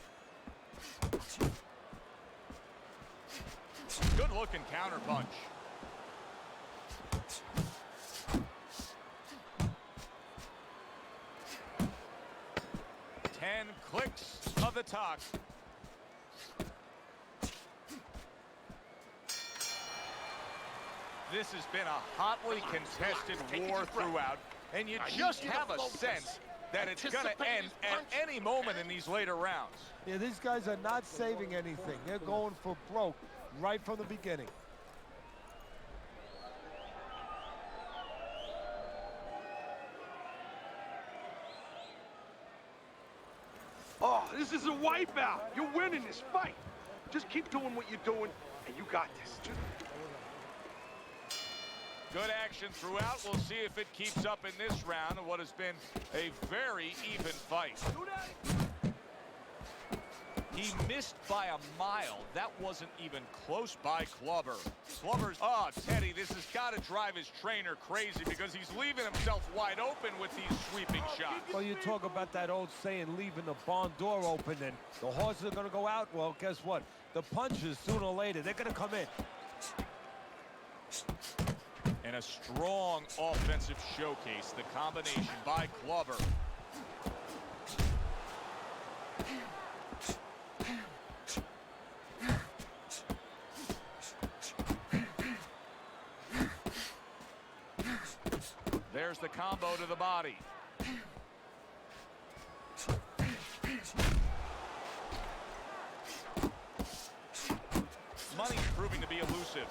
Good looking counterpunch. Ten clicks of the talk. This has been a hotly contested war throughout, and you just have a sense that it's going to end at any moment in these later rounds. Yeah, these guys are not saving anything. They're going for broke right from the beginning. Oh, this is a wipeout. You're winning this fight. Just keep doing what you're doing, and you got this. Good action throughout. We'll see if it keeps up in this round of what has been a very even fight. He missed by a mile. That wasn't even close by Clubber. Clubber's, Teddy, this has got to drive his trainer crazy because he's leaving himself wide open with these sweeping shots. Well, you talk about that old saying, leaving the barn door open, and the horses are going to go out. Well, guess what? The punches, sooner or later, they're going to come in. And a strong offensive showcase, the combination by Clubber. There's the combo to the body. proving to be elusive.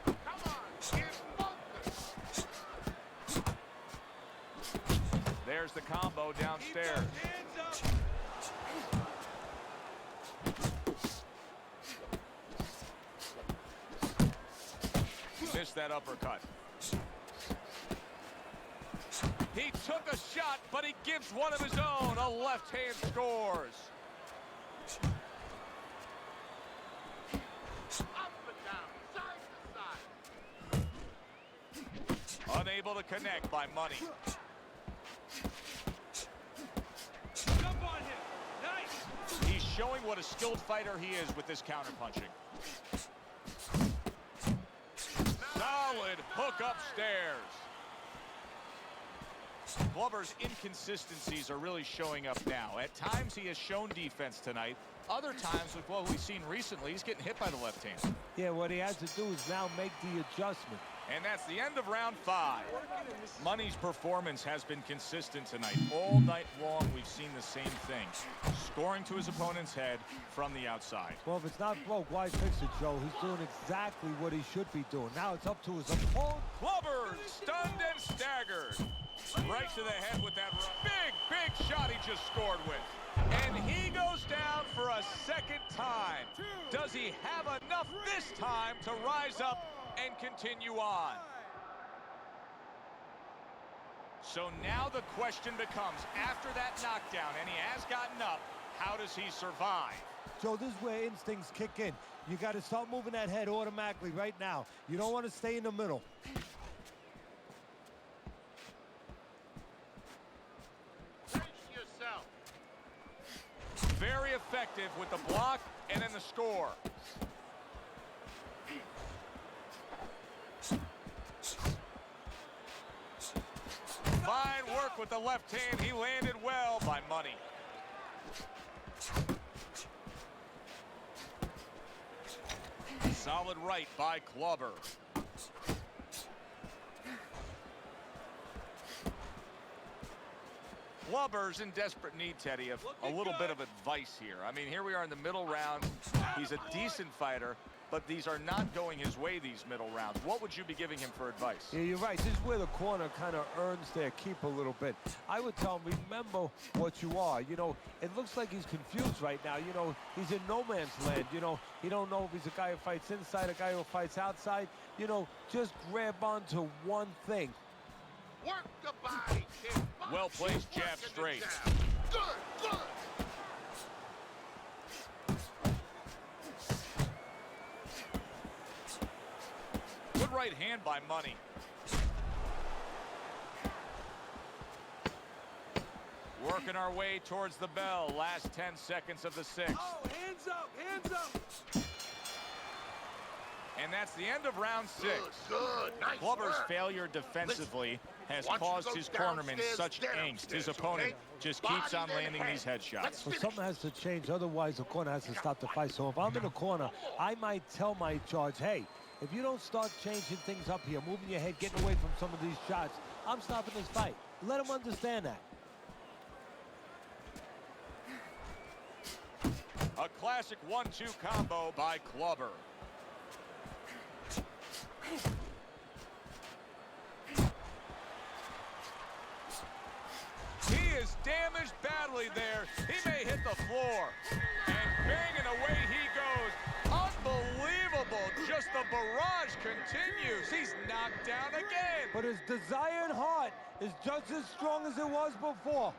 Come on, get focused. There's the combo downstairs. Hands up. Missed that uppercut. He took a shot, but he gives one of his own. A left hand scores. Up and down, side to side. Unable to connect by Money. Jump on him. Nice. He's showing what a skilled fighter he is with this counterpunching. Solid hook upstairs. Glover's inconsistencies are really showing up now. At times he has shown defense tonight. Other times, with what we've seen recently, he's getting hit by the left hand. Yeah, what he has to do is now make the adjustment. And that's the end of round 5. Money's performance has been consistent tonight. All night long, we've seen the same thing. Scoring to his opponent's head from the outside. Well, if it's not broke, why fix it, Joe? He's doing exactly what he should be doing. Now it's up to his opponent. Glover stunned and staggered. Right to the head with that big shot he just scored with. And he goes down for a second time. Does he have enough this time to rise up and continue on? So now the question becomes, after that knockdown, and he has gotten up, how does he survive? Joe, this is where instincts kick in. You got to start moving that head automatically right now. You don't want to stay in the middle. Brace yourself. Very effective with the block and then the score. Fine work with the left hand. He landed well by Money. Solid right by Glover. Glover's in desperate need, Teddy, of a little bit of advice here. I mean, here we are in the middle rounds. He's a decent fighter, but these are not going his way, these middle rounds. What would you be giving him for advice? Yeah, you're right. This is where the corner kind of earns their keep a little bit. I would tell him, remember what you are. You know, it looks like he's confused right now. You know, he's in no man's land. You know, he don't know if he's a guy who fights inside, a guy who fights outside. You know, just grab onto one thing. Work the body, kid. Well placed jab Working the straight. jab. Good, good. Good right hand by Money. Working our way towards the bell. Last 10 seconds of the 6th. Oh, hands up, hands up. And that's the end of round 6. Good, nice Glover's work. failure defensively has Once you caused go his cornerman downstairs, such angst. His opponent okay? just keeps Body, on then landing head. these headshots. Let's So finish. something has to change, otherwise the corner has to stop the fight. So if I'm in the corner, I might tell my charge, hey, if you don't start changing things up here, moving your head, getting away from some of these shots, I'm stopping this fight. Let him understand that. A classic 1-2 combo by Glover. He is damaged badly there. He may hit the floor. And banging away he goes. Unbelievable. Just the barrage continues. He's knocked down again. But his desire and heart is just as strong as it was before.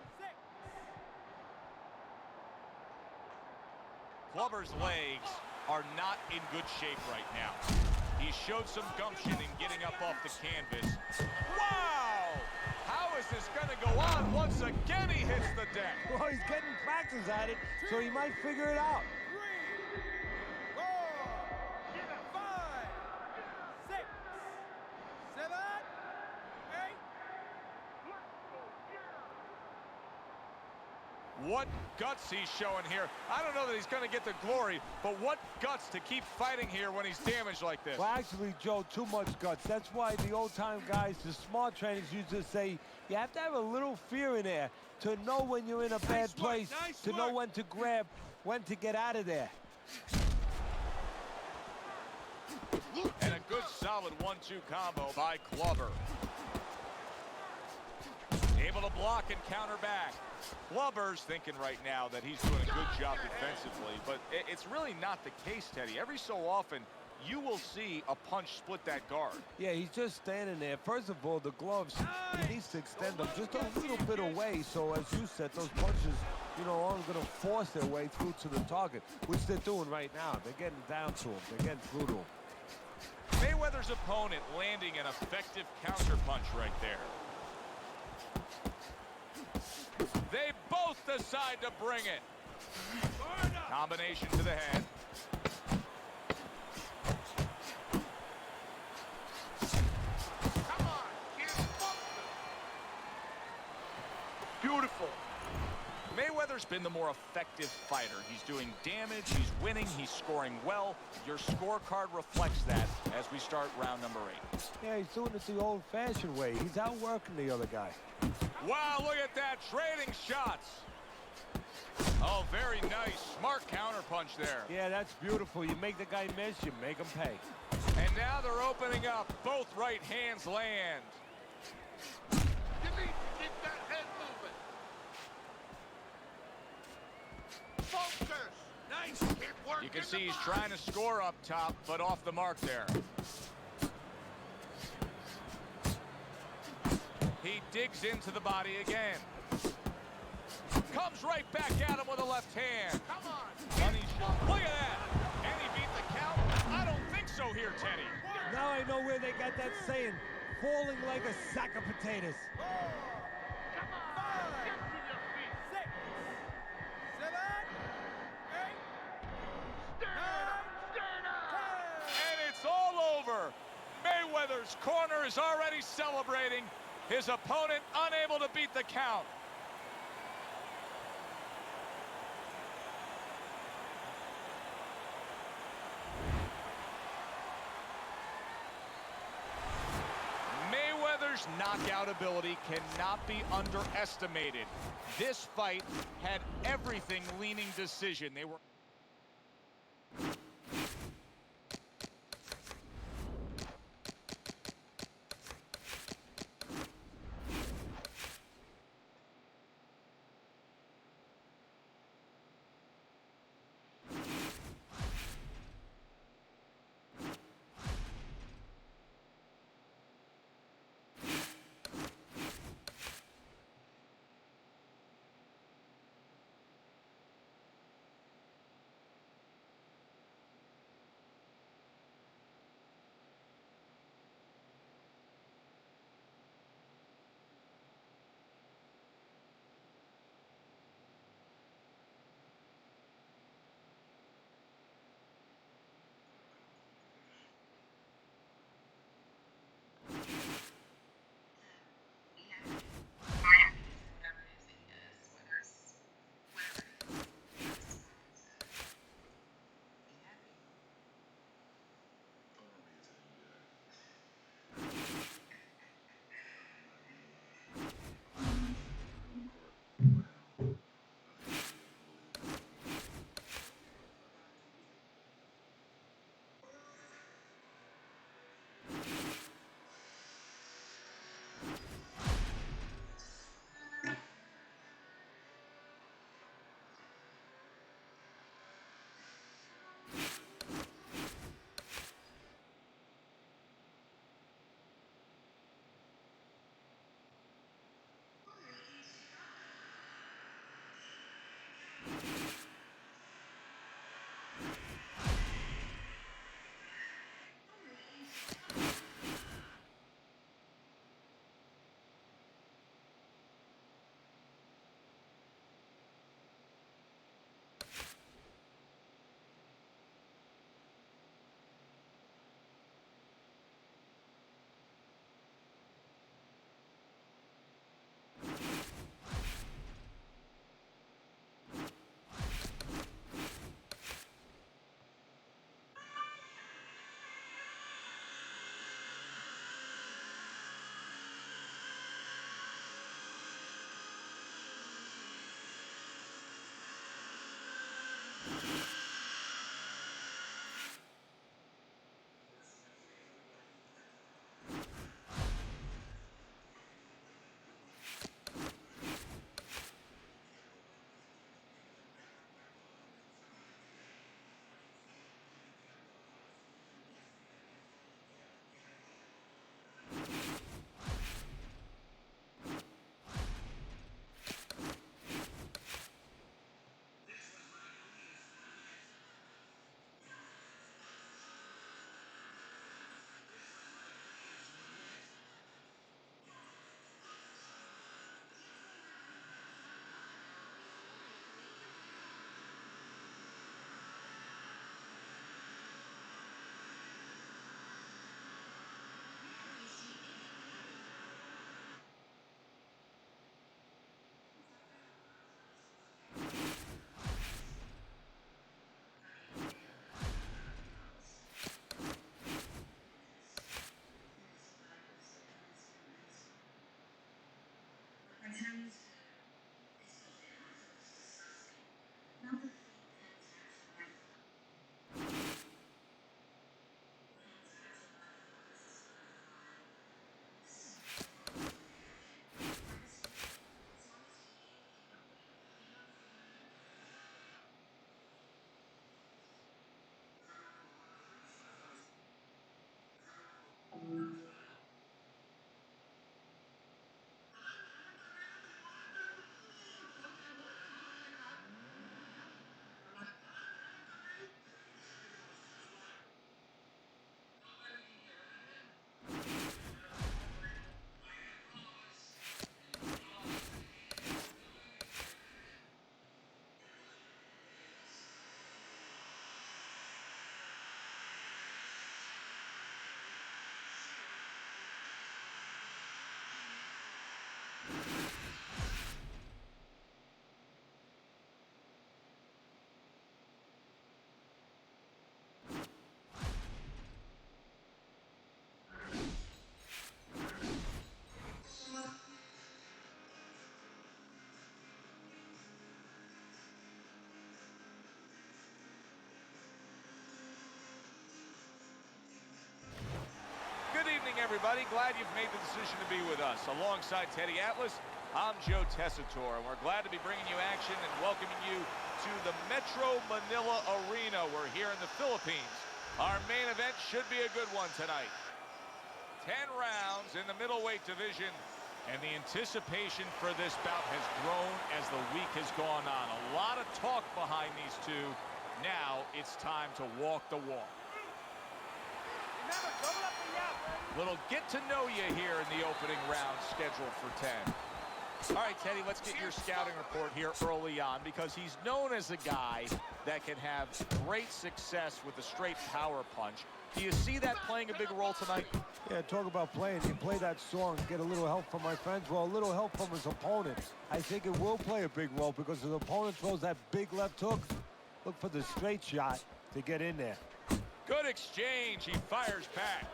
Glover's legs are not in good shape right now. He showed some gumption in getting up off the canvas. Wow! How is this going to go on? Once again, he hits the deck. Well, he's getting practice at it, so he might figure it out. 3, 4, 5, 6, 7, 8. What guts he's showing here. I don't know that he's going to get the glory, but what guts to keep fighting here when he's damaged like this. Well, actually, Joe, too much guts. That's why the old-time guys, the smart trainers, used to say you have to have a little fear in there to know when you're in a bad place, Nice to know work. when to grab, when to get out of there. And a good solid 1-2 combo by Clubber. Able to block and counter back. Clubber's thinking right now that he's doing a good job defensively, but it's really not the case, Teddy. Every so often, you will see a punch split that guard. Yeah, he's just standing there. First of all, the gloves, he needs to extend them just a little bit away. So, as you said, those punches, you know, aren't going to force their way through to the target, which they're doing right now. They're getting down to him. They're getting through to him. Mayweather's opponent landing an effective counter punch right there. They both decide to bring it. Combination to the head. Come on, kid. Beautiful. Mayweather's been the more effective fighter. He's doing damage, he's winning, he's scoring well. Your scorecard reflects that as we start round number 8. Yeah, he's doing it the old-fashioned way. He's outworking the other guy. Wow, look at that, trading shots. Oh, very nice, smart counterpunch there. Yeah, that's beautiful. You make the guy miss, you make him pay. And now they're opening up. Both right hands land. You need to keep that head moving. Focus. Nice. Keep working. You can see the he's body. trying to score up top, but off the mark there. He digs into the body again. Comes right back at him with a left hand. Come on. Money shot. Look at that. And he beat the count? I don't think so here, Teddy. Now I know where they got that saying, falling like a sack of potatoes. Come on. Get to your feet. 6, 7, 8, Stand up. And it's all over. Mayweather's corner is already celebrating. His opponent unable to beat the count. Mayweather's knockout ability cannot be underestimated. This fight had everything leaning decision. They were everybody. Glad you've made the decision to be with us. Alongside Teddy Atlas, I'm Joe Tessitore, and we're glad to be bringing you action and welcoming you to the Metro Manila Arena. We're here in the Philippines. Our main event should be a good one tonight. 10 rounds in the middleweight division, and the anticipation for this bout has grown as the week has gone on. A lot of talk behind these two. Now it's time to walk the walk. Little get to know you here in the opening round scheduled for 10. All right, Teddy, let's get your scouting report here early on, because he's known as a guy that can have great success with a straight power punch. Do you see that playing a big role tonight? Yeah, talk about playing. You play that song, get a little help from my friends. Well, a little help from his opponent. I think it will play a big role because his opponent throws that big left hook. Look for the straight shot to get in there. Good exchange. He fires back.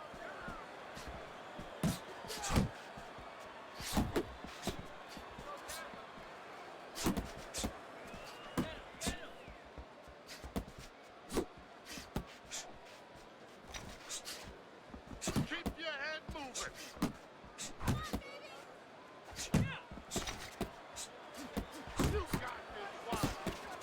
Keep your head moving. You got this one.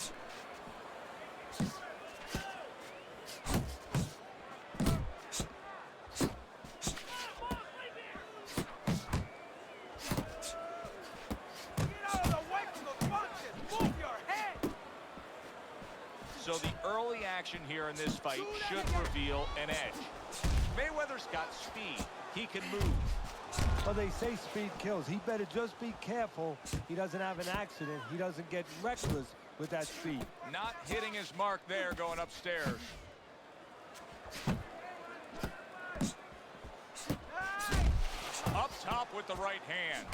So the early action here in this fight should reveal an edge. Mayweather's got speed. He can move. Well, they say speed kills. He better just be careful he doesn't have an accident. He doesn't get reckless with that speed. Not hitting his mark there going upstairs. Up top with the right hand.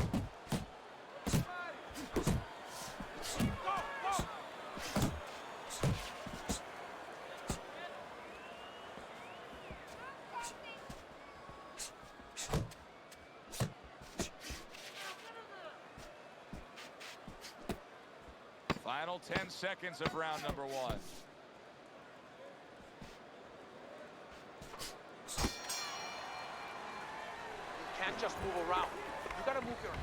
Final 10 seconds of round number 1. You can't just move around. You gotta move your...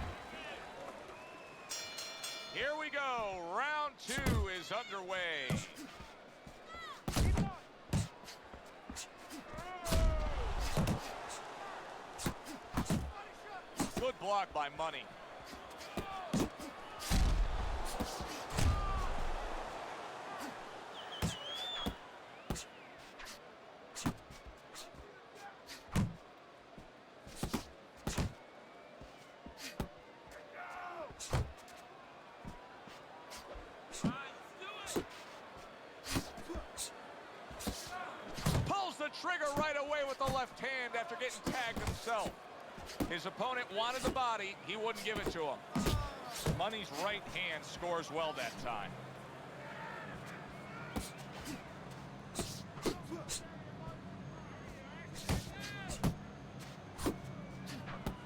Here we go. Round 2 is underway. Good block by Money. The trigger right away with the left hand after getting tagged himself. His opponent wanted the body. He wouldn't give it to him. Money's right hand scores well that time.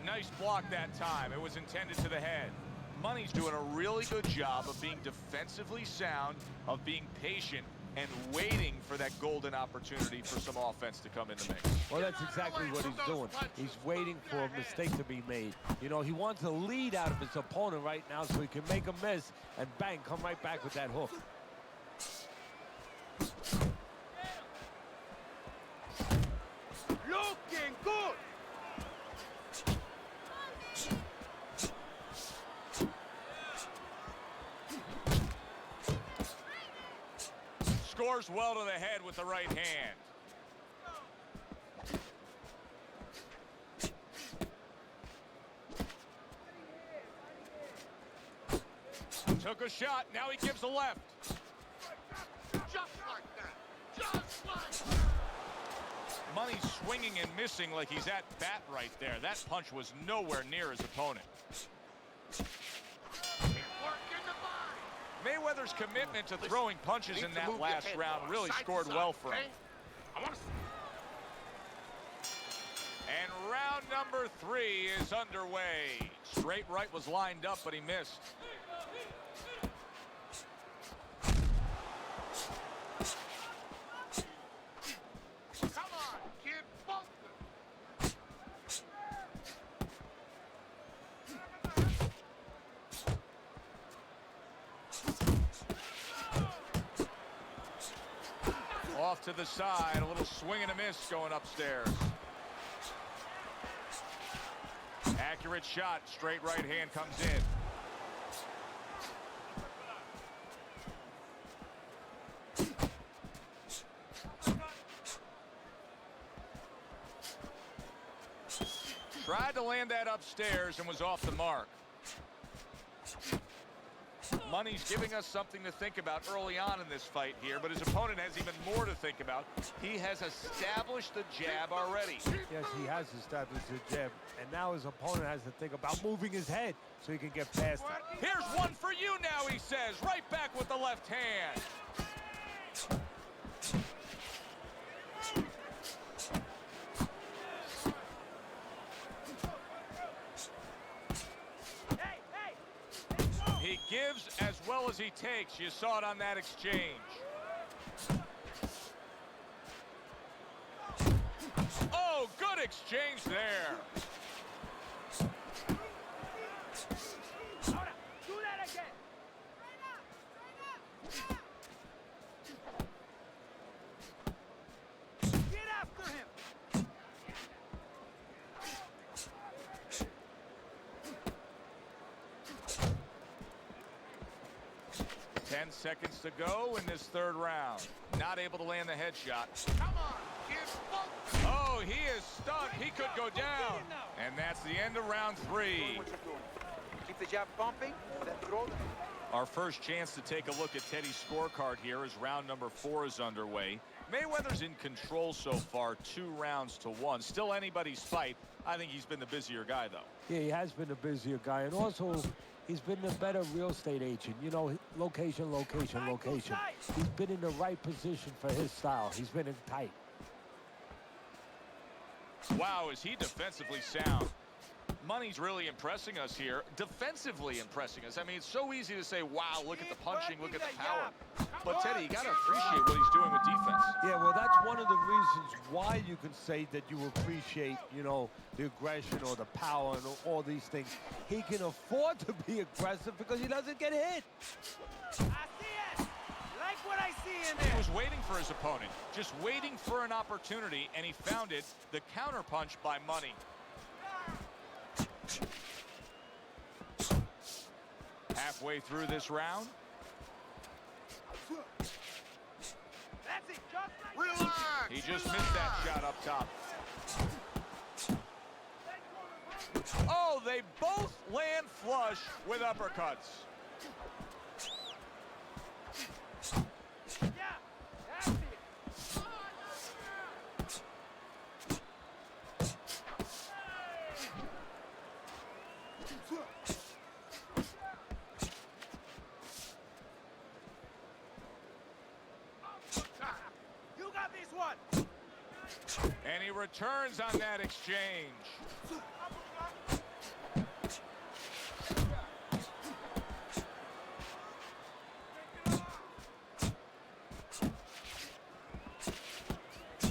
Nice block that time. It was intended to the head. Money's doing a really good job of being defensively sound, of being patient, and waiting for that golden opportunity for some offense to come in the mix. Well, that's exactly what he's doing. He's waiting for a mistake to be made. You know, he wants a lead out of his opponent right now so he can make a miss and bang, come right back with that hook. Looking good. Scores well to the head with the right hand. Took a shot. Now he gives a left. Just like that. Just like that. Money's swinging and missing like he's at bat right there. That punch was nowhere near his opponent. Working the body. Mayweather's commitment to throwing punches in that last round really scored well for him. I want to... And round number 3 is underway. Straight right was lined up, but he missed. Come on, kid, both of them. off to the side. A little swing and a miss going upstairs. Accurate shot. Straight right hand comes in. Tried to land that upstairs and was off the mark. Money's giving us something to think about early on in this fight here, but his opponent has even more to think about. He has established the jab already. Yes, he has established the jab, and now his opponent has to think about moving his head so he can get past it. Here's one for you now, he says, right back with the left hand. He gives as well as he takes. You saw it on that exchange. Oh, good exchange there. Do that again. Get after him. 10 seconds to go in this third round. Not able to land the headshot. Come on, kids. Focus. Oh, he is stunned. He could go down. And that's the end of round 3. What you're doing. Keep the jab pumping, then throw them. Our first chance to take a look at Teddy's scorecard here as round number 4 is underway. Mayweather's in control so far, 2 rounds to 1. Still anybody's fight. I think he's been the busier guy, though. Yeah, he has been a busier guy, and also he's been a better real estate agent. You know, location, location, location. He's been in the right position for his style. He's been in tight. Wow, is he defensively sound. Money's really impressing us here. Defensively impressing us. I mean, it's so easy to say, wow, look at the punching, look at the power. But, Teddy, you got to appreciate what he's doing with defense. Yeah, well, that's one of the reasons why you can say that you appreciate, you know, the aggression or the power and all these things. He can afford to be aggressive because he doesn't get hit. I see it. Like what I see in there. He was waiting for his opponent, just waiting for an opportunity, and he found it, the counterpunch by Money. Halfway through this round. That's it, just like Relax. He just missed that shot up top. Oh, they both land flush with uppercuts. Yeah, that's it. You got this one. And he returns on that exchange.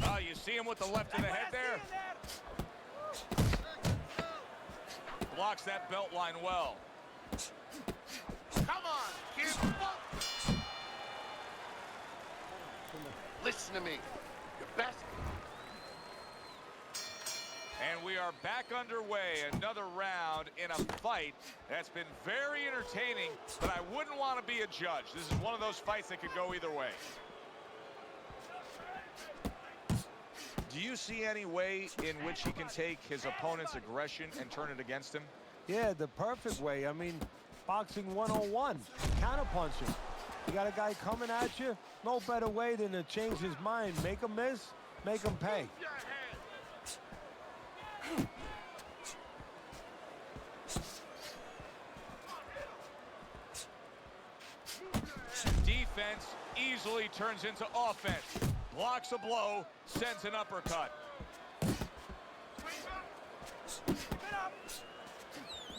Oh, you see him with the left of the head there? Blocks that belt line well. Come on, kids. Focus. Listen to me. Your best. And we are back underway. Another round in a fight that's been very entertaining, but I wouldn't want to be a judge. This is one of those fights that could go either way. Do you see any way in which he can take his opponent's aggression and turn it against him? Yeah, the perfect way. I mean, boxing 101, counterpunching. You got a guy coming at you, no better way than to change his mind. Make him miss, make him pay. Your head. Defense easily turns into offense. Blocks a blow, sends an uppercut.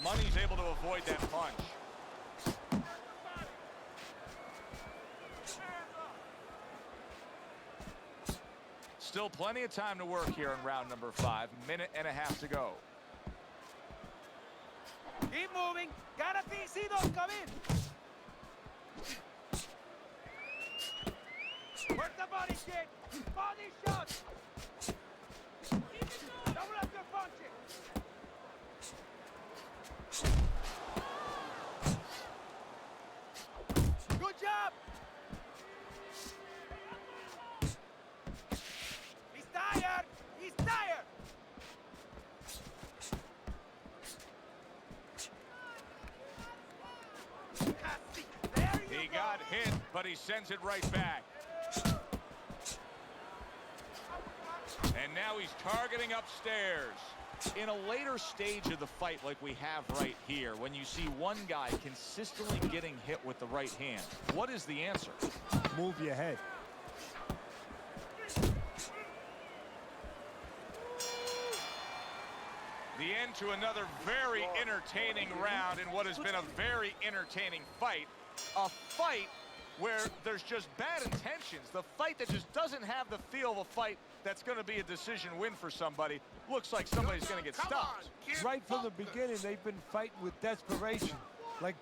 Money's able to avoid that punch. Still plenty of time to work here in round number 5. Minute and a half to go. Keep moving. Gotta see those come in. Work the body kick! Body shot! Double up your punches! Good job! He's tired! He's tired! There you He go. got hit, but he sends it right back. And now he's targeting upstairs. In a later stage of the fight like we have right here, when you see one guy consistently getting hit with the right hand, what is the answer? Move your head. The end to another very entertaining round in what has been a very entertaining fight. A fight where there's just bad intentions. The fight that just doesn't have the feel of a fight that's going to be a decision win for somebody. Looks like somebody's going to get stopped. Right from the beginning, they've been fighting with desperation. Like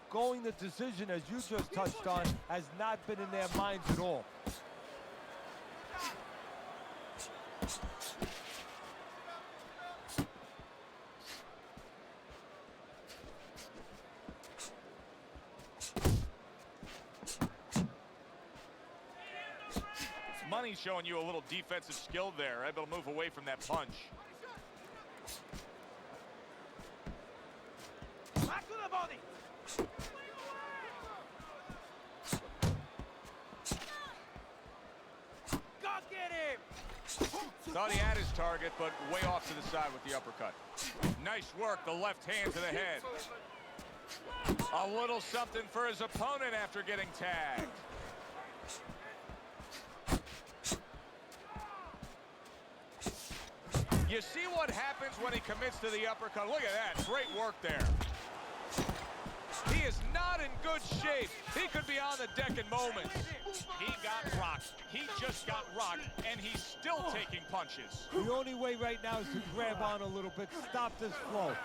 going the decision, as you just touched on, has not been in their minds at all. Money's showing you a little defensive skill there, able to move away from that punch. Back to the body! Go get him! Thought he had his target, but way off to the side with the uppercut. Nice work, the left hand to the head. A little something for his opponent after getting tagged. You see what happens when he commits to the uppercut. Look at that, great work there. He is not in good shape. He could be on the deck in moments. He got rocked. He just got rocked, and he's still taking punches. The only way right now is to grab on a little bit, stop this flow.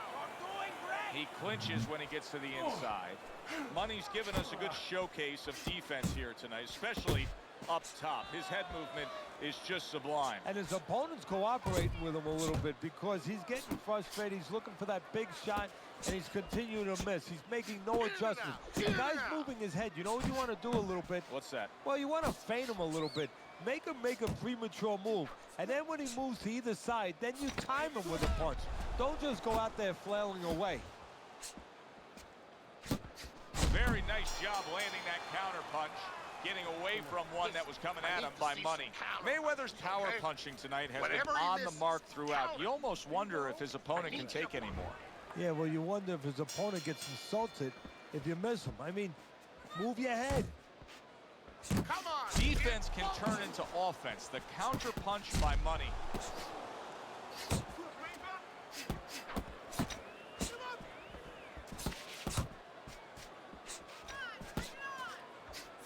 He clinches when he gets to the inside. Money's given us a good showcase of defense here tonight, especially up top. His head movement is just sublime. And his opponent's cooperating with him a little bit because he's getting frustrated. He's looking for that big shot, and he's continuing to miss. He's making no adjustments. The guy's moving his head. You know what you want to do a little bit? What's that? Well, you want to feint him a little bit. Make him make a premature move. And then when he moves to either side, then you time him with a punch. Don't just go out there flailing away. Very nice job landing that counter punch, getting away from one that was coming at him by Money. Mayweather's power punching tonight has been on the mark throughout. You almost wonder if his opponent can take any more. Yeah, well, you wonder if his opponent gets insulted if you miss him. I mean, move your head. Come on. Defense can turn into offense. The counter punch by Money.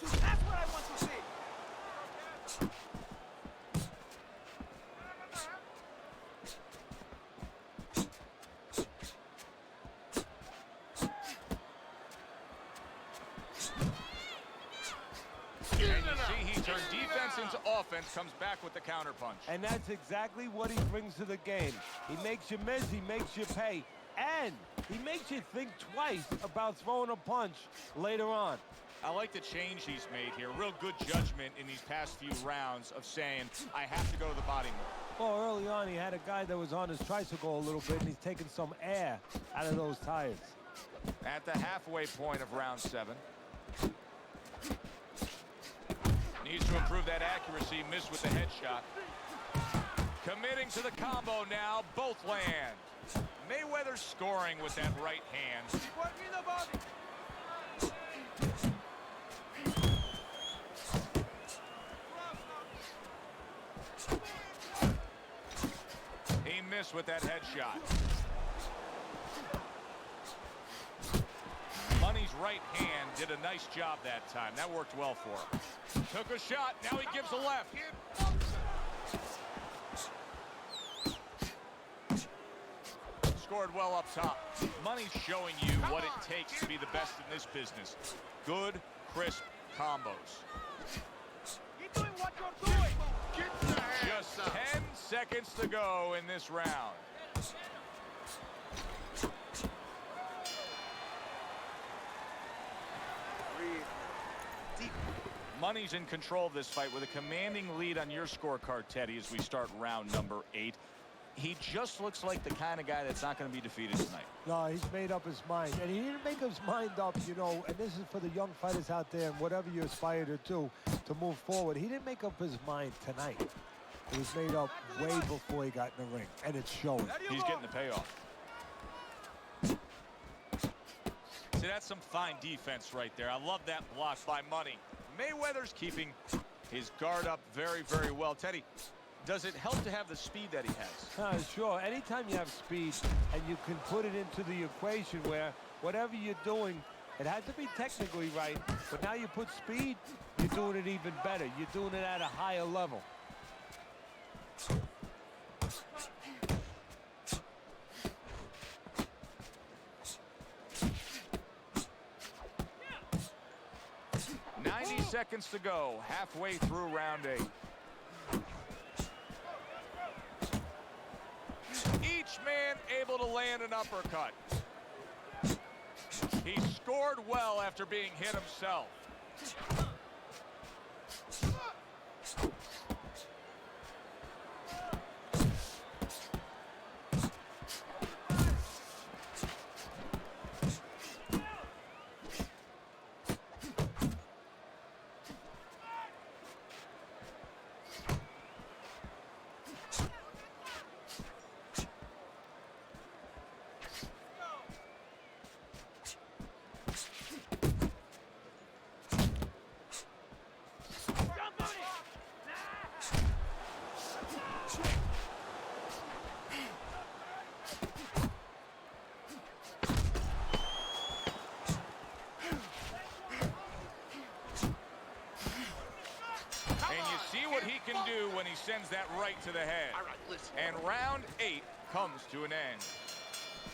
That's what I want to see! And you see he turned defense into offense, comes back with the counter punch. And that's exactly what he brings to the game. He makes you miss, he makes you pay, and he makes you think twice about throwing a punch later on. I like the change he's made here. Real good judgment in these past few rounds of saying, I have to go to the body more. Well, early on, he had a guy that was on his tricycle a little bit, and he's taking some air out of those tires. At the halfway point of round 7. Needs to improve that accuracy. Missed with the headshot. Committing to the combo now. Both land. Mayweather scoring with that right hand. Keep working the body! He missed with that headshot. Money's right hand did a nice job that time. That worked well for him. Took a shot. Now he gives a left. Scored well up top. Money's showing you what it takes to be the best in this business. Good, crisp combos. Keep doing what Get your hands Just up. 10 seconds to go in this round. Breathe. Deep. Money's in control of this fight with a commanding lead on your scorecard, Teddy, as we start round number 8. He just looks like the kind of guy that's not going to be defeated tonight. No, he's made up his mind. And he didn't make his mind up, you know, and this is for the young fighters out there and whatever you aspire to do to move forward. He didn't make up his mind tonight. It was made up way before he got in the ring, and it's showing. He's getting the payoff. See, that's some fine defense right there. I love that block by Money. Mayweather's keeping his guard up very, very well. Teddy, does it help to have the speed that he has? Sure. Anytime you have speed and you can put it into the equation where whatever you're doing, it has to be technically right, but now you put speed, you're doing it even better. You're doing it at a higher level. Seconds to go, halfway through round 8. Each man able to land an uppercut. He scored well after being hit himself. When he sends that right to the head. All right, listen. And round 8 comes to an end.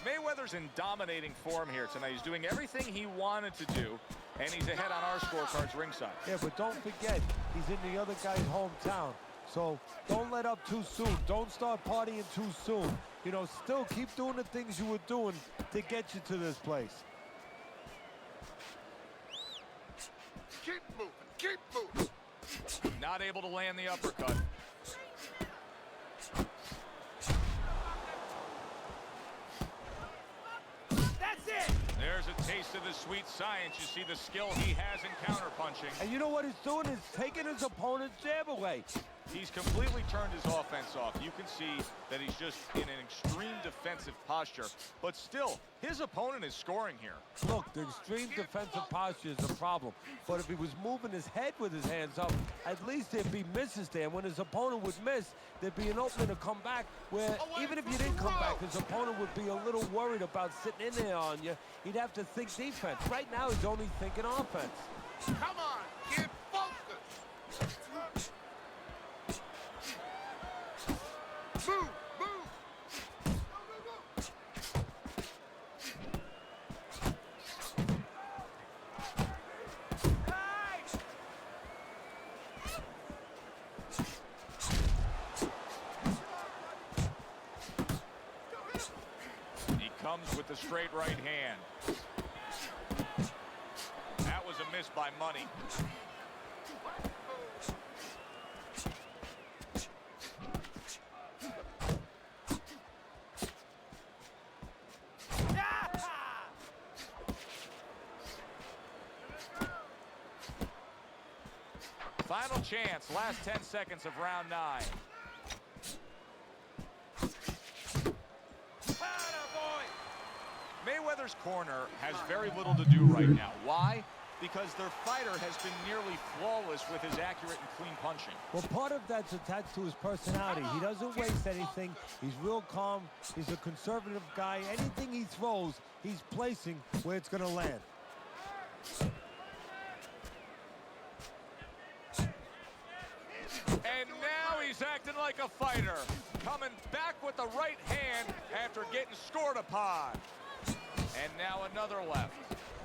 Mayweather's in dominating form here tonight. He's doing everything he wanted to do, and he's ahead on our scorecards ringside. Yeah, but don't forget, he's in the other guy's hometown. So don't let up too soon. Don't start partying too soon. You know, still keep doing the things you were doing to get you to this place. Keep moving. Keep moving. Not able to land the uppercut. That's it! There's a taste of the sweet science. You see the skill he has in counterpunching. And you know what he's doing is taking his opponent's jab away. He's completely turned his offense off. You can see that he's just in an extreme defensive posture. But still, his opponent is scoring here. Look, the extreme defensive posture is a problem. But if he was moving his head with his hands up, at least there'd be misses there. When his opponent would miss, there'd be an opening to come back where even if you didn't come back, his opponent would be a little worried about sitting in there on you. He'd have to think defense. Right now, he's only thinking offense. Come on, get focused. Move, move. He comes with the straight right hand. That was a miss by Money. Final chance, last 10 seconds of round 9. Mayweather's corner has very little to do right now. Why? Because their fighter has been nearly flawless with his accurate and clean punching. Well, part of that's attached to his personality. He doesn't waste anything. He's real calm. He's a conservative guy. Anything he throws, he's placing where it's going to land. And now he's acting like a fighter. Coming back with the right hand after getting scored upon. And now another left.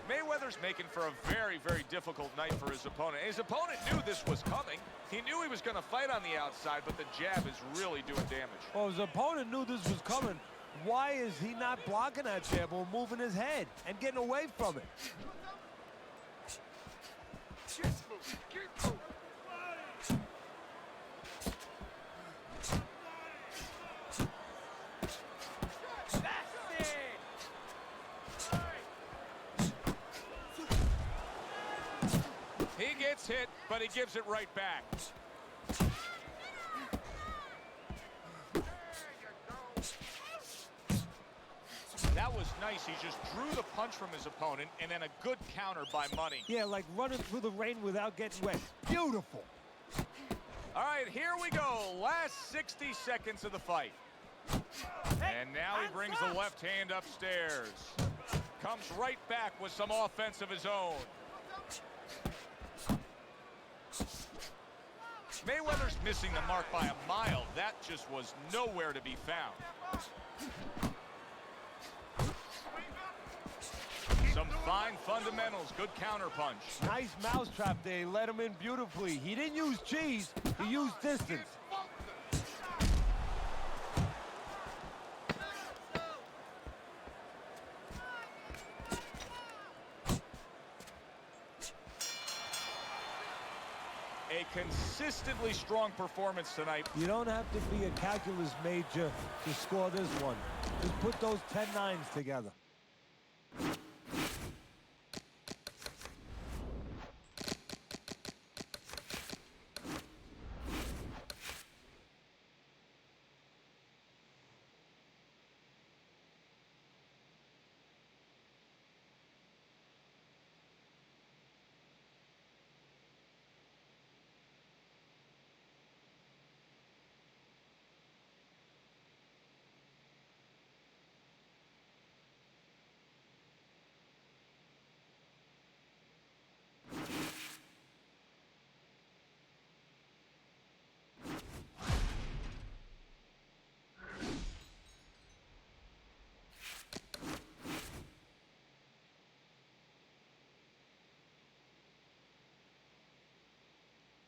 Mayweather's making for a very, very difficult night for his opponent. His opponent knew this was coming. He knew he was going to fight on the outside, but the jab is really doing damage. Well, his opponent knew this was coming. Why is he not blocking that jab or moving his head and getting away from it? Keep moving. Keep moving. He gets hit, but he gives it right back. That was nice. He just drew the punch from his opponent, and then a good counter by Money. Yeah, like running through the rain without getting wet. Beautiful. All right, here we go. Last 60 seconds of the fight. And now he brings the left hand upstairs. Comes right back with some offense of his own. Mayweather's missing the mark by a mile. That just was nowhere to be found. Some fine fundamentals, good counter punch. Nice mousetrap there. He let him in beautifully. He didn't use cheese. He used distance. A consistently strong performance tonight. You don't have to be a calculus major to score this one. Just put those 10 nines together.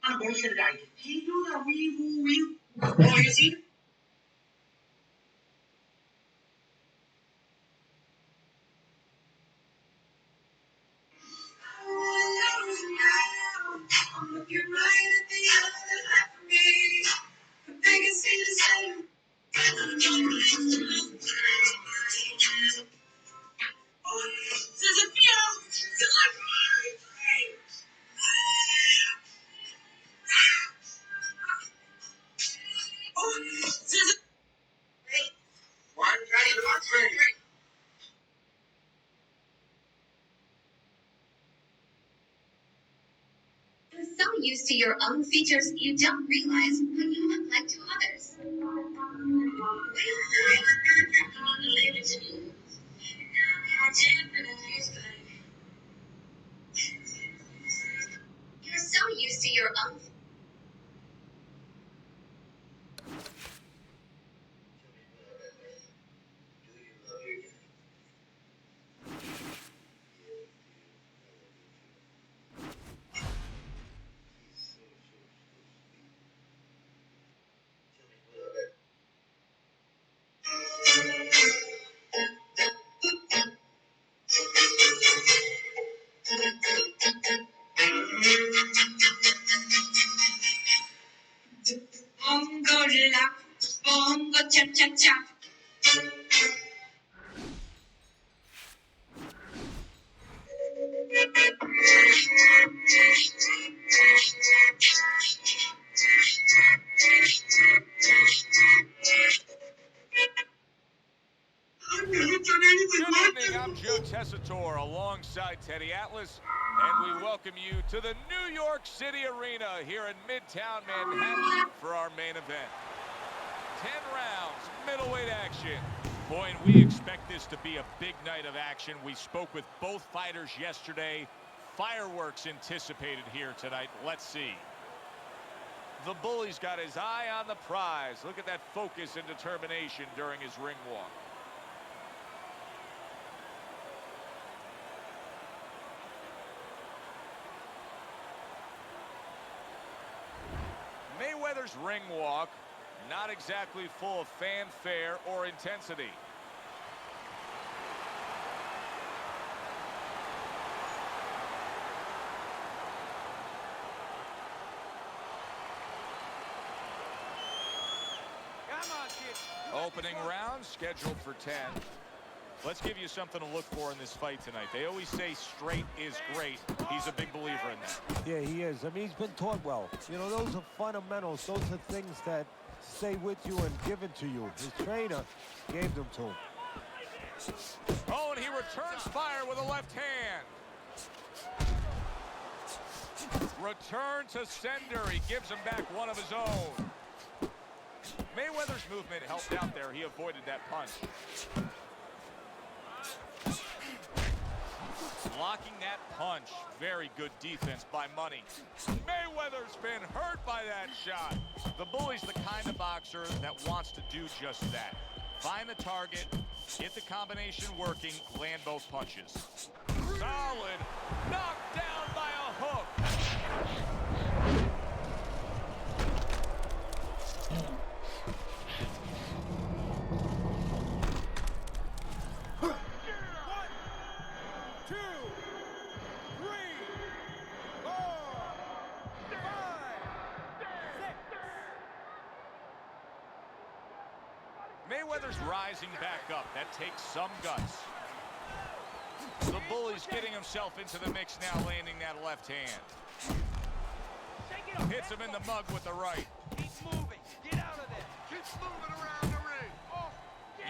Oh, you see? You're right at the other half of me. The biggest thing to say. Does it feel like you're so used to your own features, you don't realize what you look like to others. You're so used to your own. Bongo la, bongo cha cha cha. Good evening, I'm Joe Tessitore alongside Teddy Atlas, and we welcome you to the New York City Arena here in Midtown Manhattan for our main event. 10 rounds, middleweight action. Boy, and we expect this to be a big night of action. We spoke with both fighters yesterday. Fireworks anticipated here tonight. Let's see. The bully's got his eye on the prize. Look at that focus and determination during his ring walk. his ring walk. Not exactly full of fanfare or intensity. Come on, kid. Opening round scheduled for 10. Let's give you something to look for in this fight tonight. They always say straight is great. He's a big believer in that. Yeah, he is. I mean, he's been taught well. You know, those are fundamentals. Those are things that stay with you and given to you. His trainer gave them to him. Oh, and he returns fire with a left hand. Return to sender. He gives him back one of his own. Mayweather's movement helped out there. He avoided that punch. Blocking that punch. Very good defense by Money. Mayweather's been hurt by that shot. The Bully's the kind of boxer that wants to do just that. Find the target, get the combination working, land both punches. Solid. Knocked down by a hook. Mayweather's rising back up. That takes some guts. The Bully's getting himself into the mix now, landing that left hand. Hits him in the mug with the right. Keep moving. Get out of there. Keep moving around the ring.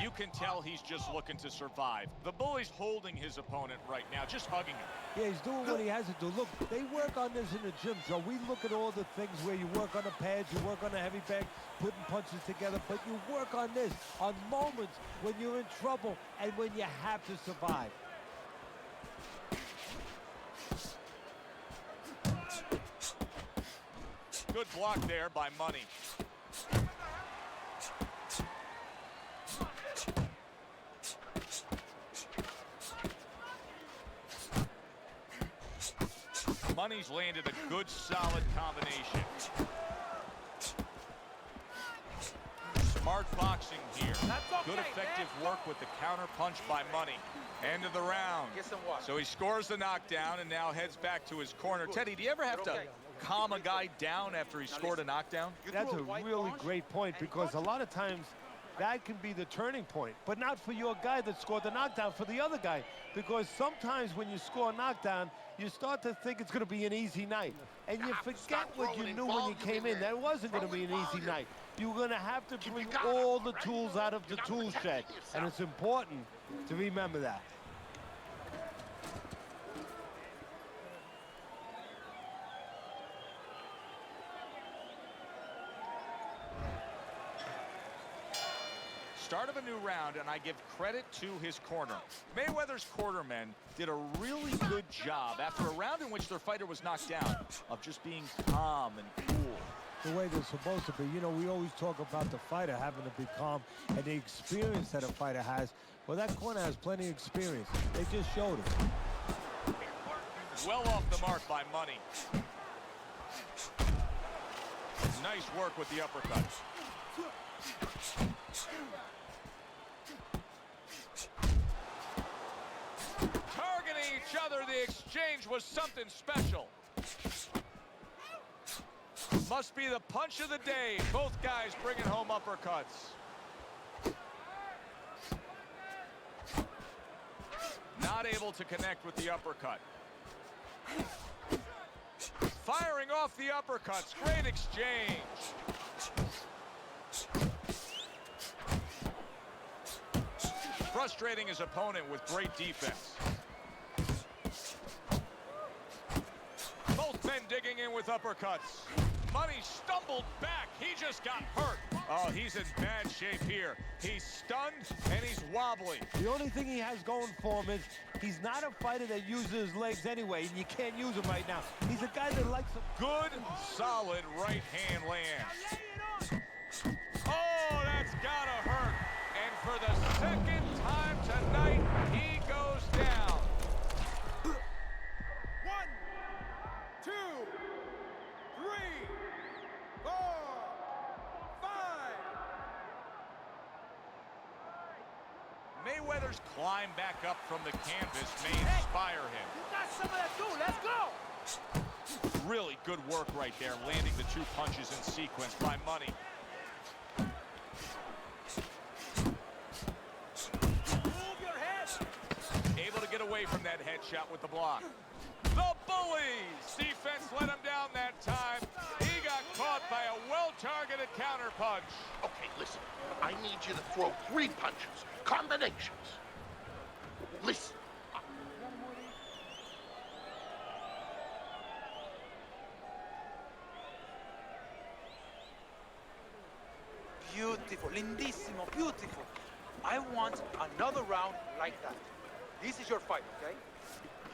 You can tell he's just looking to survive. The Bully's holding his opponent right now, just hugging him. Yeah, he's doing what he has to do. Look, they work on this in the gym, Joe. We look at all the things where you work on the pads, you work on the heavy bag, putting punches together, but you work on this on moments when you're in trouble and when you have to survive. Good block there by Money. Money's landed a good, solid combination. Smart boxing here. Good, effective work with the counter punch by Money. End of the round. Get some water. So he scores the knockdown and now heads back to his corner. Teddy, do you ever have to calm a guy down after he scored a knockdown? That's a really great point, because a lot of times that can be the turning point, but not for your guy that scored the knockdown, for the other guy, because sometimes when you score a knockdown, you start to think it's going to be an easy night, and you forget what you knew when you came in. That wasn't going to be an easy night. You're going to have to bring all the tools out of the tool shed, and it's important to remember that. Start of a new round, and I give credit to his corner. Mayweather's cornermen did a really good job after a round in which their fighter was knocked down of just being calm and cool. The way they're supposed to be. You know, we always talk about the fighter having to be calm and the experience that a fighter has. Well, that corner has plenty of experience. They just showed it. Well off the mark by Money. Nice work with the uppercuts. Targeting each other, the exchange was something special. Must be the punch of the day. Both guys bringing home uppercuts. Not able to connect with the uppercut. Firing off the uppercuts. Great exchange. Frustrating his opponent with great defense. Both men digging in with uppercuts. Money stumbled back. He just got hurt. Oh, he's in bad shape here. He's stunned and he's wobbly. The only thing he has going for him is he's not a fighter that uses his legs anyway, and you can't use him right now. He's a guy that likes them. Good, solid right hand lands. Oh, that's gotta hurt. And for the second time tonight, he goes down. 1, 2, 3, 4. Mayweather's climb back up from the canvas may inspire him. You got some of that too. Let's go. Really good work right there, landing the 2 punches in sequence by Money. Move your head. Able to get away from that headshot with the block. The Bullies! Defense let him down that time. He got caught by a well-targeted counterpunch. Okay, listen. I need you to throw 3 punches. Combinations. Listen. Beautiful, lindissimo, beautiful. I want another round like that. This is your fight, okay?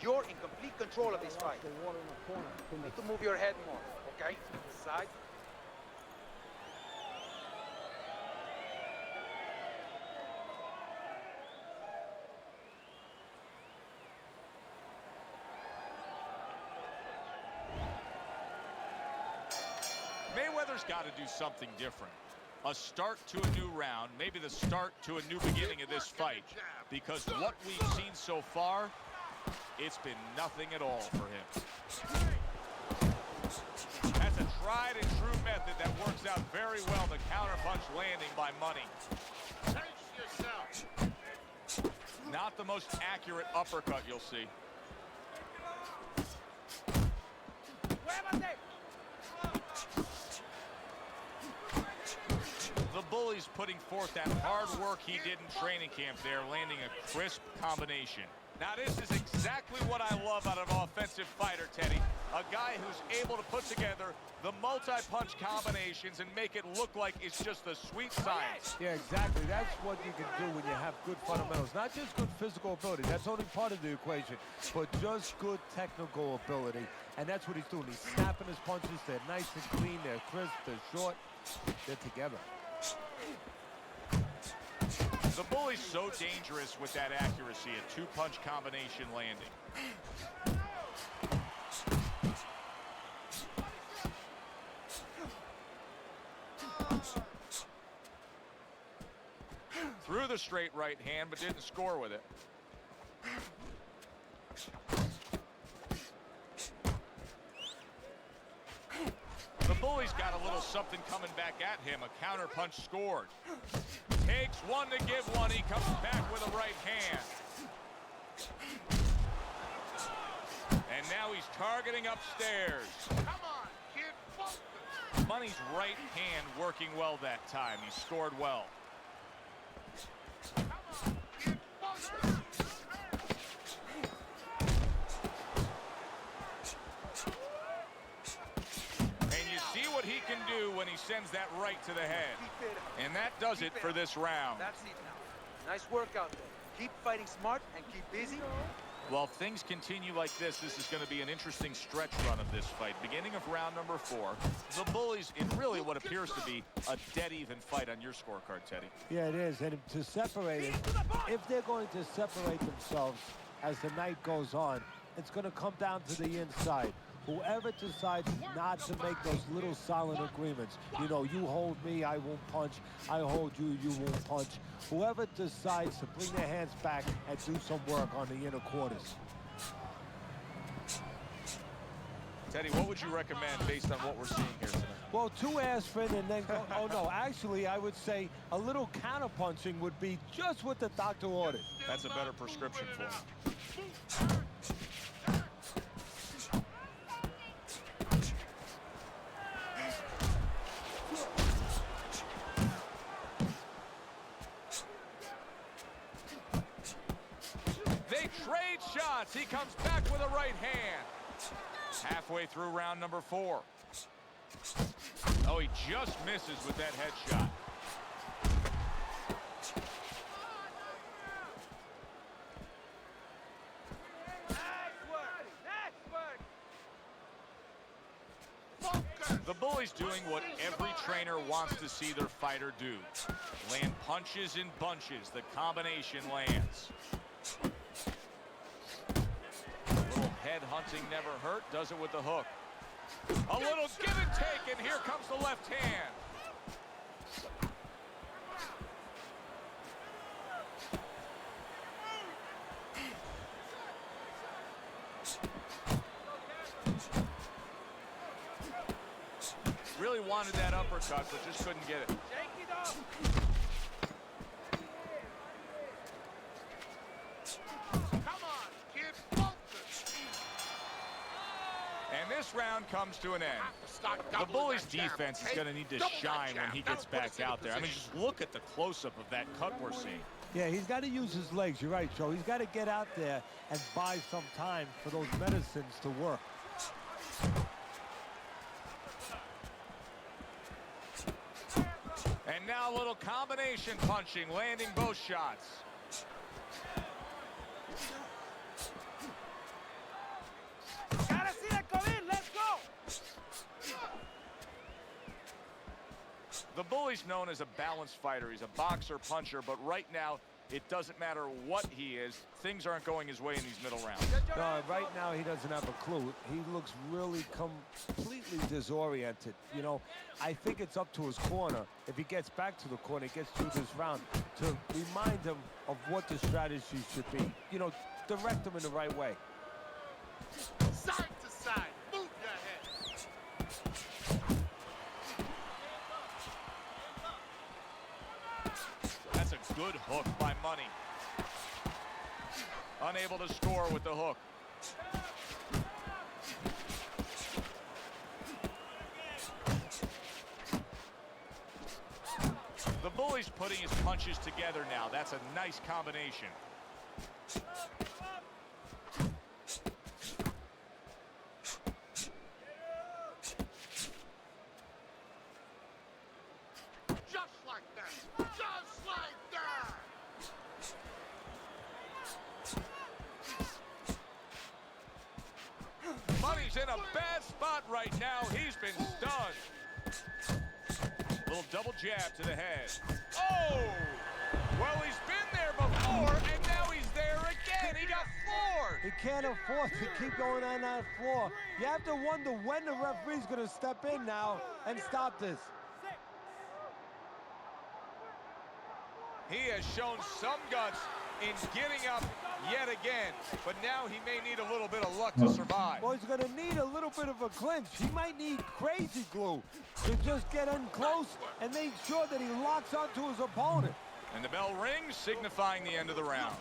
You're in complete control of this fight. You need to move your head more, okay? Side. Mayweather's got to do something different. A start to a new round, maybe the start to a new beginning of this fight. Because what we've seen so far, it's been nothing at all for him. That's a tried and true method that works out very well. The counterpunch landing by Money. Taste yourself. Not the most accurate uppercut you'll see. The Bullies putting forth that hard work he did in training camp there, landing a crisp combination. Now this is exactly what I love out of an offensive fighter, Teddy. A guy who's able to put together the multi-punch combinations and make it look like it's just a sweet science. Yeah, exactly. That's what you can do when you have good fundamentals. Not just good physical ability. That's only part of the equation. But just good technical ability. And that's what he's doing. He's snapping his punches. They're nice and clean. They're crisp. They're short. They're together. The Bully's so dangerous with that accuracy, a 2-punch combination landing. Threw the straight right hand, but didn't score with it. The Bully's got a little something coming back at him. A counterpunch scored. Takes one to give one. He comes back with a right hand. And now he's targeting upstairs. Come on, kid. Focus. Money's right hand working well that time. He scored well. Come on, kid. Focus. And you see what he can do when he sends that right to the head. Keep it up. And that does it Keep for up. this round. That's it now. Nice work out there. Keep fighting smart and keep busy. Well, if things continue like this is going to be an interesting stretch run of this fight. Beginning of round number 4, the Bullies in really what appears to be a dead-even fight on your scorecard, Teddy. Yeah, it is. And to separate it, if they're going to separate themselves as the night goes on, it's going to come down to the inside. Whoever decides not to make those little silent agreements, you know, you hold me, I won't punch, I hold you, you won't punch. Whoever decides to bring their hands back and do some work on the inner quarters. Teddy, what would you recommend based on what we're seeing here tonight? Well, 2 aspirin and then go, oh no, actually I would say a little counter punching would be just what the doctor ordered. That's a better prescription for him. They trade shots. He comes back with a right hand. Halfway through round number 4. Oh, he just misses with that headshot. The Bully's doing what every trainer wants to see their fighter do. Land punches in bunches. The combination lands. A little head hunting never hurt. Does it with the hook. A little give and take, and here comes the left hand. wanted that uppercut, but just couldn't get it. Shake it up. Come on, kid, focus. And this round comes to an end. Have to start The doubling Bullies' that jab, defense is okay? going to need to Double that shine when jab. he That'll gets put us back in a out there. I mean, position. just look at the close-up of that cut we're seeing. Yeah, he's got to use his legs. You're right, Joe. He's got to get out there and buy some time for those medicines to work. And now a little combination punching, landing both shots. Gotta see that come in. Let's go. The Bully's known as a balanced fighter. He's a boxer, puncher, but right now, it doesn't matter what he is. Things aren't going his way in these middle rounds. Right now, he doesn't have a clue. He looks really completely disoriented. You know, I think it's up to his corner. If he gets back to the corner, gets through this round, to remind him of what the strategy should be. You know, direct him in the right way. Side to side, move your head. That's a good hook by Money. Unable to score with the hook. The Bully's putting his punches together now. That's a nice combination. Just like that. Just like that. Money's in a bad spot right now. He's been stunned. Little double jab to the head. Oh! Well, he's been there before, and now he's there again. He got floored. He can't afford to keep going on that floor. You have to wonder when the referee's going to step in now and stop this. He has shown some guts in getting up yet again, but now he may need a little bit of luck to survive. Well, he's going to need a little bit of a clinch. He might need crazy glue to just get in close and make sure that he locks onto his opponent. And the bell rings, signifying the end of the round.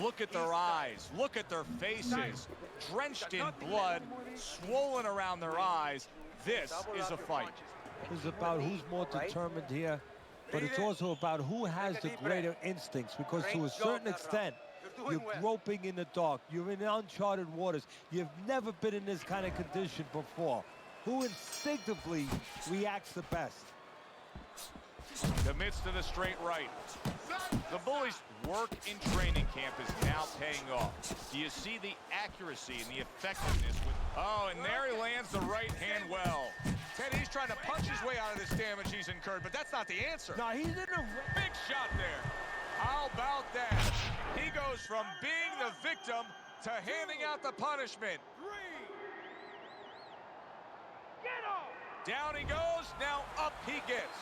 Look at their eyes. Look at their faces. Drenched in blood, swollen around their eyes. This is a fight. It's about who's more determined here, but it's also about who has the greater instincts, because to a certain extent, you're groping in the dark. You're in uncharted waters. You've never been in this kind of condition before. Who instinctively reacts the best? Commits to the straight right. The Bullies' work in training camp is now paying off. Do you see the accuracy and the effectiveness? Oh, and there he lands the right hand well. Ted, he's trying to punch his way out of this damage he's incurred, but that's not the answer. No, he's in a Big shot there. How about that? He goes from being the victim to handing out the punishment. Down he goes, now up he gets.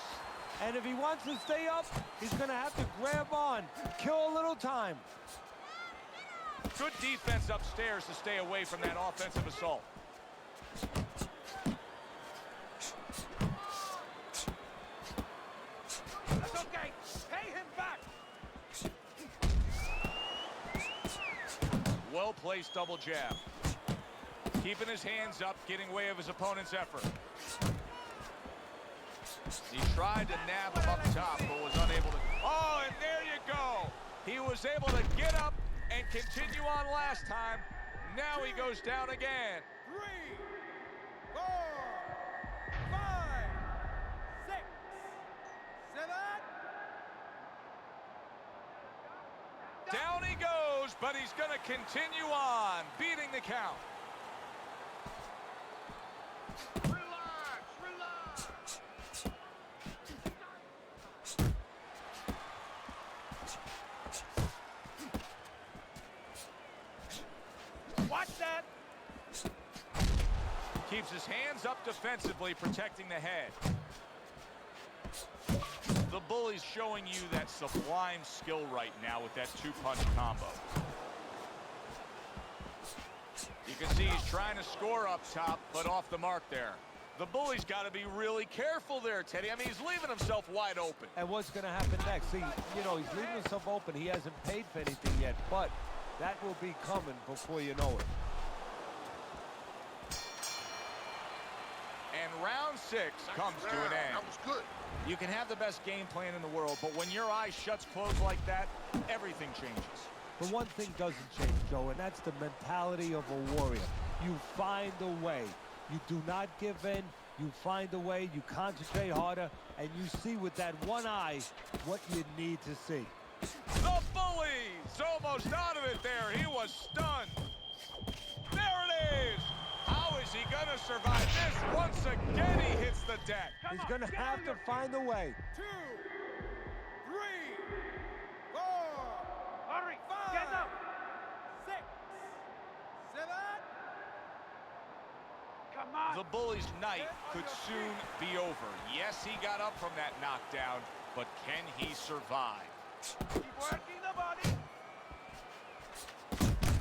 And if he wants to stay up, he's going to have to grab on, kill a little time. Good defense upstairs to stay away from that offensive assault. That's okay. Pay him back. Well-placed double jab. Keeping his hands up, getting way of his opponent's effort. He tried to nab him up top, but was unable to. Oh, and there you go. He was able to get up and continue on last time. Now he goes down again. 3, 4, 5, 6, 7. Down he goes, but he's going to continue on, beating the count. Relax, relax. Watch that. Keeps his hands up defensively, protecting the head. The Bully's showing you that sublime skill right now with that two-punch combo. You can see he's trying to score up top, but off the mark there. The bully's got to be really careful there, Teddy. I mean, he's leaving himself wide open. And what's going to happen next? See, you know, he's leaving himself open. He hasn't paid for anything yet, but that will be coming before you know it. And round 6 comes to an end. That was good. You can have the best game plan in the world, but when your eye shuts closed like that, everything changes. The one thing doesn't change, Joe, and that's the mentality of a warrior. You find a way. You do not give in. You find a way. You concentrate harder, and you see with that one eye what you need to see. The bully's almost out of it there. He was stunned. There it is. How is he going to survive this? Once again, he hits the deck. He's going to have to find a way. 2, 3, 4. Hurry, 5, get up. 6, 7. Come on. The bully's night could soon be over. Yes, he got up from that knockdown, but can he survive? Keep working the body.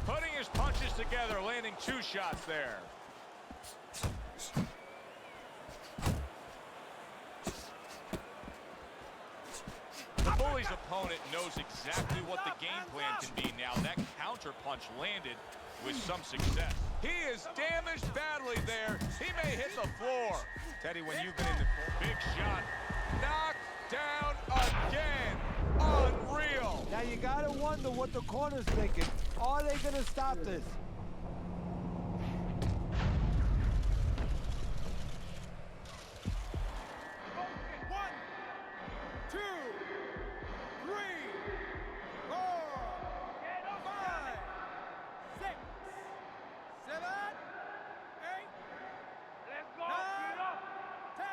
Putting his punches together, landing 2 shots there. The bully's opponent knows exactly what the game plan can be now. That counter punch landed with some success. He is damaged badly there. He may hit the floor. Teddy, when you've been in the big shot, knocked down again. Unreal. Now you got to wonder what the corner's thinking. Are they going to stop this? One, 2, 3, 4, 5, 6, 7, 8. Let's go. 9, Get up. 10.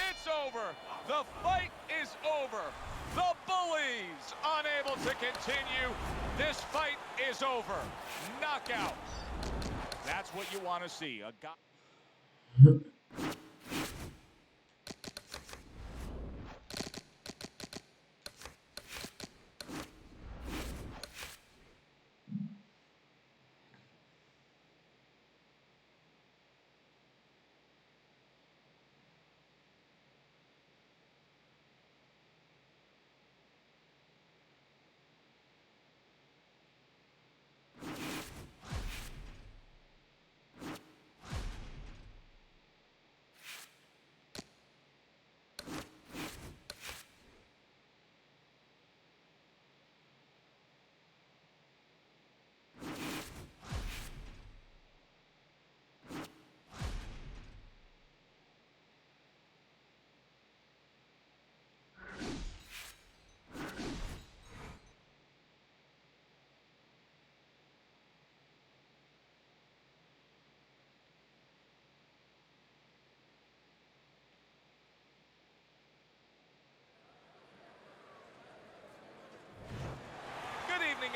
It's over. The fight is over. The bully's unable to continue. This fight is over. Knockout. That's what you want to see. A guy.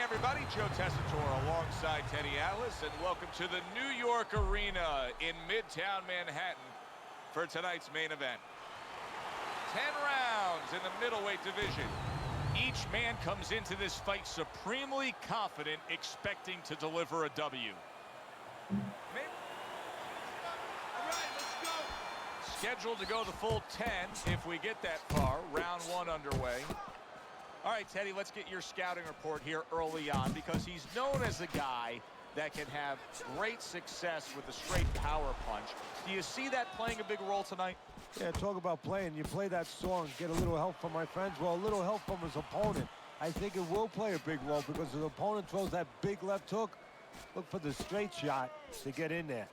Everybody, Joe Tessitore alongside Teddy Atlas, and welcome to the New York Arena in Midtown Manhattan for tonight's main event. 10 rounds in the middleweight division. Each man comes into this fight supremely confident, expecting to deliver a W. All right, let's go. Scheduled to go the full 10 if we get that far. Round 1 underway. All right, Teddy, let's get your scouting report here early on, because he's known as a guy that can have great success with a straight power punch. Do you see that playing a big role tonight? Yeah, talk about playing. You play that song, get a little help from my friends. Well, a little help from his opponent. I think it will play a big role because his opponent throws that big left hook. Look for the straight shot to get in there.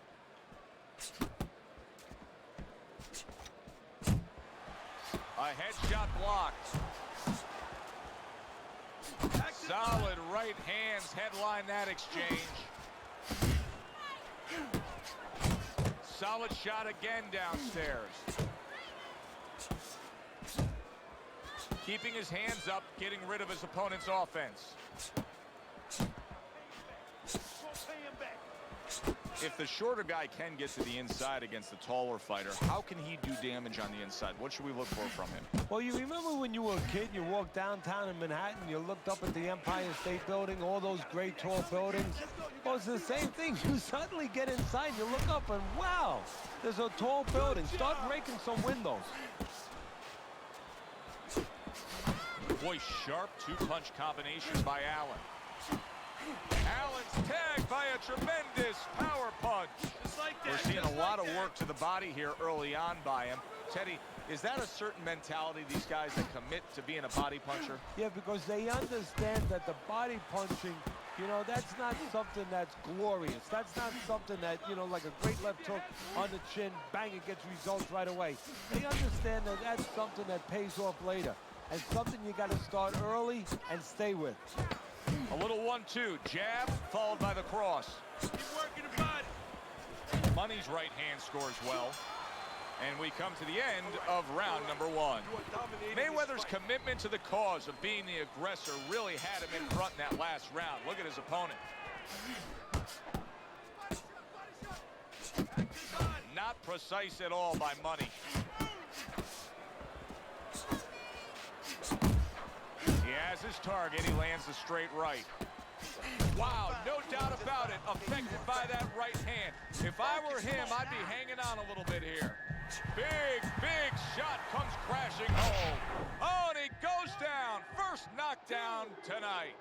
A headshot blocked. Solid right hands headline that exchange. Solid shot again downstairs. Keeping his hands up, getting rid of his opponent's offense. Pay him back. If the shorter guy can get to the inside against the taller fighter, how can he do damage on the inside? What should we look for from him? Well, you remember when you were a kid, you walked downtown in Manhattan, you looked up at the Empire State Building, all those great tall buildings? Well, it's the same thing. You suddenly get inside, you look up, and wow, there's a tall building. Start breaking some windows. Boy, sharp two-punch combination by Allen. Allen's tagged by a tremendous power punch. We're seeing a lot of work to the body here early on by him. Teddy, is that a certain mentality, these guys that commit to being a body puncher? Yeah, because they understand that the body punching, you know, that's not something that's glorious. That's not something that, you know, like a great left hook on the chin, bang, it gets results right away. They understand that that's something that pays off later, and something you got to start early and stay with. A little 1-2, jab, followed by the cross. Keep working the body. Money's right hand scores well. And we come to the end of round number 1. Mayweather's commitment to the cause of being the aggressor really had him in front in that last round. Look at his opponent. Not precise at all by Money. He has his target. He lands the straight right. Wow, no doubt about it. Affected by that right hand. If I were him, I'd be hanging on a little bit here. Big shot comes crashing home. Oh, and he goes down. First knockdown tonight.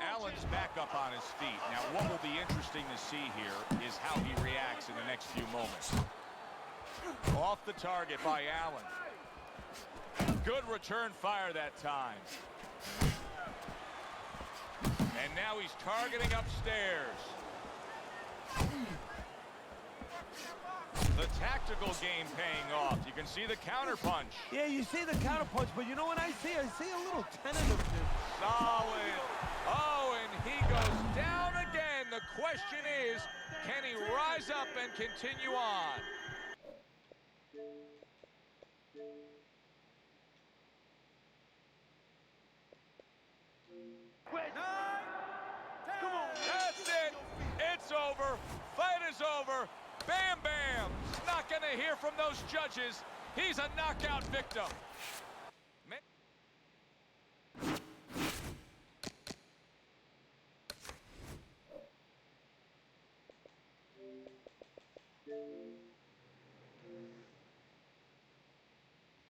Allen's back up on his feet. Now, what will be interesting to see here is how he reacts in the next few moments. Off the target by Allen. Good return fire that time. And now he's targeting upstairs. The tactical game paying off. You can see the counterpunch. Yeah, you see the counterpunch, but you know what I see? I see a little tentativeness. Solid. Oh, and he goes down again. The question is, can he rise up and continue on? Come on. That's it. It's over. Fight is over. Bam Bam. Not going to hear from those judges. He's a knockout victim.